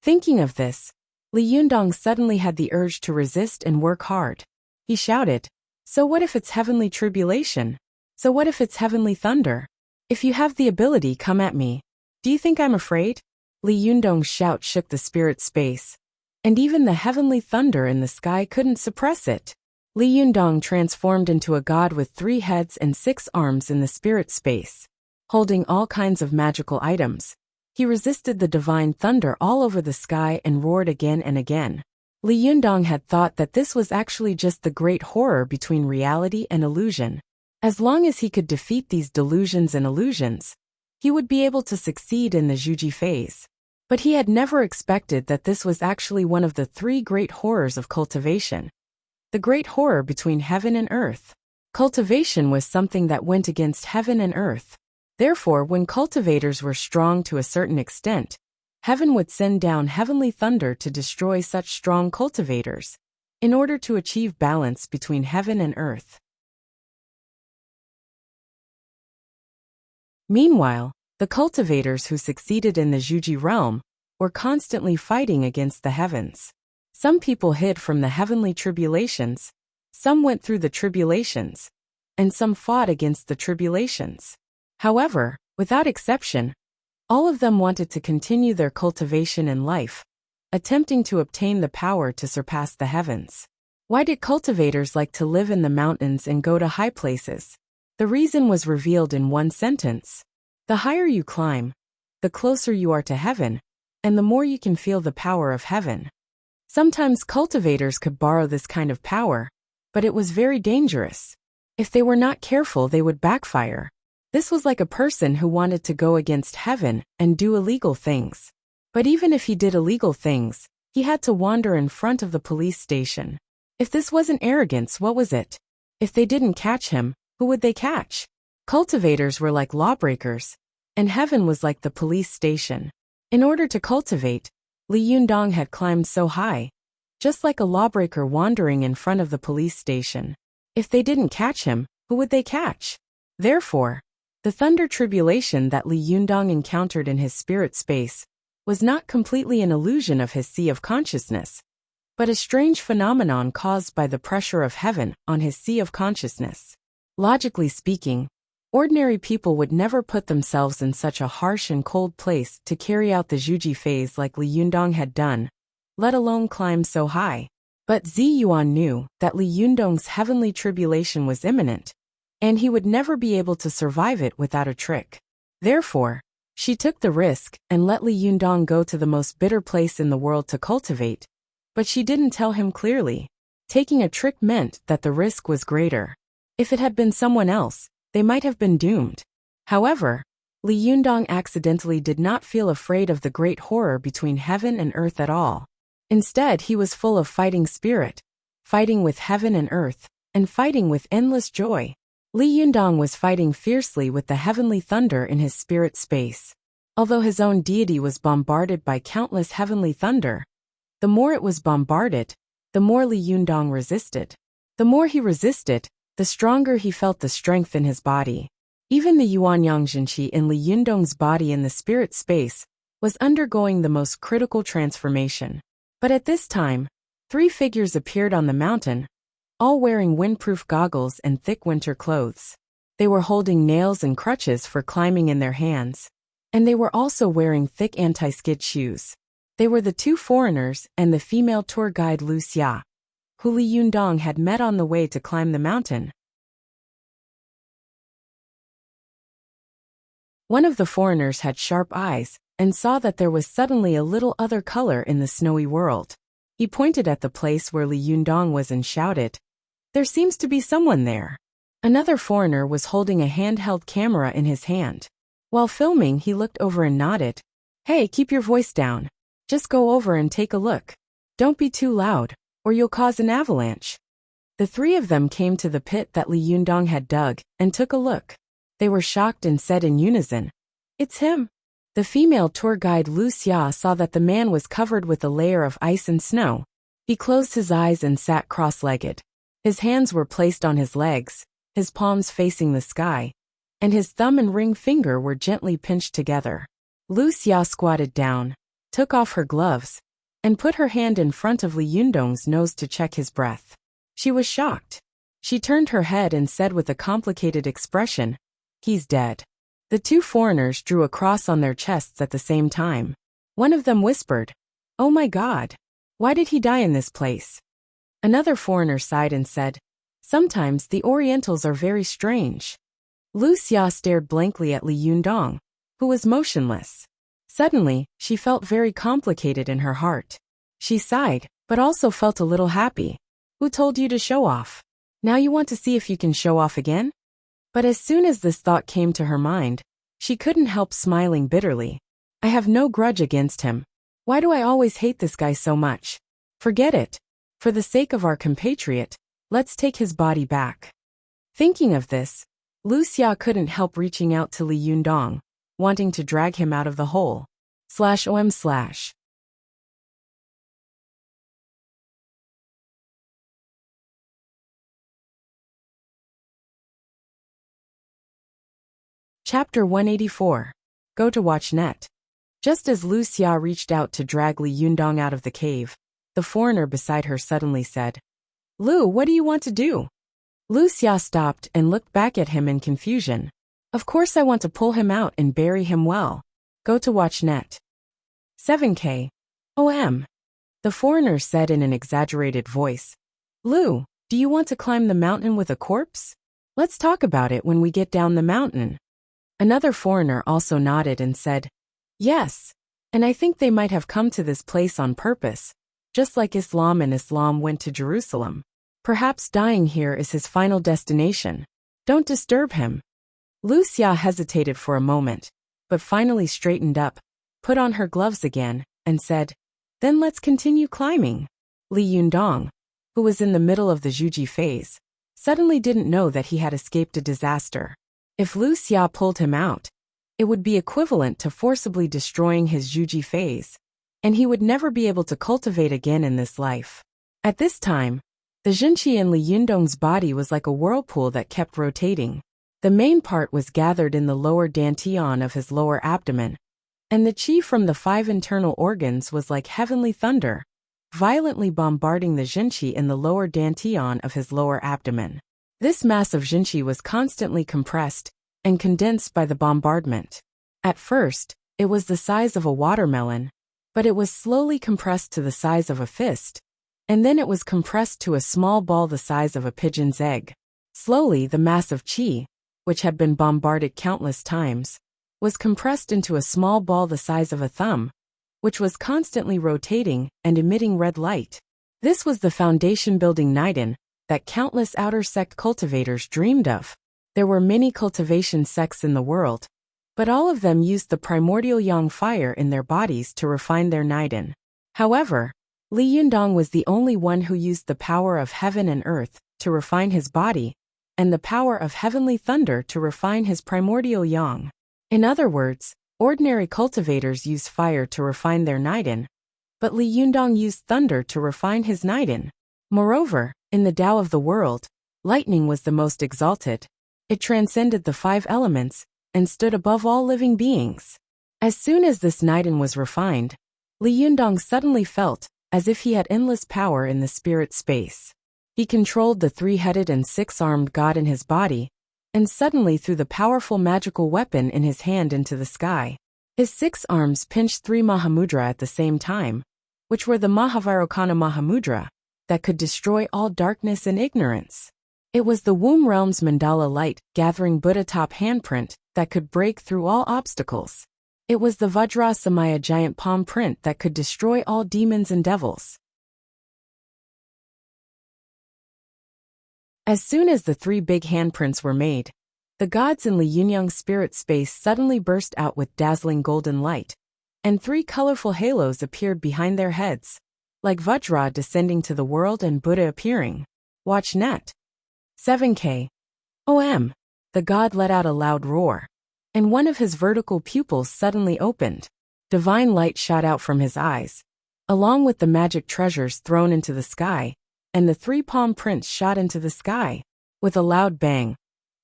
Thinking of this, Li Yundong suddenly had the urge to resist and work hard. He shouted, so what if it's heavenly tribulation? So what if it's heavenly thunder? If you have the ability, come at me. Do you think I'm afraid? Li Yundong's shout shook the spirit space, and even the heavenly thunder in the sky couldn't suppress it. Li Yundong transformed into a god with 3 heads and 6 arms in the spirit space. Holding all kinds of magical items, he resisted the divine thunder all over the sky and roared again and again. Li Yundong had thought that this was actually just the great horror between reality and illusion. As long as he could defeat these delusions and illusions, he would be able to succeed in the Zhuji phase. But he had never expected that this was actually one of the 3 great horrors of cultivation. The great horror between heaven and earth. Cultivation was something that went against heaven and earth. Therefore, when cultivators were strong to a certain extent, heaven would send down heavenly thunder to destroy such strong cultivators, in order to achieve balance between heaven and earth. Meanwhile, the cultivators who succeeded in the Zhuji realm were constantly fighting against the heavens. Some people hid from the heavenly tribulations, some went through the tribulations, and some fought against the tribulations. However, without exception, all of them wanted to continue their cultivation in life, attempting to obtain the power to surpass the heavens. Why did cultivators like to live in the mountains and go to high places? The reason was revealed in one sentence. The higher you climb, the closer you are to heaven, and the more you can feel the power of heaven. Sometimes cultivators could borrow this kind of power, but it was very dangerous. If they were not careful, they would backfire. This was like a person who wanted to go against heaven and do illegal things. But even if he did illegal things, He had to wander in front of the police station. If this wasn't arrogance, what was it? If they didn't catch him, who would they catch? Cultivators were like lawbreakers, and heaven was like the police station. In order to cultivate, Li Yundong had climbed so high, just like a lawbreaker wandering in front of the police station. If they didn't catch him, who would they catch? Therefore, the thunder tribulation that Li Yundong encountered in his spirit space was not completely an illusion of his sea of consciousness, but a strange phenomenon caused by the pressure of heaven on his sea of consciousness. Logically speaking, ordinary people would never put themselves in such a harsh and cold place to carry out the Zhuji phase like Li Yundong had done, let alone climb so high. But Zi Yuan knew that Li Yundong's heavenly tribulation was imminent, and he would never be able to survive it without a trick. Therefore, she took the risk and let Li Yundong go to the most bitter place in the world to cultivate, but she didn't tell him clearly. Taking a trick meant that the risk was greater. If it had been someone else, they might have been doomed. However, Li Yundong accidentally did not feel afraid of the great horror between heaven and earth at all. Instead, he was full of fighting spirit, fighting with heaven and earth, and fighting with endless joy. Li Yundong was fighting fiercely with the heavenly thunder in his spirit space. Although his own deity was bombarded by countless heavenly thunder, the more it was bombarded, the more Li Yundong resisted. The more he resisted, the stronger he felt the strength in his body. Even the Yuanyang Jinqi in Li Yundong's body in the spirit space was undergoing the most critical transformation. But at this time, 3 figures appeared on the mountain, all wearing windproof goggles and thick winter clothes. They were holding nails and crutches for climbing in their hands, and they were also wearing thick anti-skid shoes. They were the 2 foreigners and the female tour guide Lu Xia, who Li Yundong had met on the way to climb the mountain. One of the foreigners had sharp eyes and saw that there was suddenly a little other color in the snowy world. He pointed at the place where Li Yundong was and shouted, "There seems to be someone there." Another foreigner was holding a handheld camera in his hand. While filming, he looked over and nodded, "Hey, keep your voice down. Just go over and take a look. Don't be too loud, or you'll cause an avalanche." The 3 of them came to the pit that Li Yundong had dug and took a look. They were shocked and said in unison, "It's him." The female tour guide Lu Xia saw that the man was covered with a layer of ice and snow. He closed his eyes and sat cross-legged. His hands were placed on his legs, his palms facing the sky, and his thumb and ring finger were gently pinched together. Lu Xia squatted down, took off her gloves, and put her hand in front of Li Yundong's nose to check his breath. She was shocked. She turned her head and said with a complicated expression, "He's dead." The 2 foreigners drew a cross on their chests at the same time. One of them whispered, "Oh my God, why did he die in this place?" Another foreigner sighed and said, "Sometimes the Orientals are very strange." Lu Xia stared blankly at Li Yundong, who was motionless. Suddenly, she felt very complicated in her heart. She sighed, but also felt a little happy. "Who told you to show off? Now you want to see if you can show off again?" But as soon as this thought came to her mind, she couldn't help smiling bitterly. "I have no grudge against him. Why do I always hate this guy so much? Forget it. For the sake of our compatriot, let's take his body back." Thinking of this, Lu Xia couldn't help reaching out to Li Yundong, wanting to drag him out of the hole. /om/ Chapter 184. Go to watch net. Just as Lu Xia reached out to drag Li Yundong out of the cave, the foreigner beside her suddenly said, "Lu, what do you want to do?" Lu Xia stopped and looked back at him in confusion. "Of course I want to pull him out and bury him well. Go to watch net. 7K. OM. The foreigner said in an exaggerated voice, "Lu, do you want to climb the mountain with a corpse? Let's talk about it when we get down the mountain." Another foreigner also nodded and said, "Yes, and I think they might have come to this place on purpose, just like Islam and Islam went to Jerusalem. Perhaps dying here is his final destination. Don't disturb him." Lu Xia hesitated for a moment, but finally straightened up, put on her gloves again, and said, Then let's continue climbing. Li Yundong, who was in the middle of the Zhuji phase, suddenly didn't know that he had escaped a disaster. If Lu Xia pulled him out, it would be equivalent to forcibly destroying his Zhuji phase, and he would never be able to cultivate again in this life. At this time, the Jinqi in Li Yundong's body was like a whirlpool that kept rotating. The main part was gathered in the lower dantian of his lower abdomen, and the qi from the 5 internal organs was like heavenly thunder, violently bombarding the Jinqi in the lower dantian of his lower abdomen. This mass of Jinqi was constantly compressed and condensed by the bombardment. At first, it was the size of a watermelon, but it was slowly compressed to the size of a fist, and then it was compressed to a small ball the size of a pigeon's egg. Slowly, the mass of qi, which had been bombarded countless times, was compressed into a small ball the size of a thumb, which was constantly rotating and emitting red light. This was the foundation-building Niden that countless outer sect cultivators dreamed of. There were many cultivation sects in the world, but all of them used the primordial yang fire in their bodies to refine their Niden. However, Li Yundong was the only one who used the power of heaven and earth to refine his body, and the power of heavenly thunder to refine his primordial yang. In other words, ordinary cultivators use fire to refine their Niden, but Li Yundong used thunder to refine his Niden. Moreover, in the Tao of the world, lightning was the most exalted. It transcended the 5 elements and stood above all living beings. As soon as this Niden was refined, Li Yundong suddenly felt as if he had endless power in the spirit space. He controlled the 3-headed and 6-armed god in his body, and suddenly threw the powerful magical weapon in his hand into the sky. His 6 arms pinched 3 Mahamudra at the same time, which were the Mahavirokana Mahamudra, that could destroy all darkness and ignorance. It was the womb realm's mandala light gathering Buddha top handprint that could break through all obstacles. It was the Vajra Samaya giant palm print that could destroy all demons and devils. As soon as the 3 big handprints were made, the gods in Li Yundong's spirit space suddenly burst out with dazzling golden light, and 3 colorful halos appeared behind their heads, like Vajra descending to the world and Buddha appearing. Watch net. 7K. OM. The god let out a loud roar, and one of his vertical pupils suddenly opened. Divine light shot out from his eyes, along with the magic treasures thrown into the sky, and the 3 palm prints shot into the sky. With a loud bang,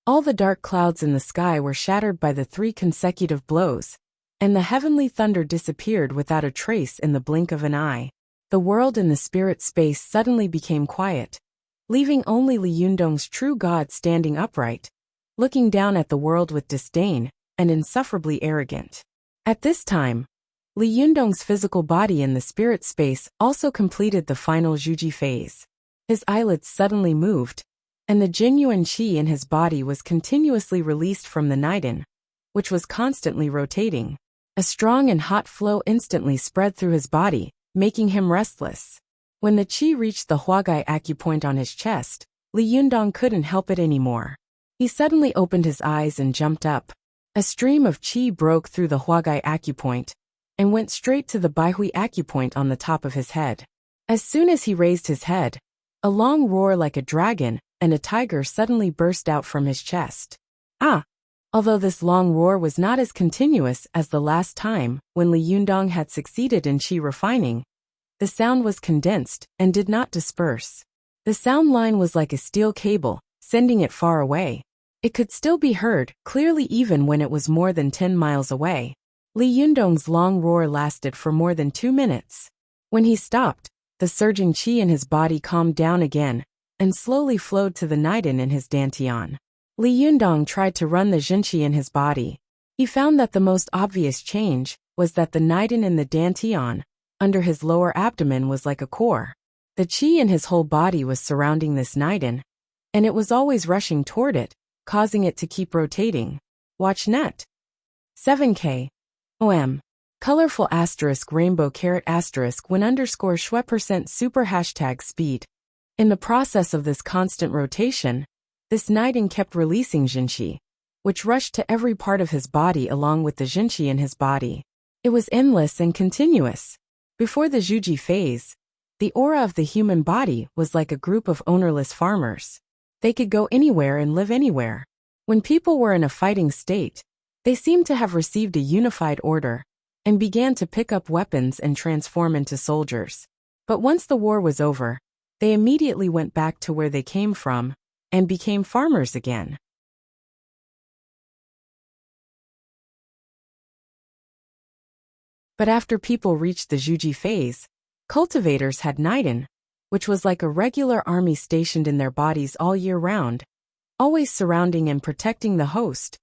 all the dark clouds in the sky were shattered by the 3 consecutive blows, and the heavenly thunder disappeared without a trace in the blink of an eye. The world in the spirit space suddenly became quiet, leaving only Li Yundong's true god standing upright, looking down at the world with disdain and insufferably arrogant. At this time, Li Yundong's physical body in the spirit space also completed the final Zhuji phase. His eyelids suddenly moved, and the genuine qi in his body was continuously released from the Niden, which was constantly rotating. A strong and hot flow instantly spread through his body, making him restless. When the qi reached the Huagai acupoint on his chest, Li Yundong couldn't help it anymore. He suddenly opened his eyes and jumped up. A stream of qi broke through the Huagai acupoint and went straight to the Baihui acupoint on the top of his head. As soon as he raised his head, a long roar like a dragon and a tiger suddenly burst out from his chest. Although this long roar was not as continuous as the last time when Li Yundong had succeeded in qi refining, the sound was condensed and did not disperse. The sound line was like a steel cable, sending it far away. It could still be heard clearly even when it was more than 10 miles away. Li Yundong's long roar lasted for more than 2 minutes. When he stopped, the surging qi in his body calmed down again and slowly flowed to the Niden in his dantian. Li Yundong tried to run the Jinqi in his body. He found that the most obvious change was that the Niden in the dantian, under his lower abdomen, was like a core. The qi in his whole body was surrounding this Niden, and it was always rushing toward it, causing it to keep rotating. Watch net. 7K. OM. Colorful asterisk rainbow caret asterisk when underscore _% super hashtag speed. In the process of this constant rotation, this Niden kept releasing Jinqi, which rushed to every part of his body along with the Jinqi in his body. It was endless and continuous. Before the Zhuji phase, the aura of the human body was like a group of ownerless farmers. They could go anywhere and live anywhere. When people were in a fighting state, they seemed to have received a unified order and began to pick up weapons and transform into soldiers. But once the war was over, they immediately went back to where they came from and became farmers again. But after people reached the Zhuji phase, cultivators had Naiden, which was like a regular army stationed in their bodies all year round, always surrounding and protecting the host,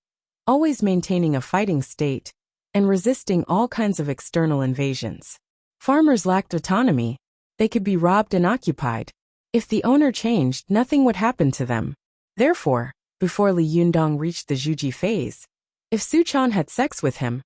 always maintaining a fighting state, and resisting all kinds of external invasions. Farmers lacked autonomy. They could be robbed and occupied. If the owner changed, nothing would happen to them. Therefore, before Li Yundong reached the Zhuji phase, if Su Chan had sex with him,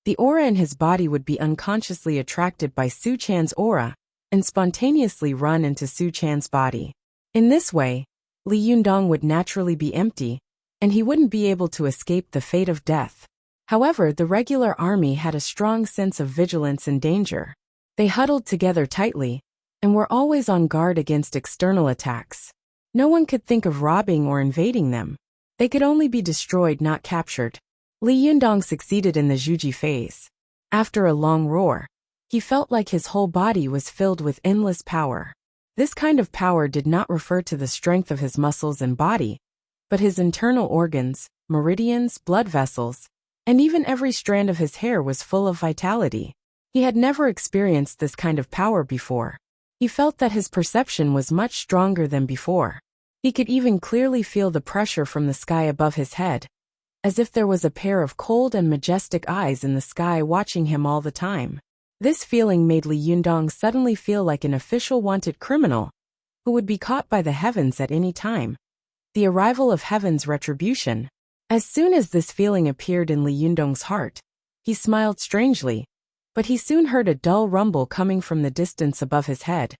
the aura in his body would be unconsciously attracted by Su Chan's aura and spontaneously run into Su Chan's body. In this way, Li Yundong would naturally be empty, and he wouldn't be able to escape the fate of death. However, the regular army had a strong sense of vigilance and danger. They huddled together tightly and were always on guard against external attacks. No one could think of robbing or invading them. They could only be destroyed, not captured. Li Yundong succeeded in the Zhuji phase. After a long roar, he felt like his whole body was filled with endless power. This kind of power did not refer to the strength of his muscles and body, but his internal organs, meridians, blood vessels, and even every strand of his hair was full of vitality. He had never experienced this kind of power before. He felt that his perception was much stronger than before. He could even clearly feel the pressure from the sky above his head, as if there was a pair of cold and majestic eyes in the sky watching him all the time. This feeling made Li Yundong suddenly feel like an official wanted criminal who would be caught by the heavens at any time. The arrival of heaven's retribution. As soon as this feeling appeared in Li Yundong's heart, he smiled strangely, but he soon heard a dull rumble coming from the distance above his head,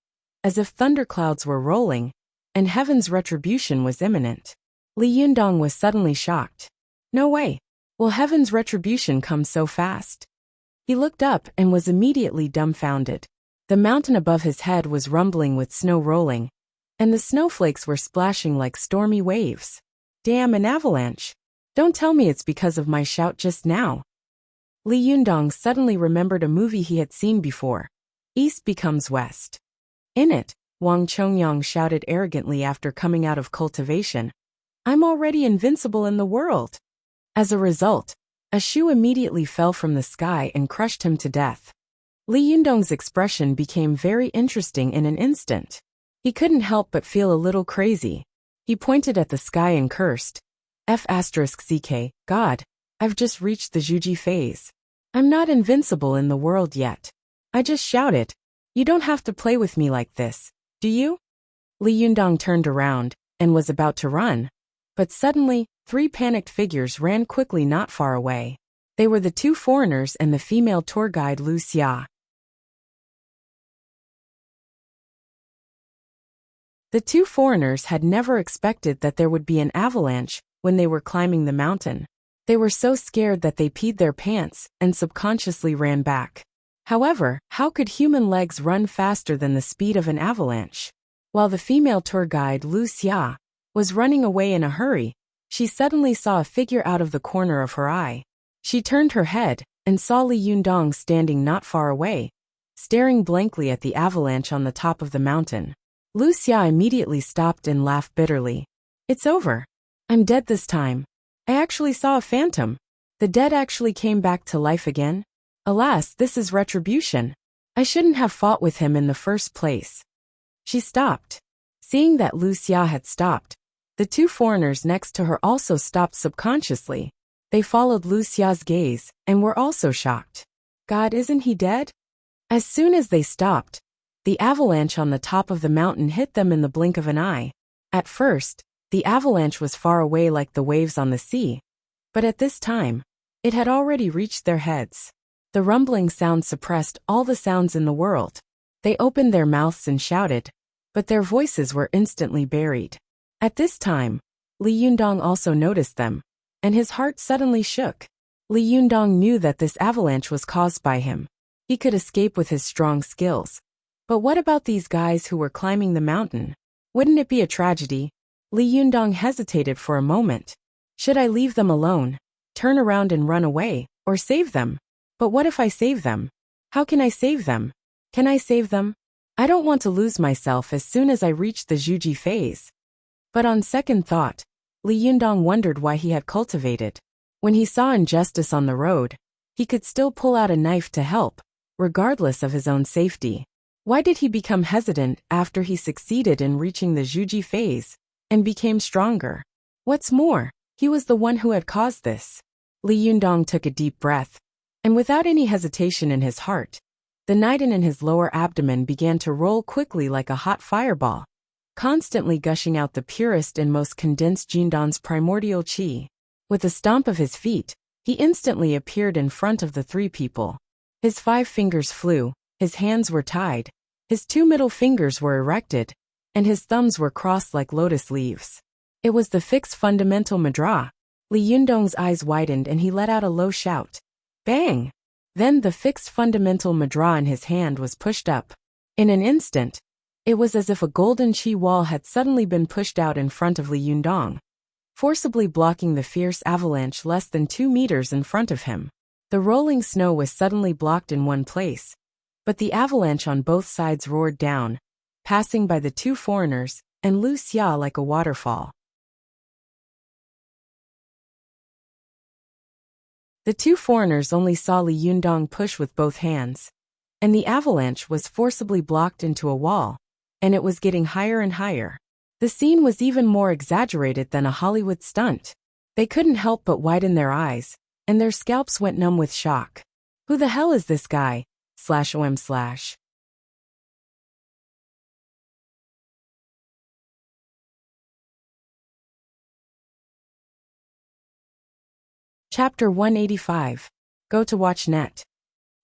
as if thunderclouds were rolling, and heaven's retribution was imminent. Li Yundong was suddenly shocked. No way! Will heaven's retribution come so fast? He looked up and was immediately dumbfounded. The mountain above his head was rumbling with snow rolling, and the snowflakes were splashing like stormy waves. Damn, an avalanche! Don't tell me it's because of my shout just now. Li Yundong suddenly remembered a movie he had seen before. East Becomes West. In it, Wang Chongyang shouted arrogantly after coming out of cultivation, "I'm already invincible in the world." As a result, a shoe immediately fell from the sky and crushed him to death. Li Yundong's expression became very interesting in an instant. He couldn't help but feel a little crazy. He pointed at the sky and cursed, F***ck, God, I've just reached the Zhuji phase. I'm not invincible in the world yet. I just shouted, "You don't have to play with me like this, do you?" Li Yundong turned around and was about to run, but suddenly, 3 panicked figures ran quickly not far away. They were the 2 foreigners and the female tour guide Lu Xia. The 2 foreigners had never expected that there would be an avalanche when they were climbing the mountain. They were so scared that they peed their pants and subconsciously ran back. However, how could human legs run faster than the speed of an avalanche? While the female tour guide Lu Xia was running away in a hurry, she suddenly saw a figure out of the corner of her eye. She turned her head and saw Li Yundong standing not far away, staring blankly at the avalanche on the top of the mountain. Lu Xia immediately stopped and laughed bitterly. "It's over. I'm dead this time. I actually saw a phantom. The dead actually came back to life again. Alas, this is retribution. I shouldn't have fought with him in the first place." She stopped. Seeing that Lu Xia had stopped, the 2 foreigners next to her also stopped subconsciously. They followed Lu Xia's gaze and were also shocked. God, isn't he dead? As soon as they stopped, the avalanche on the top of the mountain hit them in the blink of an eye. At first, the avalanche was far away like the waves on the sea, but at this time, it had already reached their heads. The rumbling sound suppressed all the sounds in the world. They opened their mouths and shouted, but their voices were instantly buried. At this time, Li Yundong also noticed them, and his heart suddenly shook. Li Yundong knew that this avalanche was caused by him. He could escape with his strong skills. But what about these guys who were climbing the mountain? Wouldn't it be a tragedy? Li Yundong hesitated for a moment. Should I leave them alone, turn around and run away, or save them? But what if I save them? How can I save them? Can I save them? I don't want to lose myself as soon as I reach the Zhuji phase. But on second thought, Li Yundong wondered why he had cultivated. When he saw injustice on the road, he could still pull out a knife to help, regardless of his own safety. Why did he become hesitant after he succeeded in reaching the Zhuji phase and became stronger? What's more, he was the one who had caused this. Li Yundong took a deep breath, and without any hesitation in his heart, the nitin in his lower abdomen began to roll quickly like a hot fireball, constantly gushing out the purest and most condensed Jindan's primordial qi. With a stomp of his feet, he instantly appeared in front of the three people. His 5 fingers flew, his hands were tied, his 2 middle fingers were erected, and his thumbs were crossed like lotus leaves. It was the fixed fundamental mudra. Li Yundong's eyes widened and he let out a low shout. Bang! Then the fixed fundamental mudra in his hand was pushed up. In an instant, it was as if a golden qi wall had suddenly been pushed out in front of Li Yundong, forcibly blocking the fierce avalanche less than 2 meters in front of him. The rolling snow was suddenly blocked in one place, but the avalanche on both sides roared down, passing by the 2 foreigners and Lu Xia like a waterfall. The 2 foreigners only saw Li Yundong push with both hands, and the avalanche was forcibly blocked into a wall, and it was getting higher and higher. The scene was even more exaggerated than a Hollywood stunt. They couldn't help but widen their eyes, and their scalps went numb with shock. Who the hell is this guy? /OM/. Chapter 185. Go to watch net.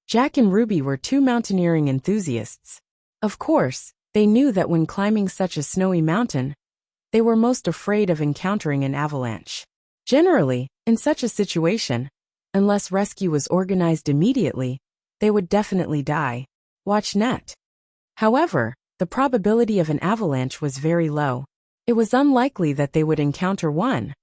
Jack and Ruby were 2 mountaineering enthusiasts. Of course, they knew that when climbing such a snowy mountain, they were most afraid of encountering an avalanche. Generally, in such a situation, unless rescue was organized immediately, they would definitely die. Watch net. However, the probability of an avalanche was very low. It was unlikely that they would encounter one,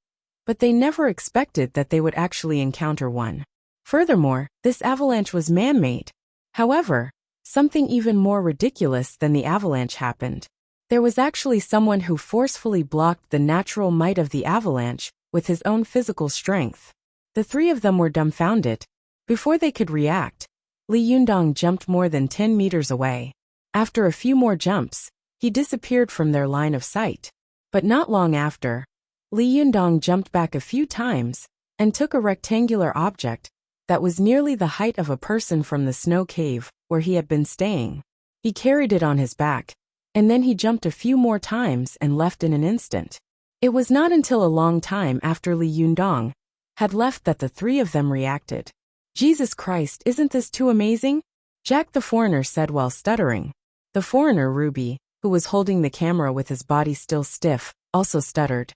but they never expected that they would actually encounter one. Furthermore, this avalanche was man-made. However, something even more ridiculous than the avalanche happened. There was actually someone who forcefully blocked the natural might of the avalanche with his own physical strength. The 3 of them were dumbfounded. Before they could react, Li Yundong jumped more than 10 meters away. After a few more jumps, he disappeared from their line of sight. But not long after, Li Yundong jumped back a few times and took a rectangular object that was nearly the height of a person from the snow cave where he had been staying. He carried it on his back, and then he jumped a few more times and left in an instant. It was not until a long time after Li Yundong had left that the 3 of them reacted. Jesus Christ, isn't this too amazing? Jack the foreigner said while stuttering. The foreigner, Ruby, who was holding the camera with his body still stiff, also stuttered.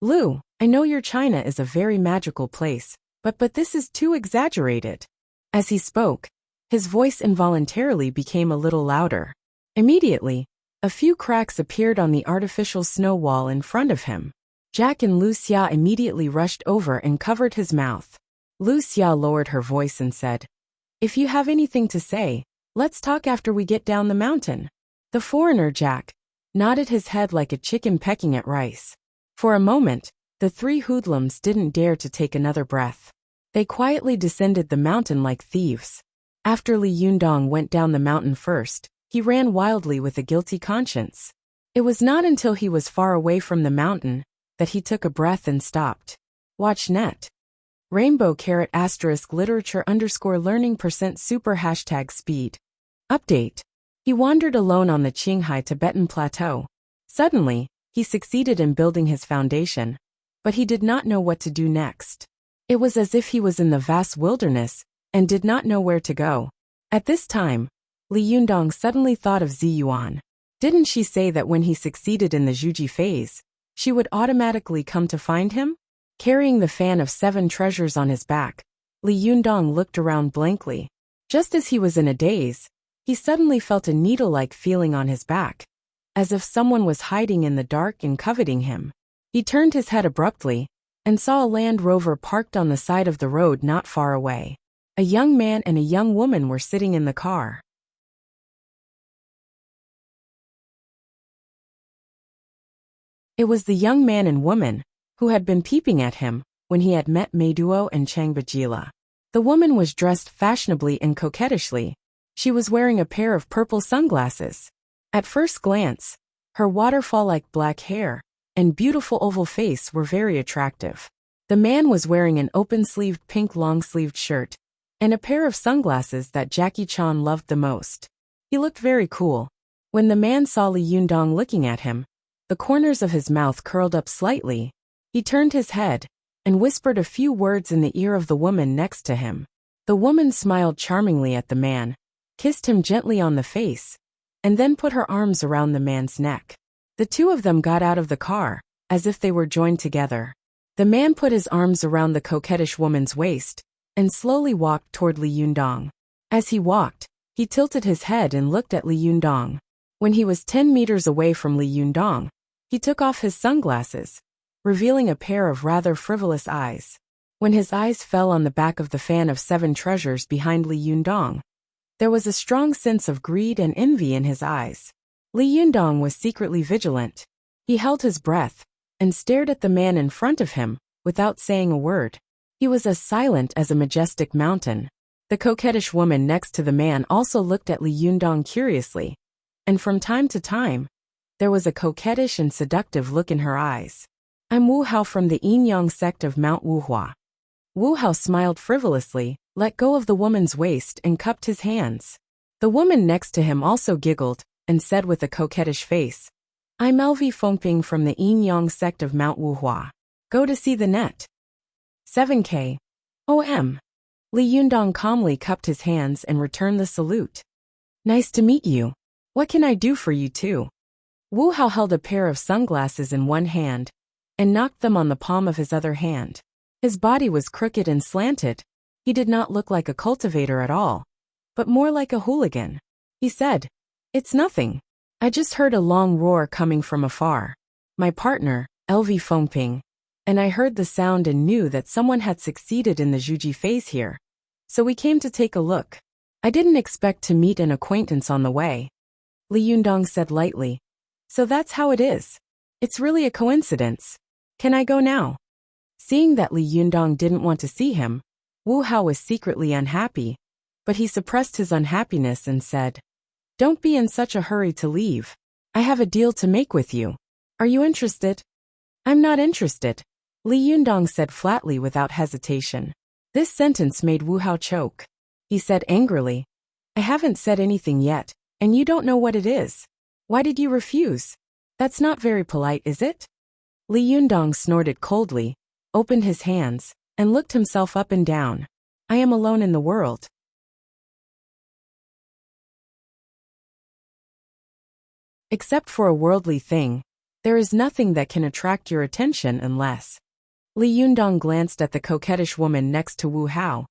Lu, I know your China is a very magical place, but this is too exaggerated. As he spoke, his voice involuntarily became a little louder. Immediately, a few cracks appeared on the artificial snow wall in front of him. Jack and Lu Xia immediately rushed over and covered his mouth. Lu Xia lowered her voice and said, If you have anything to say, let's talk after we get down the mountain. The foreigner, Jack, nodded his head like a chicken pecking at rice. For a moment, the 3 hoodlums didn't dare to take another breath. They quietly descended the mountain like thieves. After Li Yundong went down the mountain first, he ran wildly with a guilty conscience. It was not until he was far away from the mountain that he took a breath and stopped. Watch net. Rainbow ** literature _learning %super #speed. Update. He wandered alone on the Qinghai Tibetan plateau. Suddenly, he succeeded in building his foundation, but he did not know what to do next. It was as if he was in the vast wilderness and did not know where to go. At this time, Li Yundong suddenly thought of Ziyuan. Didn't she say that when he succeeded in the Zhuji phase, she would automatically come to find him? Carrying the fan of 7 treasures on his back, Li Yundong looked around blankly. Just as he was in a daze, he suddenly felt a needle-like feeling on his back, as if someone was hiding in the dark and coveting him. He turned his head abruptly and saw a Land Rover parked on the side of the road not far away. A young man and a young woman were sitting in the car. It was the young man and woman who had been peeping at him when he had met Meduo and Changbajila. The woman was dressed fashionably and coquettishly. She was wearing a pair of purple sunglasses. At first glance, her waterfall-like black hair and beautiful oval face were very attractive. The man was wearing an open-sleeved pink long-sleeved shirt and a pair of sunglasses that Jackie Chan loved the most. He looked very cool. When the man saw Li Yundong looking at him, the corners of his mouth curled up slightly. He turned his head and whispered a few words in the ear of the woman next to him. The woman smiled charmingly at the man, kissed him gently on the face, and then put her arms around the man's neck. The two of them got out of the car, as if they were joined together. The man put his arms around the coquettish woman's waist and slowly walked toward Li Yundong. As he walked, he tilted his head and looked at Li Yundong. When he was 10 meters away from Li Yundong, he took off his sunglasses, revealing a pair of rather frivolous eyes. When his eyes fell on the back of the fan of 7 treasures behind Li Yundong, there was a strong sense of greed and envy in his eyes. Li Yundong was secretly vigilant. He held his breath and stared at the man in front of him without saying a word. He was as silent as a majestic mountain. The coquettish woman next to the man also looked at Li Yundong curiously, and from time to time, there was a coquettish and seductive look in her eyes. I'm Wu Hao from the Yin Yang sect of Mount Wuhua. Wu Hao smiled frivolously, let go of the woman's waist and cupped his hands. The woman next to him also giggled and said with a coquettish face, I'm LV Fengping from the Yin Yang sect of Mount Wuhua. Go to see the net. 7K. OM. Li Yundong calmly cupped his hands and returned the salute. Nice to meet you. What can I do for you too? Wu Hao held a pair of sunglasses in one hand and knocked them on the palm of his other hand. His body was crooked and slanted. He did not look like a cultivator at all, but more like a hooligan. He said, It's nothing. I just heard a long roar coming from afar. My partner, LV Fengping, and I heard the sound and knew that someone had succeeded in the Zhuji phase here. So we came to take a look. I didn't expect to meet an acquaintance on the way. Li Yundong said lightly. So that's how it is. It's really a coincidence. Can I go now? Seeing that Li Yundong didn't want to see him, Wu Hao was secretly unhappy, but he suppressed his unhappiness and said, Don't be in such a hurry to leave. I have a deal to make with you. Are you interested? I'm not interested, Li Yundong said flatly without hesitation. This sentence made Wu Hao choke. He said angrily, I haven't said anything yet, and you don't know what it is. Why did you refuse? That's not very polite, is it? Li Yundong snorted coldly, opened his hands, and looked himself up and down. I am alone in the world. Except for a worldly thing, there is nothing that can attract your attention unless. Li Yundong glanced at the coquettish woman next to Wu Hao,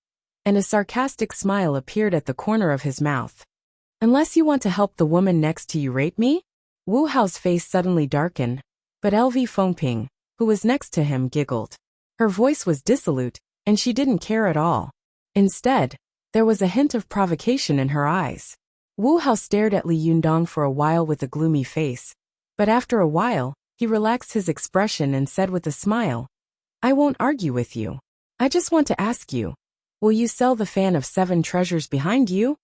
and a sarcastic smile appeared at the corner of his mouth. Unless you want to help the woman next to you rape me? Wu Hao's face suddenly darkened, but LV Fengping, who was next to him, giggled. Her voice was dissolute, and she didn't care at all. Instead, there was a hint of provocation in her eyes. Wu Hao stared at Li Yundong for a while with a gloomy face, but after a while, he relaxed his expression and said with a smile, I won't argue with you. I just want to ask you, will you sell the fan of 7 treasures behind you?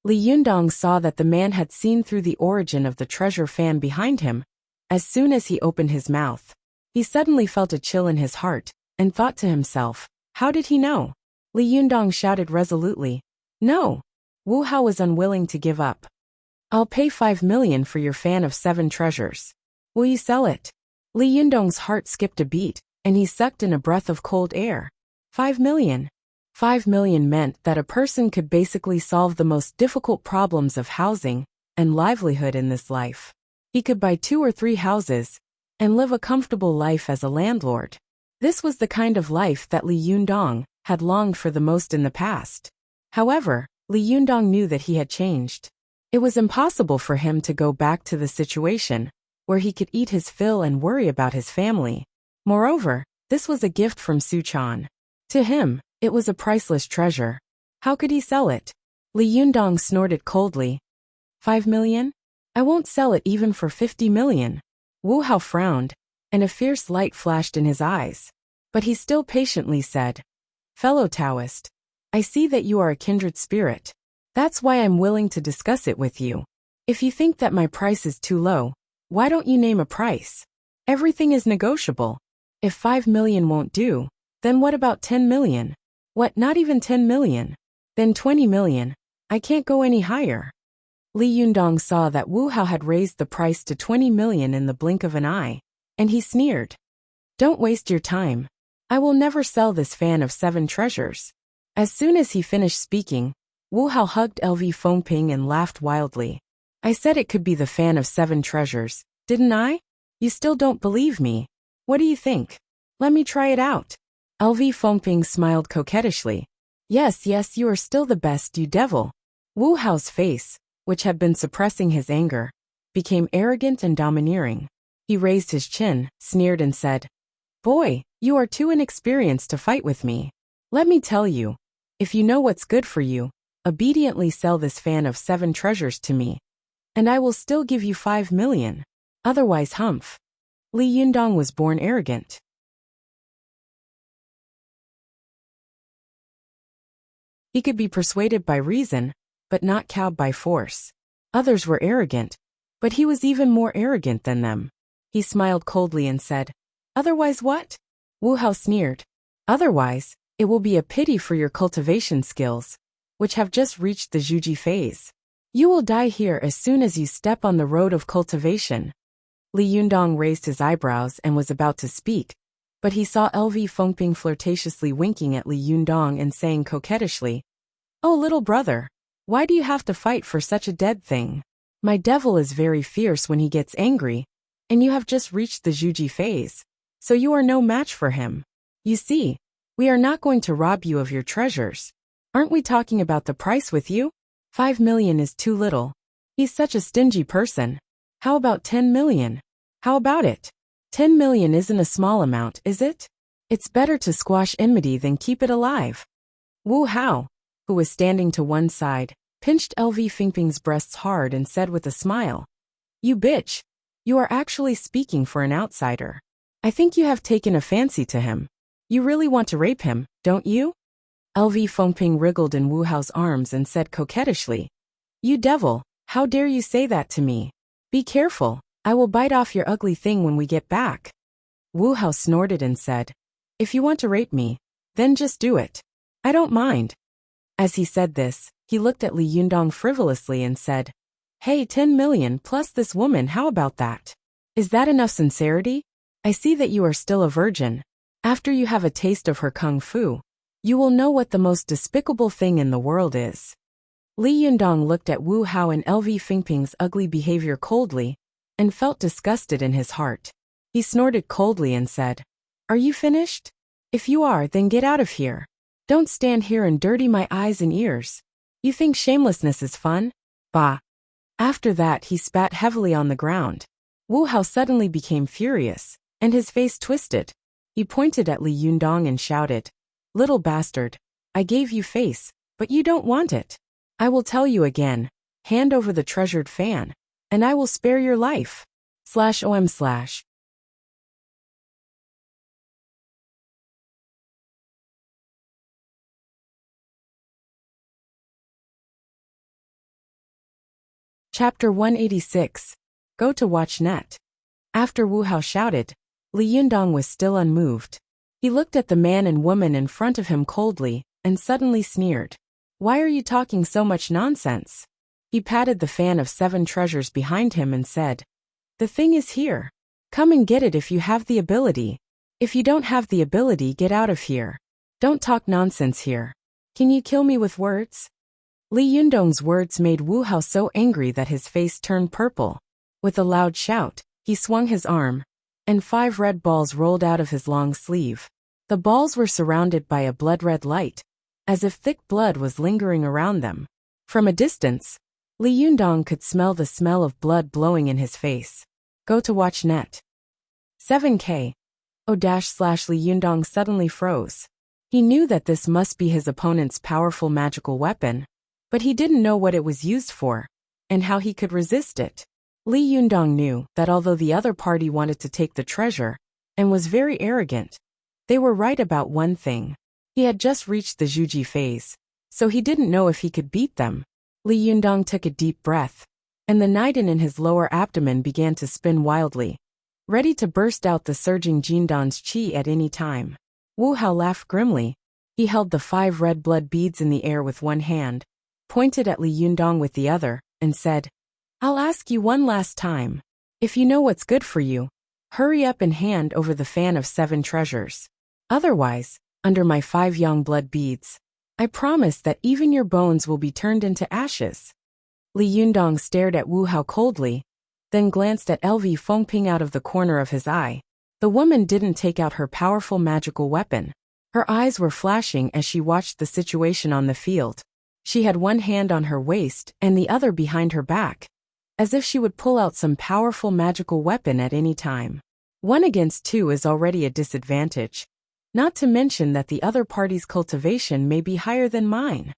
Li Yundong saw that the man had seen through the origin of the treasure fan behind him. As soon as he opened his mouth, he suddenly felt a chill in his heart, and thought to himself, how did he know? Li Yundong shouted resolutely, No. Wu Hao was unwilling to give up. I'll pay 5 million for your fan of 7 treasures. Will you sell it? Li Yundong's heart skipped a beat, and he sucked in a breath of cold air. 5 million. 5 million meant that a person could basically solve the most difficult problems of housing and livelihood in this life. He could buy 2 or 3 houses and live a comfortable life as a landlord. This was the kind of life that Li Yundong had longed for the most in the past. However, Li Yundong knew that he had changed. It was impossible for him to go back to the situation where he could eat his fill and worry about his family. Moreover, this was a gift from Su Chan. To him, it was a priceless treasure. How could he sell it? Li Yundong snorted coldly. 5 million? I won't sell it even for 50 million. Wu Hao frowned, and a fierce light flashed in his eyes. But he still patiently said, Fellow Taoist, I see that you are a kindred spirit. That's why I'm willing to discuss it with you. If you think that my price is too low, why don't you name a price? Everything is negotiable. If 5 million won't do, then what about 10 million? What, not even 10 million? Then 20 million. I can't go any higher. Li Yundong saw that Wu Hao had raised the price to 20 million in the blink of an eye, and he sneered. Don't waste your time. I will never sell this fan of 7 treasures. As soon as he finished speaking, Wu Hao hugged LV Fengping and laughed wildly. I said it could be the fan of 7 treasures, didn't I? You still don't believe me. What do you think? Let me try it out. LV Fengping smiled coquettishly. Yes, you are still the best, you devil. Wu Hao's face, which had been suppressing his anger, became arrogant and domineering. He raised his chin, sneered and said, Boy, you are too inexperienced to fight with me. Let me tell you, if you know what's good for you, obediently sell this fan of 7 treasures to me, and I will still give you 5 million. Otherwise, humph. Li Yundong was born arrogant. He could be persuaded by reason, but not cowed by force. Others were arrogant, but he was even more arrogant than them. He smiled coldly and said, Otherwise what? Wu Hao sneered. Otherwise, it will be a pity for your cultivation skills, which have just reached the Zhuji phase. You will die here as soon as you step on the road of cultivation. Li Yundong raised his eyebrows and was about to speak, but he saw LV Fengping flirtatiously winking at Li Yundong and saying coquettishly, Oh little brother, why do you have to fight for such a dead thing? My devil is very fierce when he gets angry, and you have just reached the Zhuji phase, so you are no match for him. You see, we are not going to rob you of your treasures. Aren't we talking about the price with you? 5 million is too little. He's such a stingy person. How about 10 million? How about it? 10 million isn't a small amount, is it? It's better to squash enmity than keep it alive. Wu Hao, who was standing to one side, pinched LV Fengping's breasts hard and said with a smile, You bitch. You are actually speaking for an outsider. I think you have taken a fancy to him. You really want to rape him, don't you? LV Fengping wriggled in Wu Hao's arms and said coquettishly, You devil, how dare you say that to me? Be careful, I will bite off your ugly thing when we get back. Wu Hao snorted and said, If you want to rape me, then just do it. I don't mind. As he said this, he looked at Li Yundong frivolously and said, Hey, 10 million plus this woman, how about that? Is that enough sincerity? I see that you are still a virgin. After you have a taste of her kung fu, you will know what the most despicable thing in the world is. Li Yundong looked at Wu Hao and LV Fengping's ugly behavior coldly, and felt disgusted in his heart. He snorted coldly and said, Are you finished? If you are, then get out of here. Don't stand here and dirty my eyes and ears. You think shamelessness is fun? Bah. After that he spat heavily on the ground. Wu Hao suddenly became furious, and his face twisted. He pointed at Li Yundong and shouted, Little bastard, I gave you face, but you don't want it. I will tell you again, hand over the treasured fan, and I will spare your life. /om/ Chapter 186. Go to watch net. After Wu Hao shouted, Li Yundong was still unmoved. He looked at the man and woman in front of him coldly, and suddenly sneered. Why are you talking so much nonsense? He patted the fan of 7 treasures behind him and said, The thing is here. Come and get it if you have the ability. If you don't have the ability, get out of here. Don't talk nonsense here. Can you kill me with words? Li Yundong's words made Wu Hao so angry that his face turned purple. With a loud shout, he swung his arm, and 5 red balls rolled out of his long sleeve. The balls were surrounded by a blood-red light, as if thick blood was lingering around them. From a distance, Li Yundong could smell the smell of blood blowing in his face. Go to watch net. 7K. Li Yundong suddenly froze. He knew that this must be his opponent's powerful magical weapon, but he didn't know what it was used for, and how he could resist it. Li Yundong knew that although the other party wanted to take the treasure, and was very arrogant, they were right about one thing. He had just reached the Zhuji phase, so he didn't know if he could beat them. Li Yundong took a deep breath, and the Naiden in his lower abdomen began to spin wildly, ready to burst out the surging Jindan's qi at any time. Wu Hao laughed grimly. He held the 5 red blood beads in the air with one hand, pointed at Li Yundong with the other, and said, I'll ask you one last time. If you know what's good for you, hurry up and hand over the fan of 7 treasures. Otherwise, under my 5 yang blood beads, I promise that even your bones will be turned into ashes. Li Yundong stared at Wu Hao coldly, then glanced at LV Fengping out of the corner of his eye. The woman didn't take out her powerful magical weapon. Her eyes were flashing as she watched the situation on the field. She had one hand on her waist and the other behind her back, as if she would pull out some powerful magical weapon at any time. 1 against 2 is already a disadvantage, not to mention that the other party's cultivation may be higher than mine.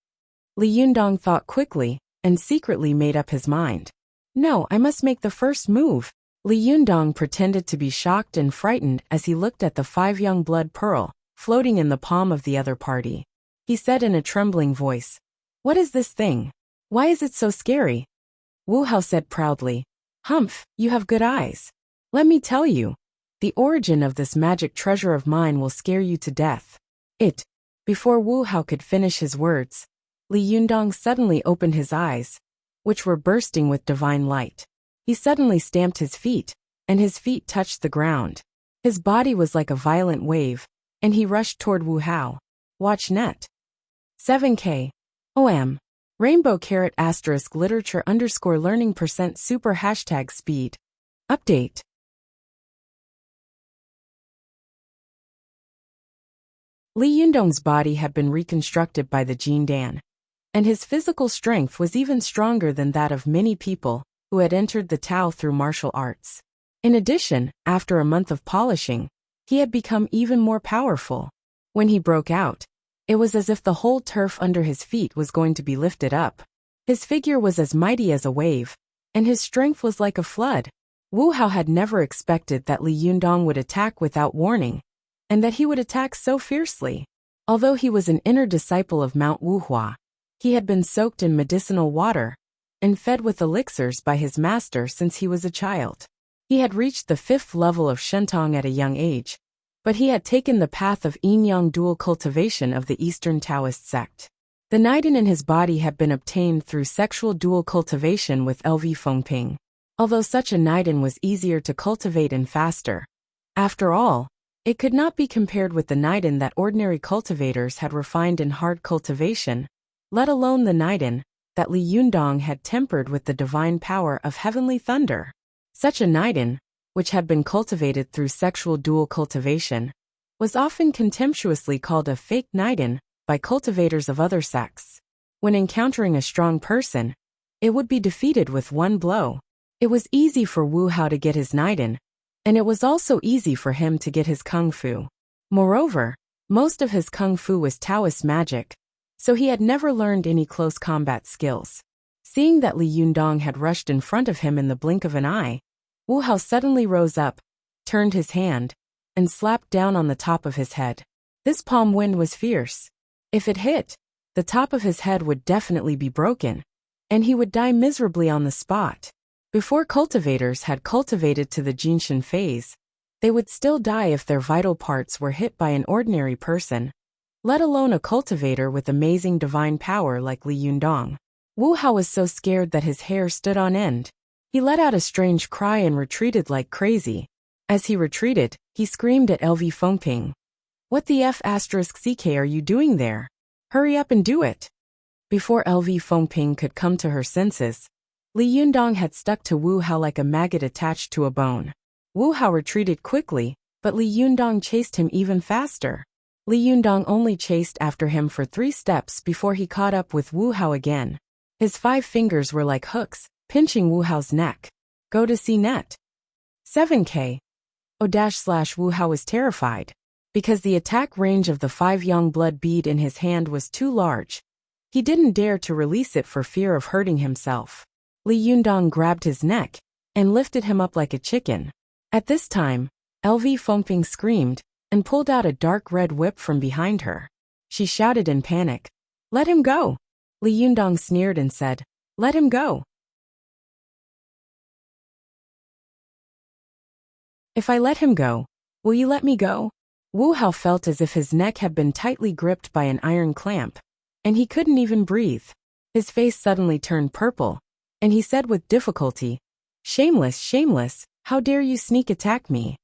Li Yundong thought quickly and secretly made up his mind. No, I must make the first move. Li Yundong pretended to be shocked and frightened as he looked at the 5 young blood pearl, floating in the palm of the other party. He said in a trembling voice, What is this thing? Why is it so scary? Wu Hao said proudly, Humph, you have good eyes. Let me tell you, the origin of this magic treasure of mine will scare you to death. Before Wu Hao could finish his words, Li Yundong suddenly opened his eyes, which were bursting with divine light. He suddenly stamped his feet, and his feet touched the ground. His body was like a violent wave, and he rushed toward Wu Hao. Watch net. 7K. OM. Rainbow caret asterisk literature underscore learning % super hashtag speed. Update. Li Yundong's body had been reconstructed by the Jindan, and his physical strength was even stronger than that of many people who had entered the Tao through martial arts. In addition, after a month of polishing, he had become even more powerful. When he broke out, it was as if the whole turf under his feet was going to be lifted up. His figure was as mighty as a wave, and his strength was like a flood. Wu Hao had never expected that Li Yundong would attack without warning, and that he would attack so fiercely. Although he was an inner disciple of Mount Wuhua, he had been soaked in medicinal water and fed with elixirs by his master since he was a child. He had reached the 5th level of Shentong at a young age, but he had taken the path of yin-yang dual cultivation of the Eastern Taoist sect. The Naiden in his body had been obtained through sexual dual cultivation with LV Fengping, although such a Naiden was easier to cultivate and faster. After all, it could not be compared with the Naiden that ordinary cultivators had refined in hard cultivation, let alone the Naiden that Li Yundong had tempered with the divine power of heavenly thunder. Such a Naiden, which had been cultivated through sexual dual cultivation, was often contemptuously called a fake Naiden by cultivators of other sects. When encountering a strong person, it would be defeated with one blow. It was easy for Wu Hao to get his Naiden, and it was also easy for him to get his Kung Fu. Moreover, most of his Kung Fu was Taoist magic, so he had never learned any close combat skills. Seeing that Li Yundong had rushed in front of him in the blink of an eye, Wu Hao suddenly rose up, turned his hand, and slapped down on the top of his head. This palm wind was fierce. If it hit, the top of his head would definitely be broken, and he would die miserably on the spot. Before cultivators had cultivated to the Jinshin phase, they would still die if their vital parts were hit by an ordinary person, let alone a cultivator with amazing divine power like Li Yundong. Wu Hao was so scared that his hair stood on end. He let out a strange cry and retreated like crazy. As he retreated, he screamed at LV Fengping. What the F***ck are you doing there? Hurry up and do it. Before LV Fengping could come to her senses, Li Yundong had stuck to Wu Hao like a maggot attached to a bone. Wu Hao retreated quickly, but Li Yundong chased him even faster. Li Yundong only chased after him for 3 steps before he caught up with Wu Hao again. His 5 fingers were like hooks, pinching Wu Hao's neck. Go to see net. 7K. Wu Hao was terrified. Because the attack range of the 5 young blood bead in his hand was too large. He didn't dare to release it for fear of hurting himself. Li Yundong grabbed his neck and lifted him up like a chicken. At this time, LV Fengping screamed and pulled out a dark red whip from behind her. She shouted in panic, "Let him go!" Li Yundong sneered and said, "Let him go. If I let him go, will you let me go?" Wu Hao felt as if his neck had been tightly gripped by an iron clamp, and he couldn't even breathe. His face suddenly turned purple, and he said with difficulty, "Shameless, shameless, how dare you sneak attack me?"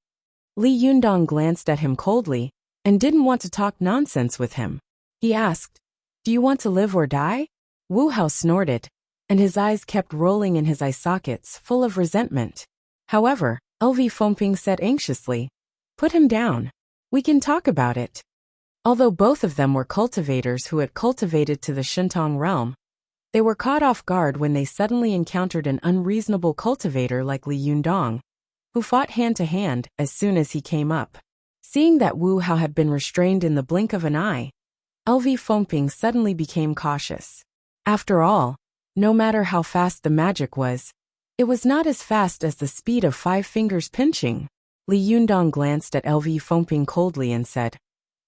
Li Yundong glanced at him coldly and didn't want to talk nonsense with him. He asked, "Do you want to live or die?" Wu Hao snorted, and his eyes kept rolling in his eye sockets, full of resentment. However, LV Fengping said anxiously, "Put him down. We can talk about it." Although both of them were cultivators who had cultivated to the Shentong realm, they were caught off guard when they suddenly encountered an unreasonable cultivator like Li Yundong, who fought hand to hand as soon as he came up. Seeing that Wu Hao had been restrained in the blink of an eye, LV Fengping suddenly became cautious. After all, no matter how fast the magic was, it was not as fast as the speed of 5 fingers pinching. Li Yundong glanced at LV Fengping coldly and said,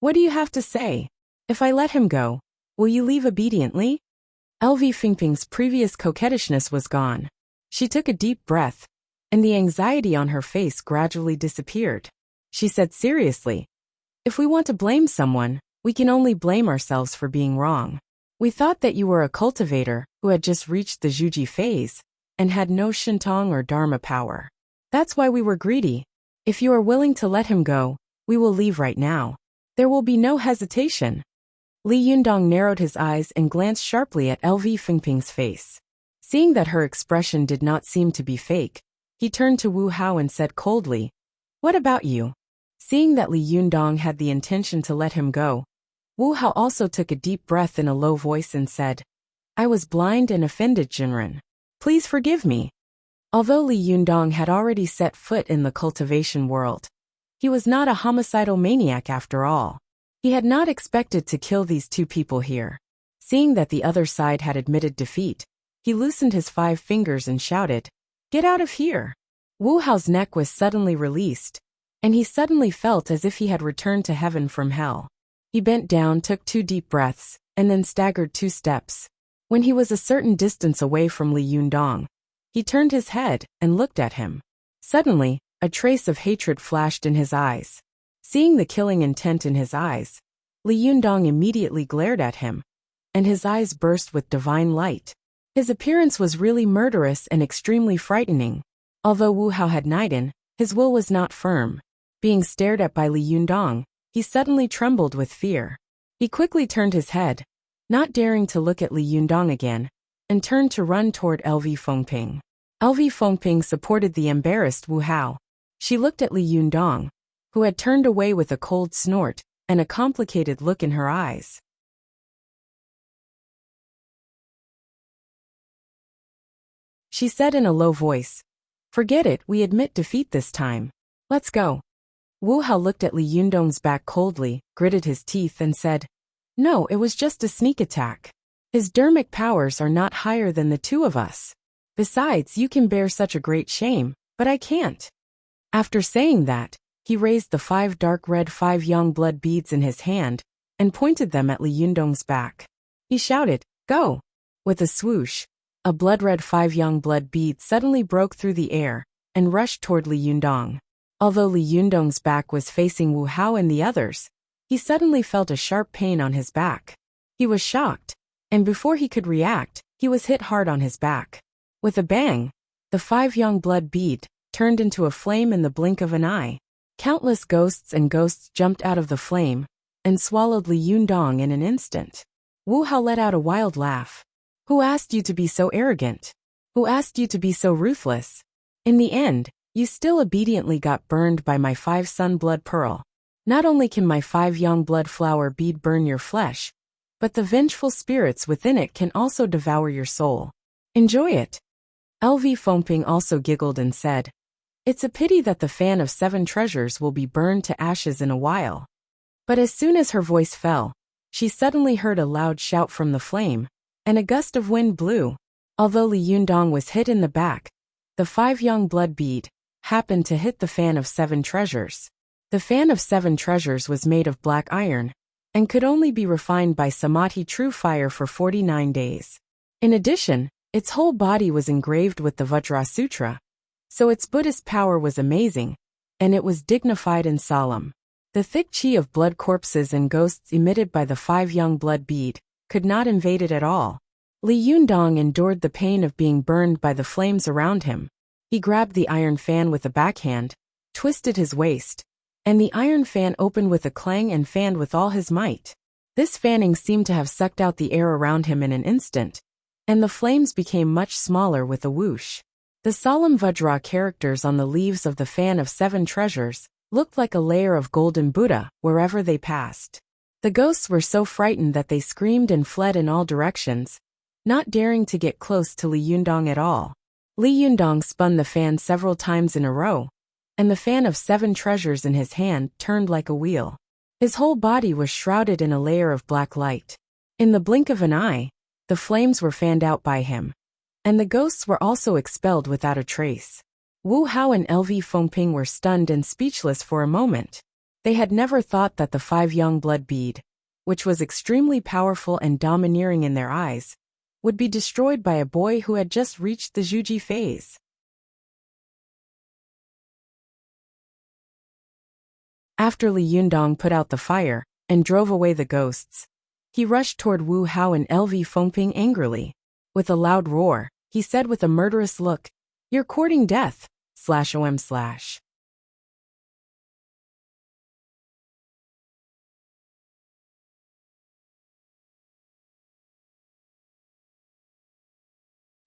"What do you have to say? If I let him go, will you leave obediently?" LV Fengping's previous coquettishness was gone. She took a deep breath, and the anxiety on her face gradually disappeared. She said seriously, "If we want to blame someone, we can only blame ourselves for being wrong. We thought that you were a cultivator who had just reached the Zhuji phase and had no Shentong or Dharma power. That's why we were greedy. If you are willing to let him go, we will leave right now. There will be no hesitation." Li Yundong narrowed his eyes and glanced sharply at LV Fengping's face. Seeing that her expression did not seem to be fake, he turned to Wu Hao and said coldly, "What about you?" Seeing that Li Yundong had the intention to let him go, Wu Hao also took a deep breath in a low voice and said, "I was blind and offended, Jinren. Please forgive me." Although Li Yundong had already set foot in the cultivation world, he was not a homicidal maniac after all. He had not expected to kill these 2 people here. Seeing that the other side had admitted defeat, he loosened his 5 fingers and shouted, "Get out of here!" Wu Hao's neck was suddenly released, and he suddenly felt as if he had returned to heaven from hell. He bent down, took 2 deep breaths, and then staggered 2 steps. When he was a certain distance away from Li Yundong, he turned his head and looked at him. Suddenly, a trace of hatred flashed in his eyes. Seeing the killing intent in his eyes, Li Yundong immediately glared at him, and his eyes burst with divine light. His appearance was really murderous and extremely frightening. Although Wu Hao had Naiden, his will was not firm. Being stared at by Li Yundong, he suddenly trembled with fear. He quickly turned his head, not daring to look at Li Yundong again, and turned to run toward LV Fengping. LV Fengping supported the embarrassed Wu Hao. She looked at Li Yundong, who had turned away with a cold snort and a complicated look in her eyes. She said in a low voice, "Forget it, we admit defeat this time. Let's go." Wu Hao looked at Li Yundong's back coldly, gritted his teeth and said, "No, it was just a sneak attack. His dermic powers are not higher than the 2 of us. Besides, you can bear such a great shame, but I can't." After saying that, he raised the 5 dark red 5 young blood beads in his hand and pointed them at Li Yundong's back. He shouted, "Go!" With a swoosh, a blood-red 5 young blood beads suddenly broke through the air and rushed toward Li Yundong. Although Li Yundong's back was facing Wu Hao and the others, he suddenly felt a sharp pain on his back. He was shocked, and before he could react, he was hit hard on his back. With a bang, the 5 young blood bead turned into a flame in the blink of an eye. Countless ghosts jumped out of the flame and swallowed Li Yundong in an instant. Wu Hao let out a wild laugh. "Who asked you to be so arrogant? Who asked you to be so ruthless? In the end, you still obediently got burned by my 5 sun blood pearl. Not only can my 5 young blood flower bead burn your flesh, but the vengeful spirits within it can also devour your soul. Enjoy it. LV Fengping also giggled and said, "It's a pity that the fan of 7 treasures will be burned to ashes in a while." But as soon as her voice fell, she suddenly heard a loud shout from the flame, and a gust of wind blew. Although Li Yundong was hit in the back, the 5 young blood bead happened to hit the fan of 7 treasures. The fan of 7 treasures was made of black iron, and could only be refined by Samadhi true fire for 49 days. In addition, its whole body was engraved with the Vajra Sutra, so its Buddhist power was amazing, and it was dignified and solemn. The thick chi of blood corpses and ghosts emitted by the 5 young blood bead could not invade it at all. Li Yundong endured the pain of being burned by the flames around him. He grabbed the iron fan with a backhand, twisted his waist, and the iron fan opened with a clang and fanned with all his might. This fanning seemed to have sucked out the air around him in an instant, and the flames became much smaller with a whoosh. The solemn Vajra characters on the leaves of the fan of 7 treasures looked like a layer of golden Buddha wherever they passed. The ghosts were so frightened that they screamed and fled in all directions, not daring to get close to Li Yundong at all. Li Yundong spun the fan several times in a row, and the fan of 7 treasures in his hand turned like a wheel. His whole body was shrouded in a layer of black light. In the blink of an eye, the flames were fanned out by him, and the ghosts were also expelled without a trace. Wu Hao and LV Fengping were stunned and speechless for a moment. They had never thought that the 5 young blood bead, which was extremely powerful and domineering in their eyes, would be destroyed by a boy who had just reached the Zhuji phase. After Li Yundong put out the fire and drove away the ghosts, he rushed toward Wu Hao and LV Fengping angrily. With a loud roar, he said with a murderous look, "You're courting death, /om/."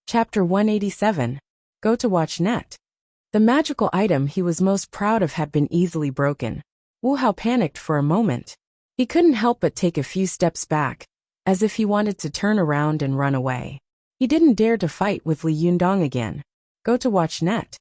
Chapter 187. Go to watch net. The magical item he was most proud of had been easily broken. Wu Hao panicked for a moment. He couldn't help but take a few steps back, as if he wanted to turn around and run away. He didn't dare to fight with Li Yundong again. Go to watch net.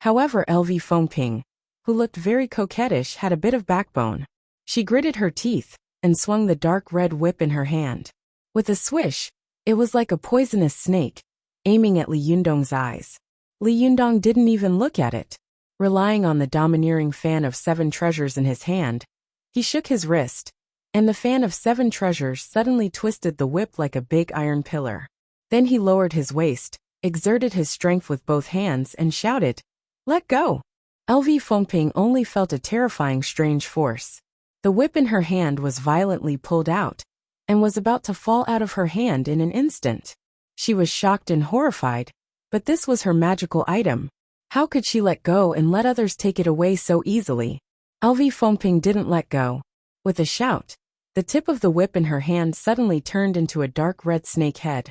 However, LV Fengping, who looked very coquettish, had a bit of backbone. She gritted her teeth and swung the dark red whip in her hand. With a swish, it was like a poisonous snake, aiming at Li Yundong's eyes. Li Yundong didn't even look at it. Relying on the domineering fan of 7 treasures in his hand, he shook his wrist, and the fan of 7 treasures suddenly twisted the whip like a big iron pillar. Then he lowered his waist, exerted his strength with both hands, and shouted, "Let go!" LV Fengping only felt a terrifying strange force. The whip in her hand was violently pulled out, and was about to fall out of her hand in an instant. She was shocked and horrified, but this was her magical item. How could she let go and let others take it away so easily? LV Fengping didn't let go. With a shout, the tip of the whip in her hand suddenly turned into a dark red snake head,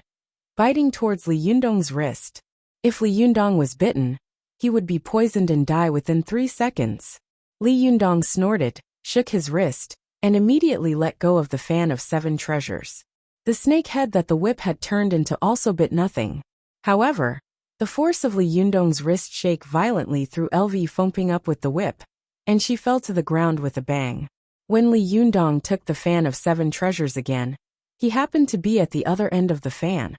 biting towards Li Yundong's wrist. If Li Yundong was bitten, he would be poisoned and die within 3 seconds. Li Yundong snorted, shook his wrist, and immediately let go of the fan of 7 treasures. The snake head that the whip had turned into also bit nothing. However, the force of Li Yundong's wrist shake violently threw LV Fengping up with the whip, and she fell to the ground with a bang. When Li Yundong took the fan of 7 treasures again, he happened to be at the other end of the fan.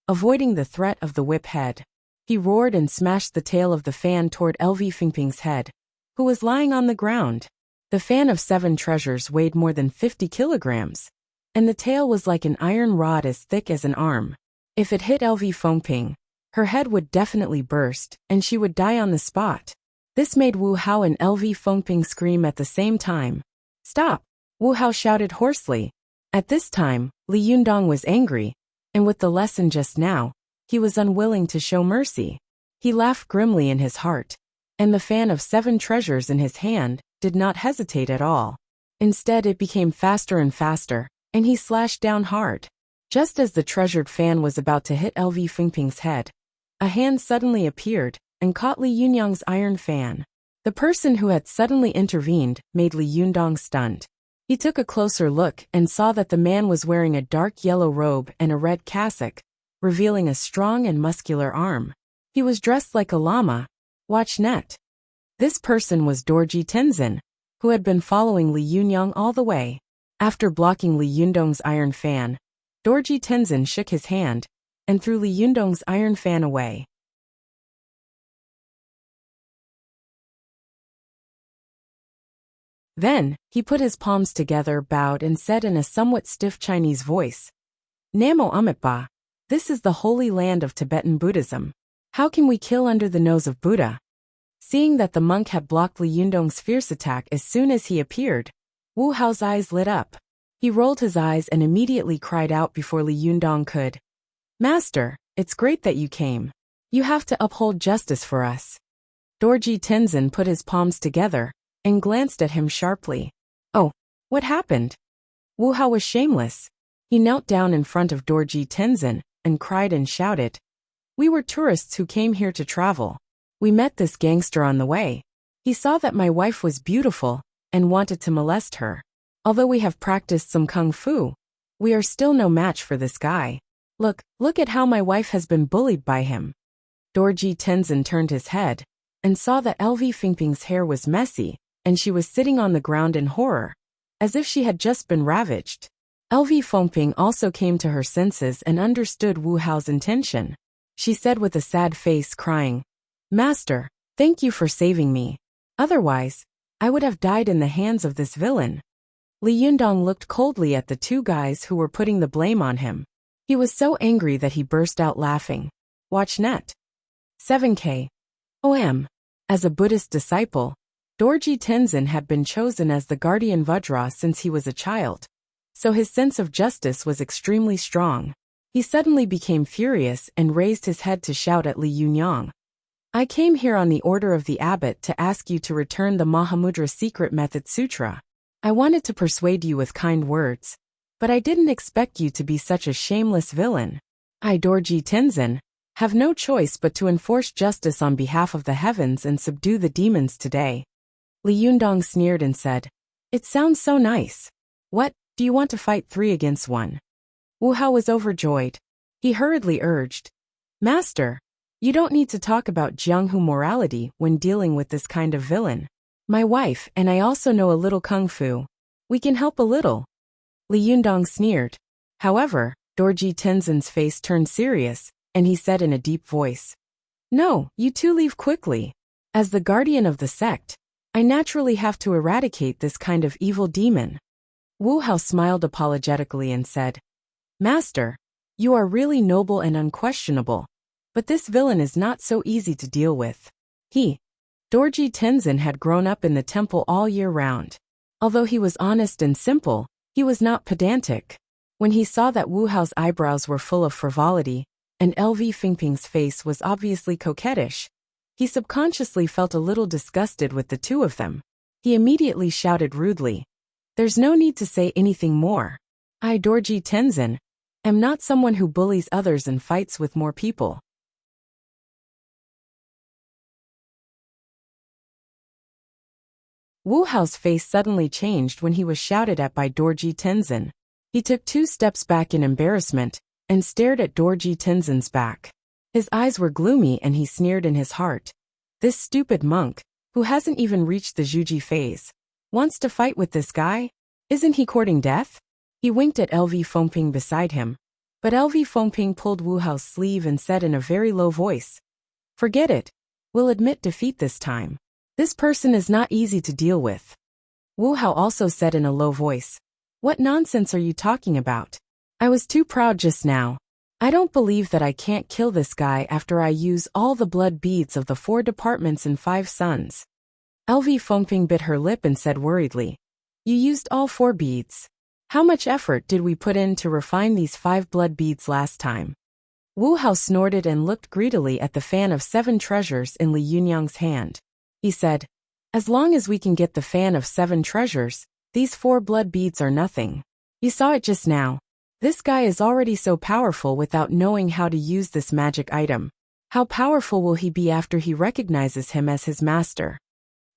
Avoiding the threat of the whip head, he roared and smashed the tail of the fan toward LV Fengping's head, who was lying on the ground. The fan of 7 treasures weighed more than 50 kilograms, and the tail was like an iron rod as thick as an arm. If it hit LV Fengping, her head would definitely burst, and she would die on the spot. This made Wu Hao and LV Fengping scream at the same time. "Stop!" Wu Hao shouted hoarsely. At this time, Li Yundong was angry, and with the lesson just now, he was unwilling to show mercy. He laughed grimly in his heart, and the fan of 7 treasures in his hand did not hesitate at all. Instead, it became faster and faster, and he slashed down hard. Just as the treasured fan was about to hit LV Fengping's head, a hand suddenly appeared and caught Li Yundong's iron fan. The person who had suddenly intervened made Li Yundong stunned. He took a closer look and saw that the man was wearing a dark yellow robe and a red cassock, revealing a strong and muscular arm. He was dressed like a lama. Watch net. This person was Dorji Tenzin, who had been following Li Yunyang all the way. After blocking Li Yundong's iron fan, Dorji Tenzin shook his hand and threw Li Yundong's iron fan away. Then, he put his palms together, bowed and said in a somewhat stiff Chinese voice, Namo Amitabha, this is the holy land of Tibetan Buddhism. How can we kill under the nose of Buddha? Seeing that the monk had blocked Li Yundong's fierce attack as soon as he appeared, Wu Hao's eyes lit up. He rolled his eyes and immediately cried out before Li Yundong could. Master, it's great that you came. You have to uphold justice for us. Dorji Tenzin put his palms together and glanced at him sharply. Oh, what happened? Wu Hao was shameless. He knelt down in front of Dorji Tenzin and cried and shouted. We were tourists who came here to travel. We met this gangster on the way. He saw that my wife was beautiful and wanted to molest her. Although we have practiced some kung fu, we are still no match for this guy. Look at how my wife has been bullied by him. Dorji Tenzin turned his head and saw that LV Fingping's hair was messy and she was sitting on the ground in horror, as if she had just been ravaged. LV Fengping also came to her senses and understood Wu Hao's intention. She said with a sad face, crying, Master, thank you for saving me. Otherwise, I would have died in the hands of this villain. Li Yundong looked coldly at the two guys who were putting the blame on him. He was so angry that he burst out laughing. Watch net. 7K. OM. As a Buddhist disciple, Dorji Tenzin had been chosen as the guardian Vajra since he was a child, so his sense of justice was extremely strong. He suddenly became furious and raised his head to shout at Li Yunyang. I came here on the order of the abbot to ask you to return the Mahamudra Secret Method Sutra. I wanted to persuade you with kind words, but I didn't expect you to be such a shameless villain. I, Dorji Tenzin, have no choice but to enforce justice on behalf of the heavens and subdue the demons today. Li Yundong sneered and said, It sounds so nice. What, do you want to fight 3 against 1? Wu Hao was overjoyed. He hurriedly urged, Master, you don't need to talk about Jianghu morality when dealing with this kind of villain. My wife and I also know a little kung fu. We can help a little. Li Yundong sneered. However, Dorji Tenzin's face turned serious, and he said in a deep voice, No, you two leave quickly. As the guardian of the sect, I naturally have to eradicate this kind of evil demon. Wu Hao smiled apologetically and said, Master, you are really noble and unquestionable, but this villain is not so easy to deal with. Dorji Tenzin had grown up in the temple all year round. Although he was honest and simple, he was not pedantic. When he saw that Wu Hao's eyebrows were full of frivolity, and LV Fingping's face was obviously coquettish, he subconsciously felt a little disgusted with the two of them. He immediately shouted rudely, There's no need to say anything more. I, Dorji Tenzin, am not someone who bullies others and fights with more people. Wu Hao's face suddenly changed when he was shouted at by Dorji Tenzin. He took 2 steps back in embarrassment and stared at Dorji Tenzin's back. His eyes were gloomy and he sneered in his heart. This stupid monk, who hasn't even reached the Zhuji phase, wants to fight with this guy? Isn't he courting death? He winked at LV Fengping beside him, but LV Fengping pulled Wu Hao's sleeve and said in a very low voice, Forget it. We'll admit defeat this time. This person is not easy to deal with. Wu Hao also said in a low voice, What nonsense are you talking about? I was too proud just now. I don't believe that I can't kill this guy after I use all the blood beads of the 4 departments and 5 sons. LV Fengping bit her lip and said worriedly, You used all 4 beads. How much effort did we put in to refine these 5 blood beads last time? Wu Hao snorted and looked greedily at the fan of 7 treasures in Li Yunyang's hand. He said, As long as we can get the fan of 7 treasures, these 4 blood beads are nothing. You saw it just now. This guy is already so powerful without knowing how to use this magic item. How powerful will he be after he recognizes him as his master?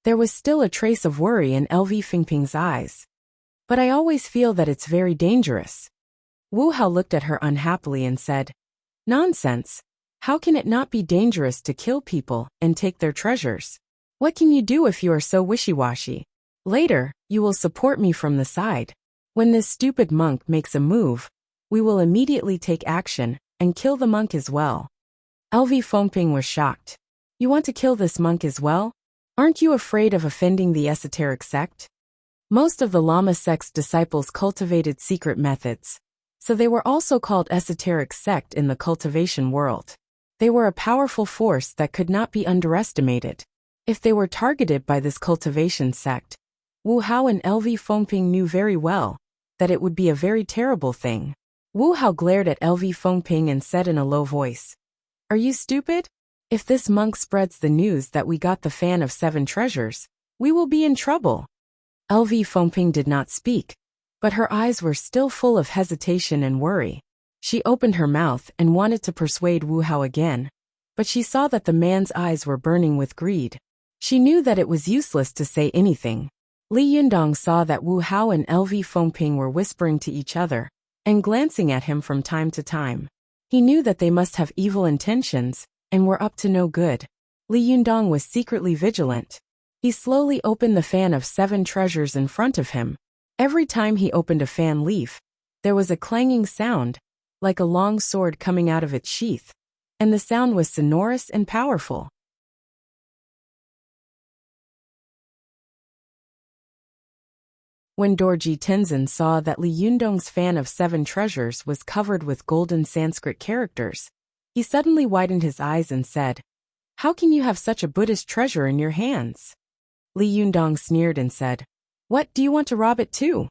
There was still a trace of worry in LV Fingping's eyes. but I always feel that it's very dangerous. Wu Hao looked at her unhappily and said, "Nonsense. How can it not be dangerous to kill people and take their treasures? What can you do if you are so wishy-washy? Later, you will support me from the side. When this stupid monk makes a move, we will immediately take action and kill the monk as well." LV Fengping was shocked. "You want to kill this monk as well? Aren't you afraid of offending the esoteric sect?" Most of the Lama sect's disciples cultivated secret methods, so they were also called esoteric sect in the cultivation world. They were a powerful force that could not be underestimated. If they were targeted by this cultivation sect, Wu Hao and LV Fengping knew very well that it would be a very terrible thing. Wu Hao glared at LV Fengping and said in a low voice, "Are you stupid? If this monk spreads the news that we got the fan of 7 treasures, we will be in trouble." LV Fengping did not speak, but her eyes were still full of hesitation and worry. She opened her mouth and wanted to persuade Wu Hao again, but she saw that the man's eyes were burning with greed. She knew that it was useless to say anything. Li Yundong saw that Wu Hao and LV Fengping were whispering to each other and glancing at him from time to time. He knew that they must have evil intentions and were up to no good. Li Yundong was secretly vigilant. He slowly opened the fan of 7 treasures in front of him. Every time he opened a fan leaf, there was a clanging sound, like a long sword coming out of its sheath, and the sound was sonorous and powerful. When Dorji Tenzin saw that Li Yundong's fan of 7 treasures was covered with golden Sanskrit characters, he suddenly widened his eyes and said, "How can you have such a Buddhist treasure in your hands?" Li Yundong sneered and said, "What, do you want to rob it too?"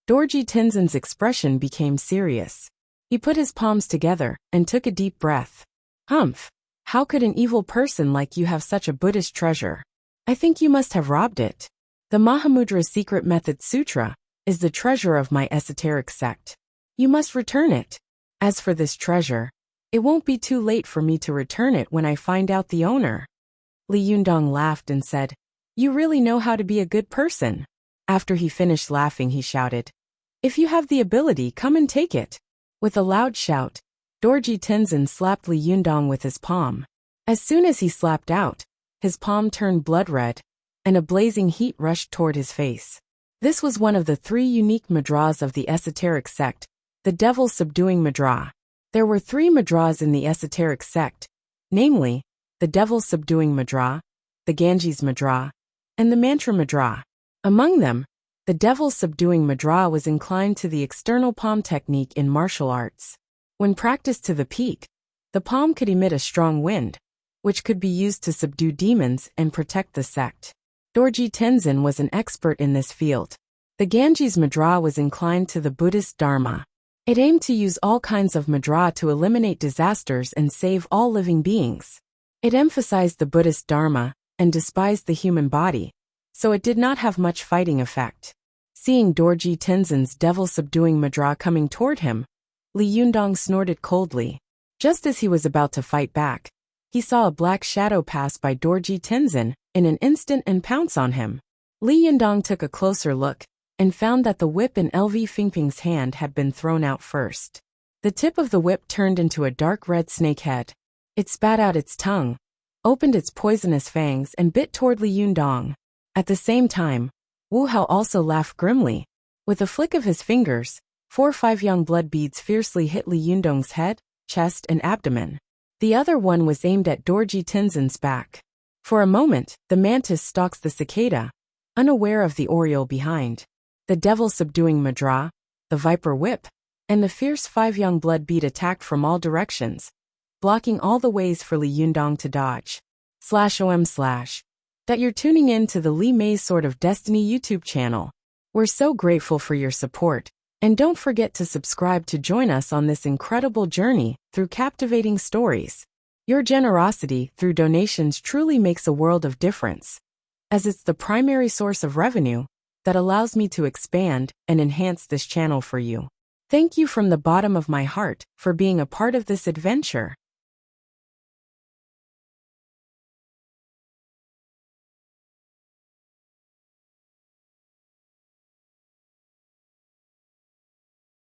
Dorji Tenzin's expression became serious. He put his palms together and took a deep breath. "Humph! How could an evil person like you have such a Buddhist treasure? I think you must have robbed it. The Mahamudra Secret Method Sutra is the treasure of my esoteric sect. You must return it. As for this treasure, it won't be too late for me to return it when I find out the owner." Li Yundong laughed and said, "You really know how to be a good person." After he finished laughing, he shouted, "If you have the ability, come and take it." With a loud shout, Dorji Tenzin slapped Li Yundong with his palm. As soon as he slapped out, his palm turned blood red, and a blazing heat rushed toward his face. This was one of the 3 unique mudras of the esoteric sect, the devil subduing mudra. There were 3 mudras in the esoteric sect, namely, the devil subduing mudra, the Ganges mudra, and the mantra mudra. Among them, the devil subduing mudra was inclined to the external palm technique in martial arts. When practiced to the peak, the palm could emit a strong wind, which could be used to subdue demons and protect the sect. Dorji Tenzin was an expert in this field. The Ganges mudra was inclined to the Buddhist Dharma. It aimed to use all kinds of mudra to eliminate disasters and save all living beings. It emphasized the Buddhist Dharma and despised the human body, so it did not have much fighting effect. Seeing Dorji Tenzin's devil-subduing mudra coming toward him, Li Yundong snorted coldly. Just as he was about to fight back, he saw a black shadow pass by Dorji Tenzin in an instant and pounce on him. Li Yundong took a closer look and found that the whip in LV Fengping's hand had been thrown out first. The tip of the whip turned into a dark red snake head. It spat out its tongue, opened its poisonous fangs and bit toward Li Yundong. At the same time, Wu Hao also laughed grimly. With a flick of his fingers, 4 or 5 young blood beads fiercely hit Li Yundong's head, chest, and abdomen. The other one was aimed at Dorji Tenzin's back. For a moment, the mantis stalks the cicada, unaware of the oriole behind. The devil-subduing mudra, the viper whip, and the fierce 5 young blood bead attacked from all directions, blocking all the ways for Li Yundong to dodge. /om/ that you're tuning in to the Li Mei's Sword of Destiny YouTube channel. We're so grateful for your support, and don't forget to subscribe to join us on this incredible journey through captivating stories. Your generosity through donations truly makes a world of difference, as it's the primary source of revenue that allows me to expand and enhance this channel for you. Thank you from the bottom of my heart for being a part of this adventure.